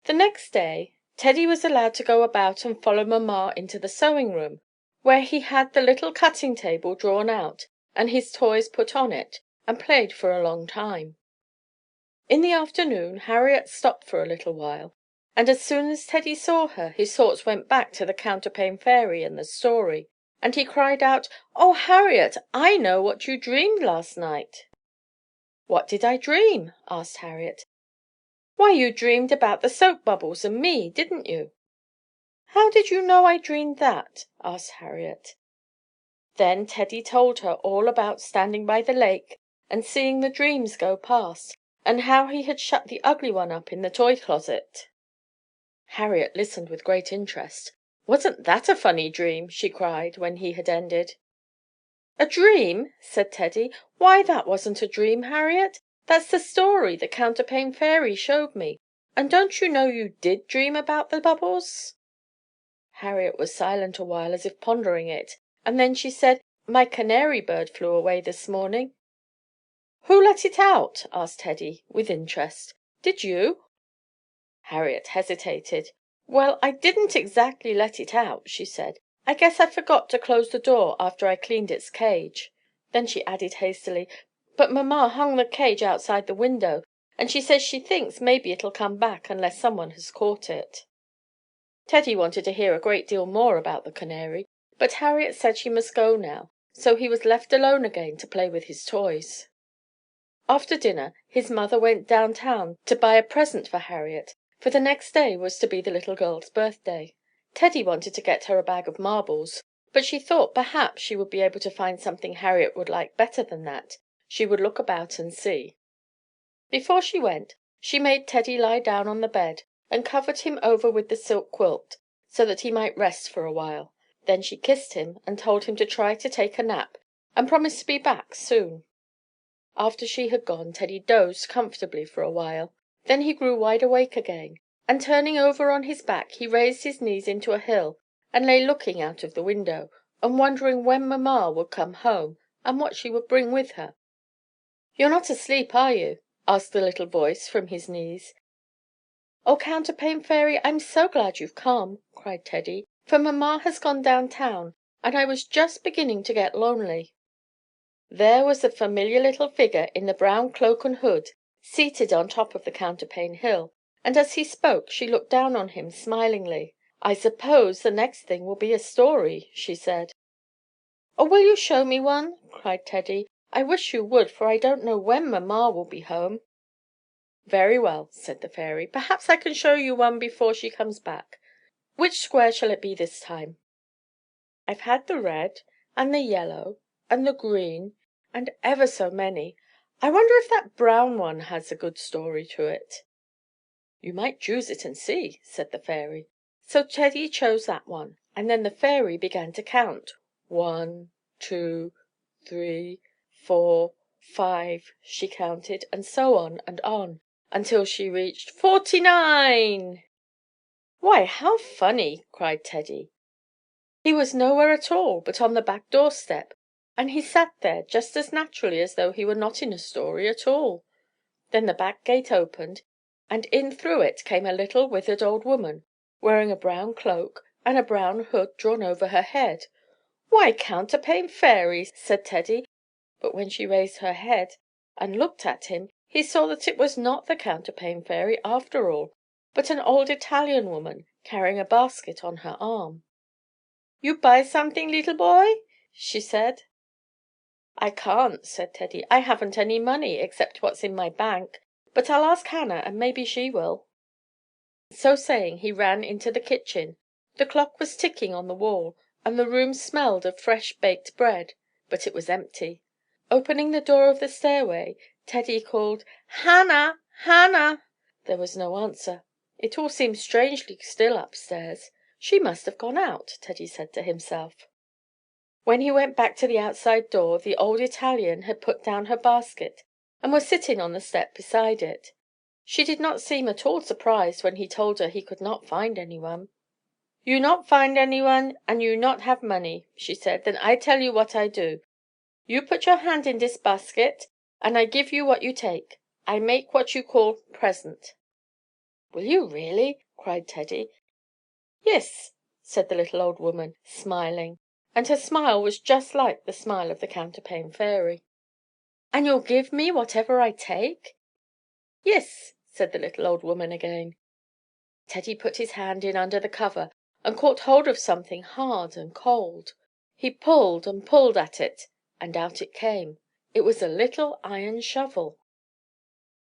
The next day Teddy was allowed to go about and follow mamma into the sewing room, where he had the little cutting table drawn out and his toys put on it, and played for a long time. In the afternoon Harriet stopped for a little while, and as soon as Teddy saw her his thoughts went back to the Counterpane Fairy and the story, and he cried out, "Oh, Harriet, I know what you dreamed last night." "What did I dream?" asked Harriet. "Why, you dreamed about the soap bubbles and me, didn't you?" "How did you know I dreamed that?" asked Harriet. Then Teddy told her all about standing by the lake and seeing the dreams go past, and how he had shut the ugly one up in the toy closet. Harriet listened with great interest. "Wasn't that a funny dream?" she cried, when he had ended. "A dream?" said Teddy. "Why, that wasn't a dream, Harriet. That's the story the Counterpane Fairy showed me. And don't you know you did dream about the bubbles?" Harriet was silent a while as if pondering it, and then she said, My canary bird flew away this morning." "Who let it out?" asked Teddy, with interest. "Did you?" Harriet hesitated. "Well, I didn't exactly let it out," she said. "I guess I forgot to close the door after I cleaned its cage." Then she added hastily, "But mamma hung the cage outside the window, and she says she thinks maybe it'll come back unless someone has caught it." Teddy wanted to hear a great deal more about the canary, but Harriet said she must go now, so he was left alone again to play with his toys. After dinner his mother went down town to buy a present for Harriet, for the next day was to be the little girl's birthday. Teddy wanted to get her a bag of marbles, but she thought perhaps she would be able to find something Harriet would like better than that. She would look about and see. Before she went, she made Teddy lie down on the bed and covered him over with the silk quilt, so that he might rest for a while. Then she kissed him and told him to try to take a nap, and promised to be back soon. After she had gone, Teddy dozed comfortably for a while. Then he grew wide awake again, and turning over on his back, he raised his knees into a hill and lay looking out of the window, and wondering when mamma would come home and what she would bring with her. "You're not asleep, are you?" asked the little voice from his knees. "Oh, Counterpane Fairy, I'm so glad you've come!" cried Teddy, "for mamma has gone down town, and I was just beginning to get lonely." There was the familiar little figure in the brown cloak and hood, seated on top of the counterpane hill, and as he spoke she looked down on him smilingly. "I suppose the next thing will be a story," she said. "Oh, will you show me one?" cried Teddy. "I wish you would, for I don't know when mamma will be home." "Very well," said the fairy. "Perhaps I can show you one before she comes back. Which square shall it be this time?" "I've had the red, and the yellow, and the green, and ever so many. I wonder if that brown one has a good story to it." "You might choose it and see," said the fairy. So Teddy chose that one, and then the fairy began to count. 1, 2, 3, 4, 5, she counted, and so on, until she reached 49. "Why, how funny!" cried Teddy. He was nowhere at all but on the back doorstep, and he sat there just as naturally as though he were not in a story at all. Then the back gate opened, and in through it came a little withered old woman, wearing a brown cloak and a brown hood drawn over her head. "Why, Counterpane Fairy!" said Teddy, but when she raised her head and looked at him, he saw that it was not the Counterpane Fairy after all, but an old Italian woman carrying a basket on her arm. "You buy something, little boy?" she said. "I can't," said Teddy. "I haven't any money except what's in my bank, but I'll ask Hannah and maybe she will." So saying, he ran into the kitchen. The clock was ticking on the wall, and the room smelled of fresh baked bread, but it was empty. Opening the door of the stairway, Teddy called, "Hannah! Hannah!" There was no answer. It all seemed strangely still upstairs. "She must have gone out," Teddy said to himself. When he went back to the outside door, the old Italian had put down her basket and was sitting on the step beside it. She did not seem at all surprised when he told her he could not find anyone. "You not find anyone, and you not have money," she said. "Then I tell you what I do. You put your hand in dis basket, and I give you what you take. I make what you call present." "Will you really?" cried Teddy. "Yis," said the little old woman, smiling, and her smile was just like the smile of the Counterpane Fairy. "And you'll give me whatever I take?" "Yis," said the little old woman again. Teddy put his hand in under the cover and caught hold of something hard and cold. He pulled and pulled at it, and out it came. It was a little iron shovel.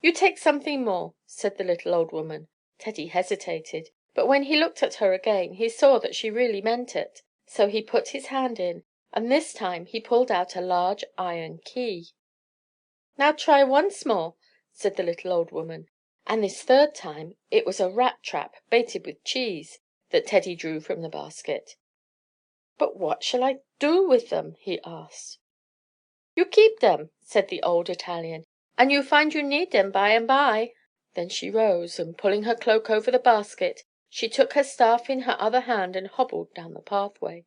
"You take something more," said the little old woman. Teddy hesitated, but when he looked at her again, he saw that she really meant it. So he put his hand in, and this time he pulled out a large iron key. "Now try once more," said the little old woman, and this third time it was a rat trap baited with cheese that Teddy drew from the basket. "But what shall I do with them?" he asked. "You keep dem," said the old Italian, "and you find you need dem by and by." Then she rose, and pulling her cloak over the basket, she took her staff in her other hand and hobbled down the pathway.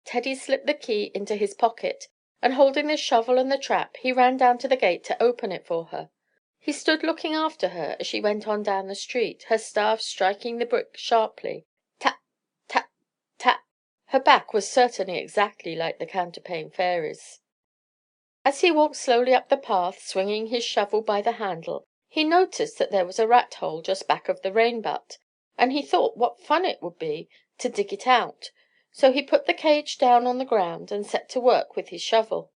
Teddy slipped the key into his pocket, and holding the shovel and the trap, he ran down to the gate to open it for her. He stood looking after her as she went on down the street, her staff striking the brick sharply. Tap, tap, tap. Her back was certainly exactly like the Counterpane Fairy's. As he walked slowly up the path, swinging his shovel by the handle, he noticed that there was a rat hole just back of the rain butt, and he thought what fun it would be to dig it out, so he put the cage down on the ground and set to work with his shovel.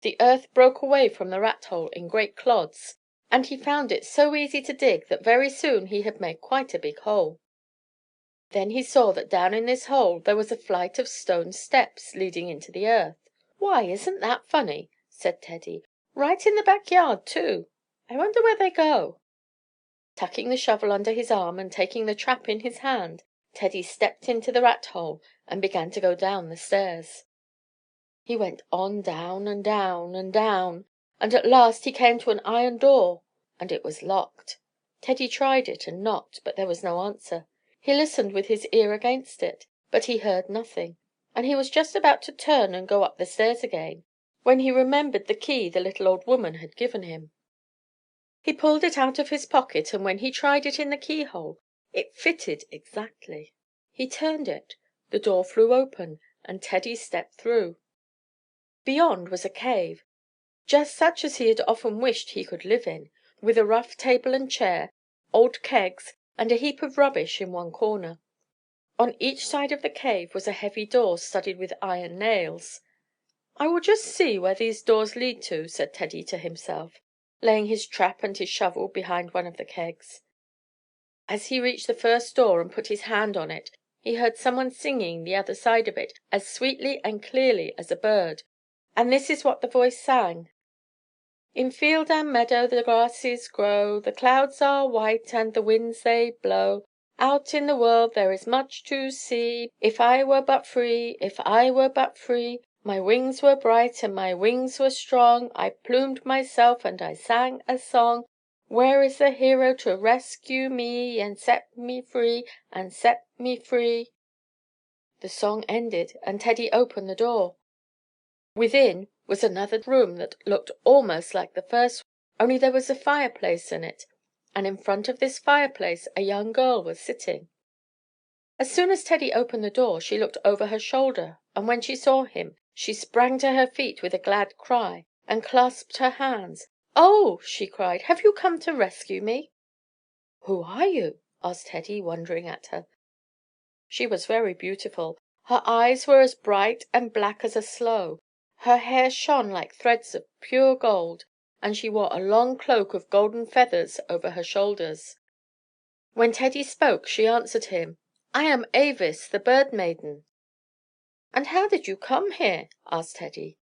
The earth broke away from the rat hole in great clods, and he found it so easy to dig that very soon he had made quite a big hole. Then he saw that down in this hole there was a flight of stone steps leading into the earth. "Why, isn't that funny?" said Teddy. "Right in the back yard, too. I wonder where they go." Tucking the shovel under his arm and taking the trap in his hand, Teddy stepped into the rat hole and began to go down the stairs. He went on down and down and down, and at last he came to an iron door, and it was locked. Teddy tried it and knocked, but there was no answer. He listened with his ear against it, but he heard nothing, and he was just about to turn and go up the stairs again, when he remembered the key the little old woman had given him. He pulled it out of his pocket, and when he tried it in the keyhole, it fitted exactly. He turned it, the door flew open, and Teddy stepped through. Beyond was a cave, just such as he had often wished he could live in, with a rough table and chair, old kegs, and a heap of rubbish in one corner. On each side of the cave was a heavy door studded with iron nails. "I will just see where these doors lead to," said Teddy to himself, laying his trap and his shovel behind one of the kegs. As he reached the first door and put his hand on it, he heard someone singing the other side of it as sweetly and clearly as a bird, and this is what the voice sang: "In field and meadow the grasses grow, the clouds are white and the winds they blow. Out in the world there is much to see. If I were but free, if I were but free, my wings were bright and my wings were strong. I plumed myself and I sang a song. Where is the hero to rescue me and set me free, and set me free?" The song ended, and Teddy opened the door. Within was another room that looked almost like the first, only there was a fireplace in it, and in front of this fireplace a young girl was sitting. As soon as Teddy opened the door, she looked over her shoulder, and when she saw him, she sprang to her feet with a glad cry, and clasped her hands. "Oh!" she cried, "have you come to rescue me?" "Who are you?" asked Teddy, wondering at her. She was very beautiful. Her eyes were as bright and black as a sloe. Her hair shone like threads of pure gold, and she wore a long cloak of golden feathers over her shoulders. When Teddy spoke, she answered him: "I am Avis, the Bird Maiden." "And how did you come here?" asked Teddy.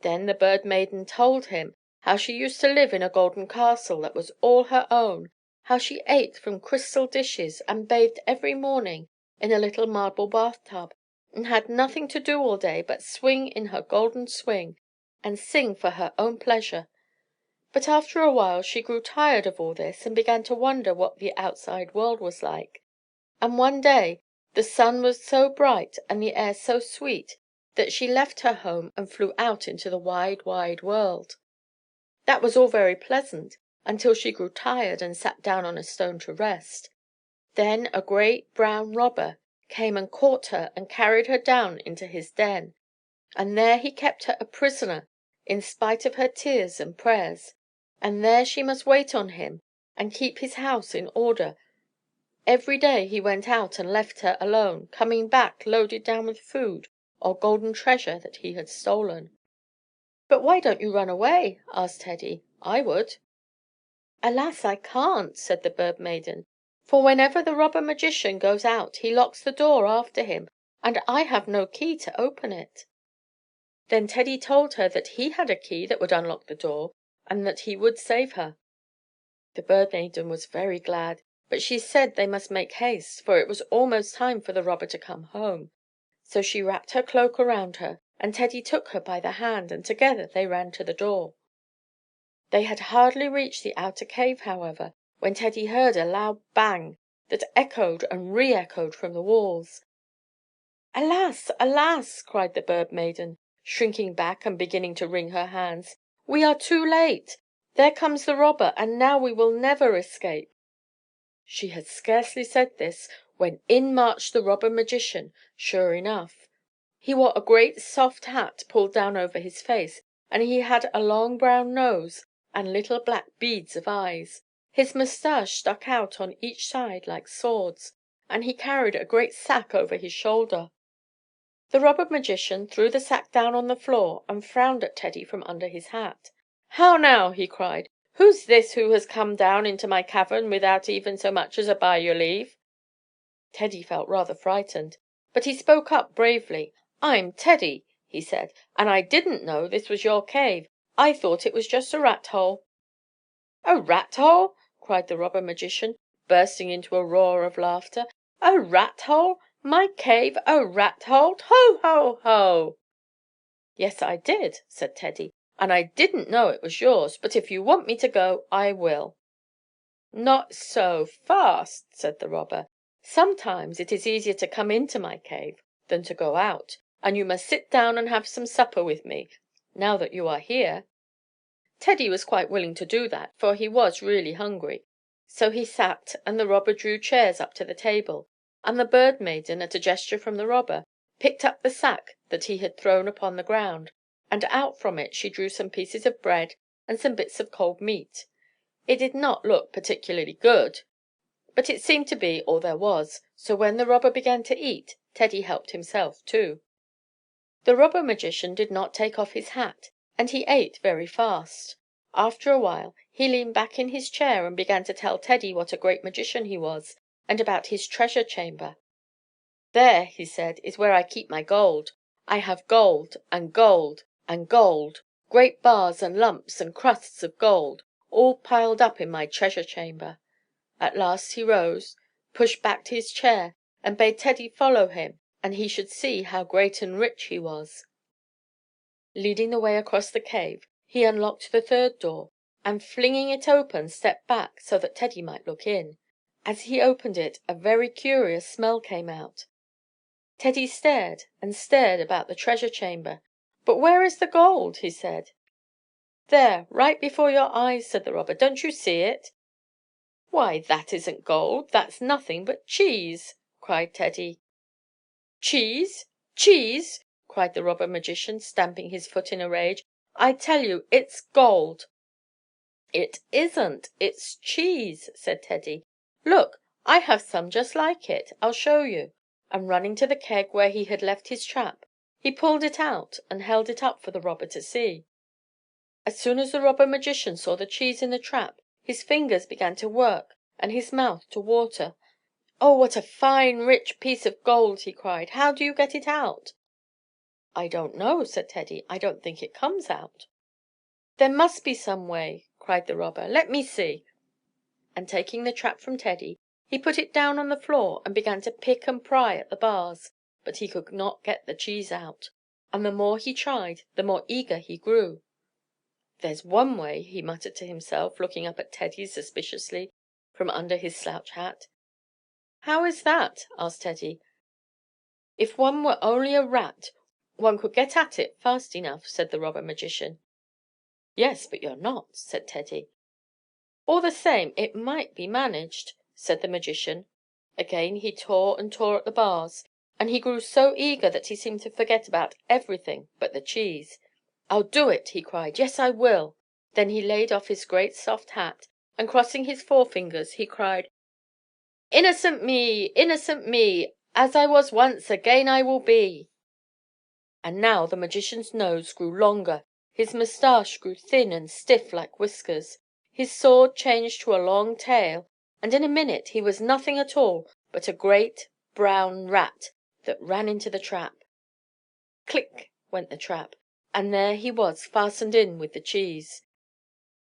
Then the Bird Maiden told him how she used to live in a golden castle that was all her own, how she ate from crystal dishes, and bathed every morning in a little marble bathtub, and had nothing to do all day but swing in her golden swing, and sing for her own pleasure. But after a while she grew tired of all this, and began to wonder what the outside world was like. And one day the sun was so bright and the air so sweet that she left her home and flew out into the wide, wide world. That was all very pleasant until she grew tired and sat down on a stone to rest. Then a great brown robber came and caught her and carried her down into his den, and there he kept her a prisoner in spite of her tears and prayers, and there she must wait on him and keep his house in order. Every day he went out and left her alone, coming back loaded down with food or golden treasure that he had stolen. "But why don't you run away?" asked Teddy. "I would." "Alas, I can't," said the Bird Maiden, "for whenever the robber magician goes out he locks the door after him, and I have no key to open it." Then Teddy told her that he had a key that would unlock the door, and that he would save her. The Bird Maiden was very glad, but she said they must make haste, for it was almost time for the robber to come home. So she wrapped her cloak around her, and Teddy took her by the hand, and together they ran to the door. They had hardly reached the outer cave, however, when Teddy heard a loud bang that echoed and re echoed from the walls. "Alas! alas!" cried the bird maiden, shrinking back and beginning to wring her hands. "We are too late! There comes the robber, and now we will never escape." She had scarcely said this when in marched the robber magician, sure enough. He wore a great soft hat pulled down over his face, and he had a long brown nose and little black beads of eyes. His moustache stuck out on each side like swords, and he carried a great sack over his shoulder. The robber magician threw the sack down on the floor and frowned at Teddy from under his hat. "How now!" he cried. "Who's this who has come down into my cavern without even so much as a by your leave?" Teddy felt rather frightened, but he spoke up bravely. "I'm Teddy," he said, "and I didn't know this was your cave. I thought it was just a rat hole." "A rat hole!" cried the robber magician, bursting into a roar of laughter. "A rat hole! My cave a rat hole! Ho! ho! ho!" "Yes, I did," said Teddy, "and I didn't know it was yours, but if you want me to go, I will." "Not so fast," said the robber. "Sometimes it is easier to come into my cave than to go out, and you must sit down and have some supper with me, now that you are here." Teddy was quite willing to do that, for he was really hungry. So he sat, and the robber drew chairs up to the table, and the bird maiden, at a gesture from the robber, picked up the sack that he had thrown upon the ground, and out from it she drew some pieces of bread and some bits of cold meat. It did not look particularly good, but it seemed to be all there was, so when the robber began to eat, Teddy helped himself too. The robber magician did not take off his hat, and he ate very fast. After a while he leaned back in his chair and began to tell Teddy what a great magician he was, and about his treasure chamber. "There," he said, "is where I keep my gold. I have gold, and gold, and gold, great bars and lumps and crusts of gold, all piled up in my treasure chamber." At last he rose, pushed back his chair, and bade Teddy follow him, and he should see how great and rich he was. Leading the way across the cave, he unlocked the third door, and flinging it open, stepped back so that Teddy might look in. As he opened it, a very curious smell came out. Teddy stared and stared about the treasure chamber. "But where is the gold?" he said. "There, right before your eyes," said the robber. "Don't you see it?" "Why, that isn't gold, that's nothing but cheese!" cried Teddy. "Cheese! Cheese!" cried the robber magician, stamping his foot in a rage. "I tell you it's gold." "It isn't, it's cheese," said Teddy. "Look, I have some just like it. I'll show you." And running to the keg where he had left his trap, he pulled it out and held it up for the robber to see. As soon as the robber magician saw the cheese in the trap, his fingers began to work and his mouth to water. "Oh, what a fine, rich piece of gold!" he cried. "How do you get it out?" "I don't know," said Teddy. "I don't think it comes out." "There must be some way," cried the robber. "Let me see." And taking the trap from Teddy, he put it down on the floor and began to pick and pry at the bars, but he could not get the cheese out, and the more he tried, the more eager he grew. "There's one way," he muttered to himself, looking up at Teddy suspiciously from under his slouch hat. "How is that?" asked Teddy. "If one were only a rat, one could get at it fast enough," said the robber magician. "Yes, but you're not," said Teddy. "All the same, it might be managed," said the magician. Again he tore and tore at the bars, and he grew so eager that he seemed to forget about everything but the cheese. "I'll do it!" he cried. "Yes, I will!" Then he laid off his great soft hat, and crossing his forefingers, he cried, "Innocent me! Innocent me! As I was once, again I will be!" And now the magician's nose grew longer, his moustache grew thin and stiff like whiskers, his sword changed to a long tail, and in a minute he was nothing at all but a great brown rat that ran into the trap. Click went the trap, and there he was fastened in with the cheese.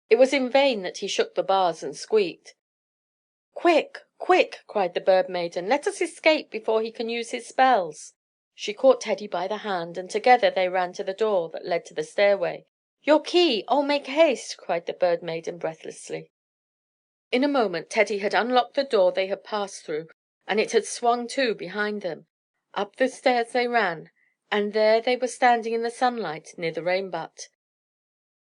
It was in vain that he shook the bars and squeaked. "Quick! quick!" cried the bird maiden. "Let us escape before he can use his spells." She caught Teddy by the hand, and together they ran to the door that led to the stairway. "Your key! Oh, make haste!" cried the bird maiden breathlessly. In a moment Teddy had unlocked the door they had passed through, and it had swung to behind them. Up the stairs they ran, and there they were standing in the sunlight near the rain butt.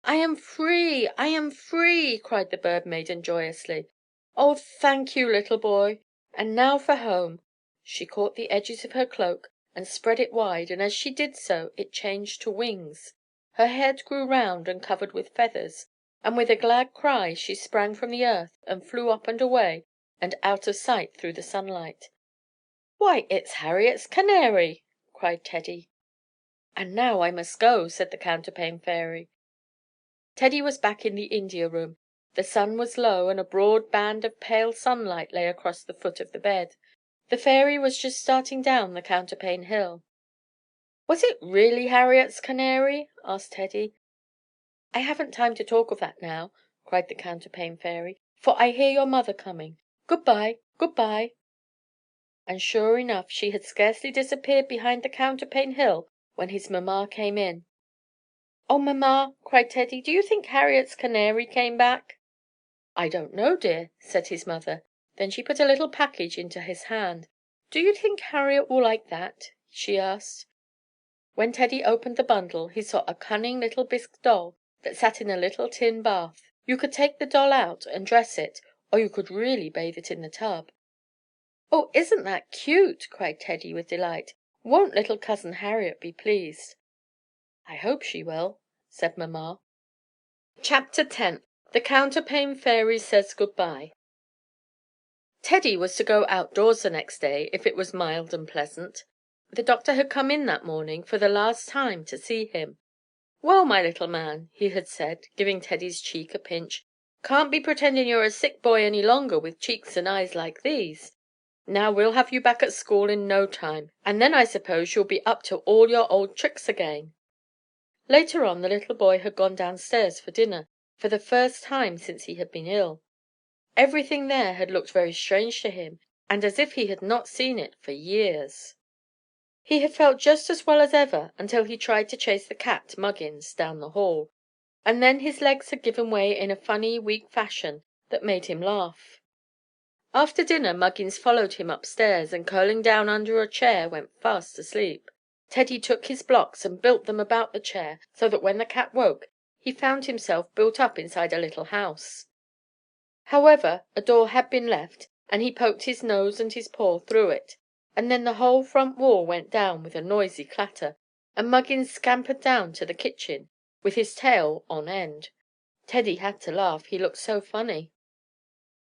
"I am free! I am free!" cried the bird maiden joyously. "Oh, thank you, little boy! And now for home." She caught the edges of her cloak and spread it wide, and as she did so it changed to wings. Her head grew round and covered with feathers, and with a glad cry she sprang from the earth and flew up and away and out of sight through the sunlight. "Why, it's Harriet's canary!" cried Teddy. "And now I must go," said the Counterpane Fairy. Teddy was back in the India room. The sun was low, and a broad band of pale sunlight lay across the foot of the bed. The fairy was just starting down the counterpane hill. "Was it really Harriet's canary?" asked Teddy. "I haven't time to talk of that now," cried the Counterpane Fairy, "for I hear your mother coming. Good bye, good bye." And sure enough, she had scarcely disappeared behind the counterpane hill when his mamma came in. "Oh, mamma," cried Teddy, "do you think Harriet's canary came back?" "I don't know, dear," said his mother. Then she put a little package into his hand. "Do you think Harriet will like that?" she asked. When Teddy opened the bundle he saw a cunning little bisque doll that sat in a little tin bath. You could take the doll out and dress it, or you could really bathe it in the tub. "Oh, isn't that cute?" cried Teddy with delight. "Won't little cousin Harriet be pleased?" "I hope she will," said mamma. Chapter 10. The Counterpane Fairy Says Good-bye. Teddy was to go outdoors the next day if it was mild and pleasant. The doctor had come in that morning for the last time to see him. "Well, my little man," he had said, giving Teddy's cheek a pinch, "can't be pretending you're a sick boy any longer with cheeks and eyes like these. Now we'll have you back at school in no time, and then I suppose you'll be up to all your old tricks again." Later on the little boy had gone downstairs for dinner, for the first time since he had been ill. Everything there had looked very strange to him, and as if he had not seen it for years. He had felt just as well as ever until he tried to chase the cat, Muggins, down the hall, and then his legs had given way in a funny, weak fashion that made him laugh. After dinner Muggins followed him upstairs, and curling down under a chair went fast asleep. Teddy took his blocks and built them about the chair, so that when the cat woke he found himself built up inside a little house. However, a door had been left, and he poked his nose and his paw through it, and then the whole front wall went down with a noisy clatter, and Muggins scampered down to the kitchen with his tail on end. Teddy had to laugh, he looked so funny.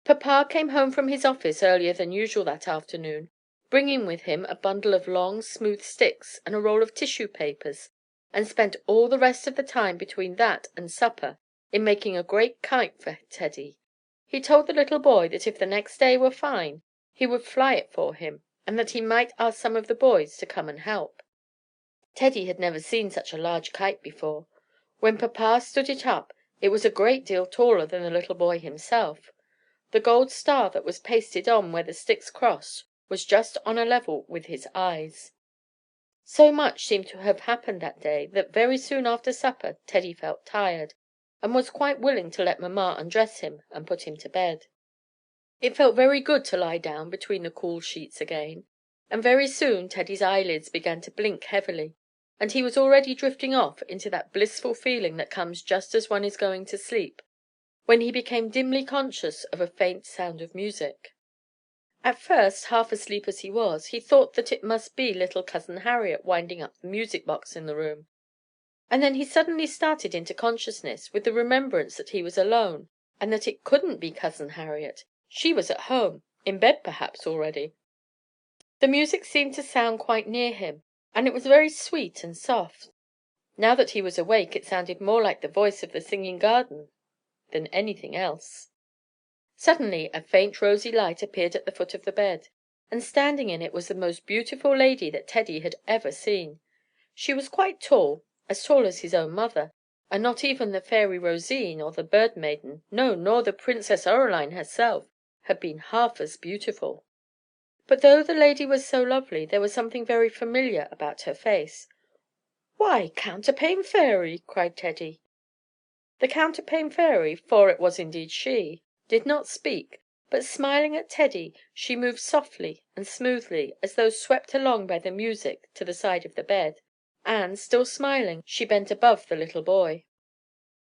Papa came home from his office earlier than usual that afternoon, bringing with him a bundle of long, smooth sticks and a roll of tissue papers, and spent all the rest of the time between that and supper in making a great kite for Teddy. He told the little boy that if the next day were fine he would fly it for him, and that he might ask some of the boys to come and help. Teddy had never seen such a large kite before. When Papa stood it up it was a great deal taller than the little boy himself. The gold star that was pasted on where the sticks crossed was just on a level with his eyes. So much seemed to have happened that day that very soon after supper Teddy felt tired, and was quite willing to let mamma undress him and put him to bed. It felt very good to lie down between the cool sheets again, and very soon Teddy's eyelids began to blink heavily, and he was already drifting off into that blissful feeling that comes just as one is going to sleep, when he became dimly conscious of a faint sound of music. At first, half asleep as he was, he thought that it must be little cousin Harriet winding up the music box in the room, and then he suddenly started into consciousness with the remembrance that he was alone, and that it couldn't be cousin Harriet. She was at home, in bed perhaps already. The music seemed to sound quite near him, and it was very sweet and soft. Now that he was awake it sounded more like the voice of the singing garden than anything else. Suddenly a faint rosy light appeared at the foot of the bed, and standing in it was the most beautiful lady that Teddy had ever seen. She was quite tall, as tall as his own mother, and not even the fairy Rosine or the bird maiden, no, nor the Princess Aureline herself, had been half as beautiful. But though the lady was so lovely, there was something very familiar about her face. "Why, Counterpane Fairy!" cried Teddy. The Counterpane Fairy, for it was indeed she, did not speak, but smiling at Teddy, she moved softly and smoothly, as though swept along by the music, to the side of the bed, and, still smiling, she bent above the little boy.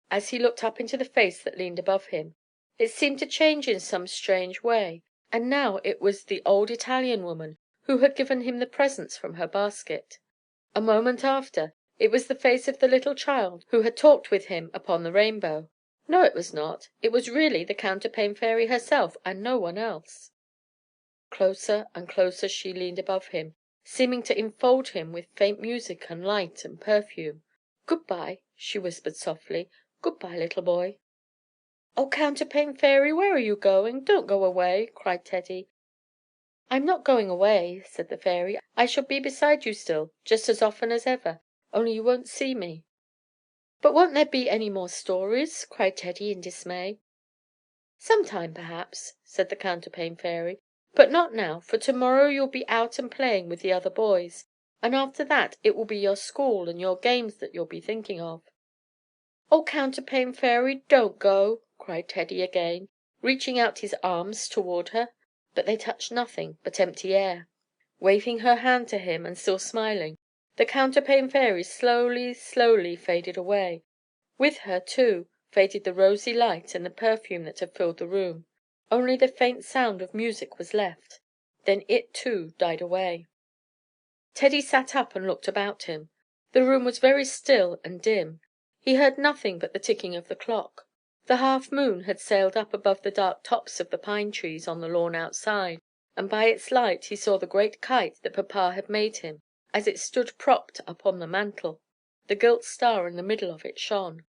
As he looked up into the face that leaned above him, it seemed to change in some strange way, and now it was the old Italian woman who had given him the presents from her basket. A moment after, it was the face of the little child who had talked with him upon the rainbow. No, it was not. It was really the Counterpane Fairy herself, and no one else. Closer and closer she leaned above him, seeming to enfold him with faint music and light and perfume. "Good-bye," she whispered softly. "Good-bye, little boy." "Oh, Counterpane Fairy, where are you going? Don't go away!" cried Teddy. "I'm not going away," said the fairy. "I shall be beside you still, just as often as ever, only you won't see me." "But won't there be any more stories?" cried Teddy in dismay. "Sometime, perhaps," said the Counterpane Fairy, "but not now, for to morrow you'll be out and playing with the other boys, and after that it will be your school and your games that you'll be thinking of." "Oh, Counterpane Fairy, don't go!" cried Teddy again, reaching out his arms toward her. But they touched nothing but empty air. Waving her hand to him, and still smiling, the Counterpane Fairy slowly, slowly faded away. With her, too, faded the rosy light and the perfume that had filled the room. Only the faint sound of music was left. Then it, too, died away. Teddy sat up and looked about him. The room was very still and dim. He heard nothing but the ticking of the clock. The half moon had sailed up above the dark tops of the pine trees on the lawn outside, and by its light he saw the great kite that papa had made him as it stood propped upon the mantel. The gilt star in the middle of it shone.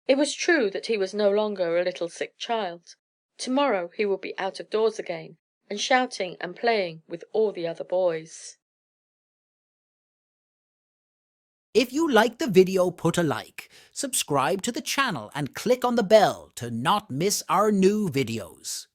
It was true that he was no longer a little sick child. Tomorrow he would be out of doors again, and shouting and playing with all the other boys. If you like the video, put a like, subscribe to the channel and click on the bell to not miss our new videos.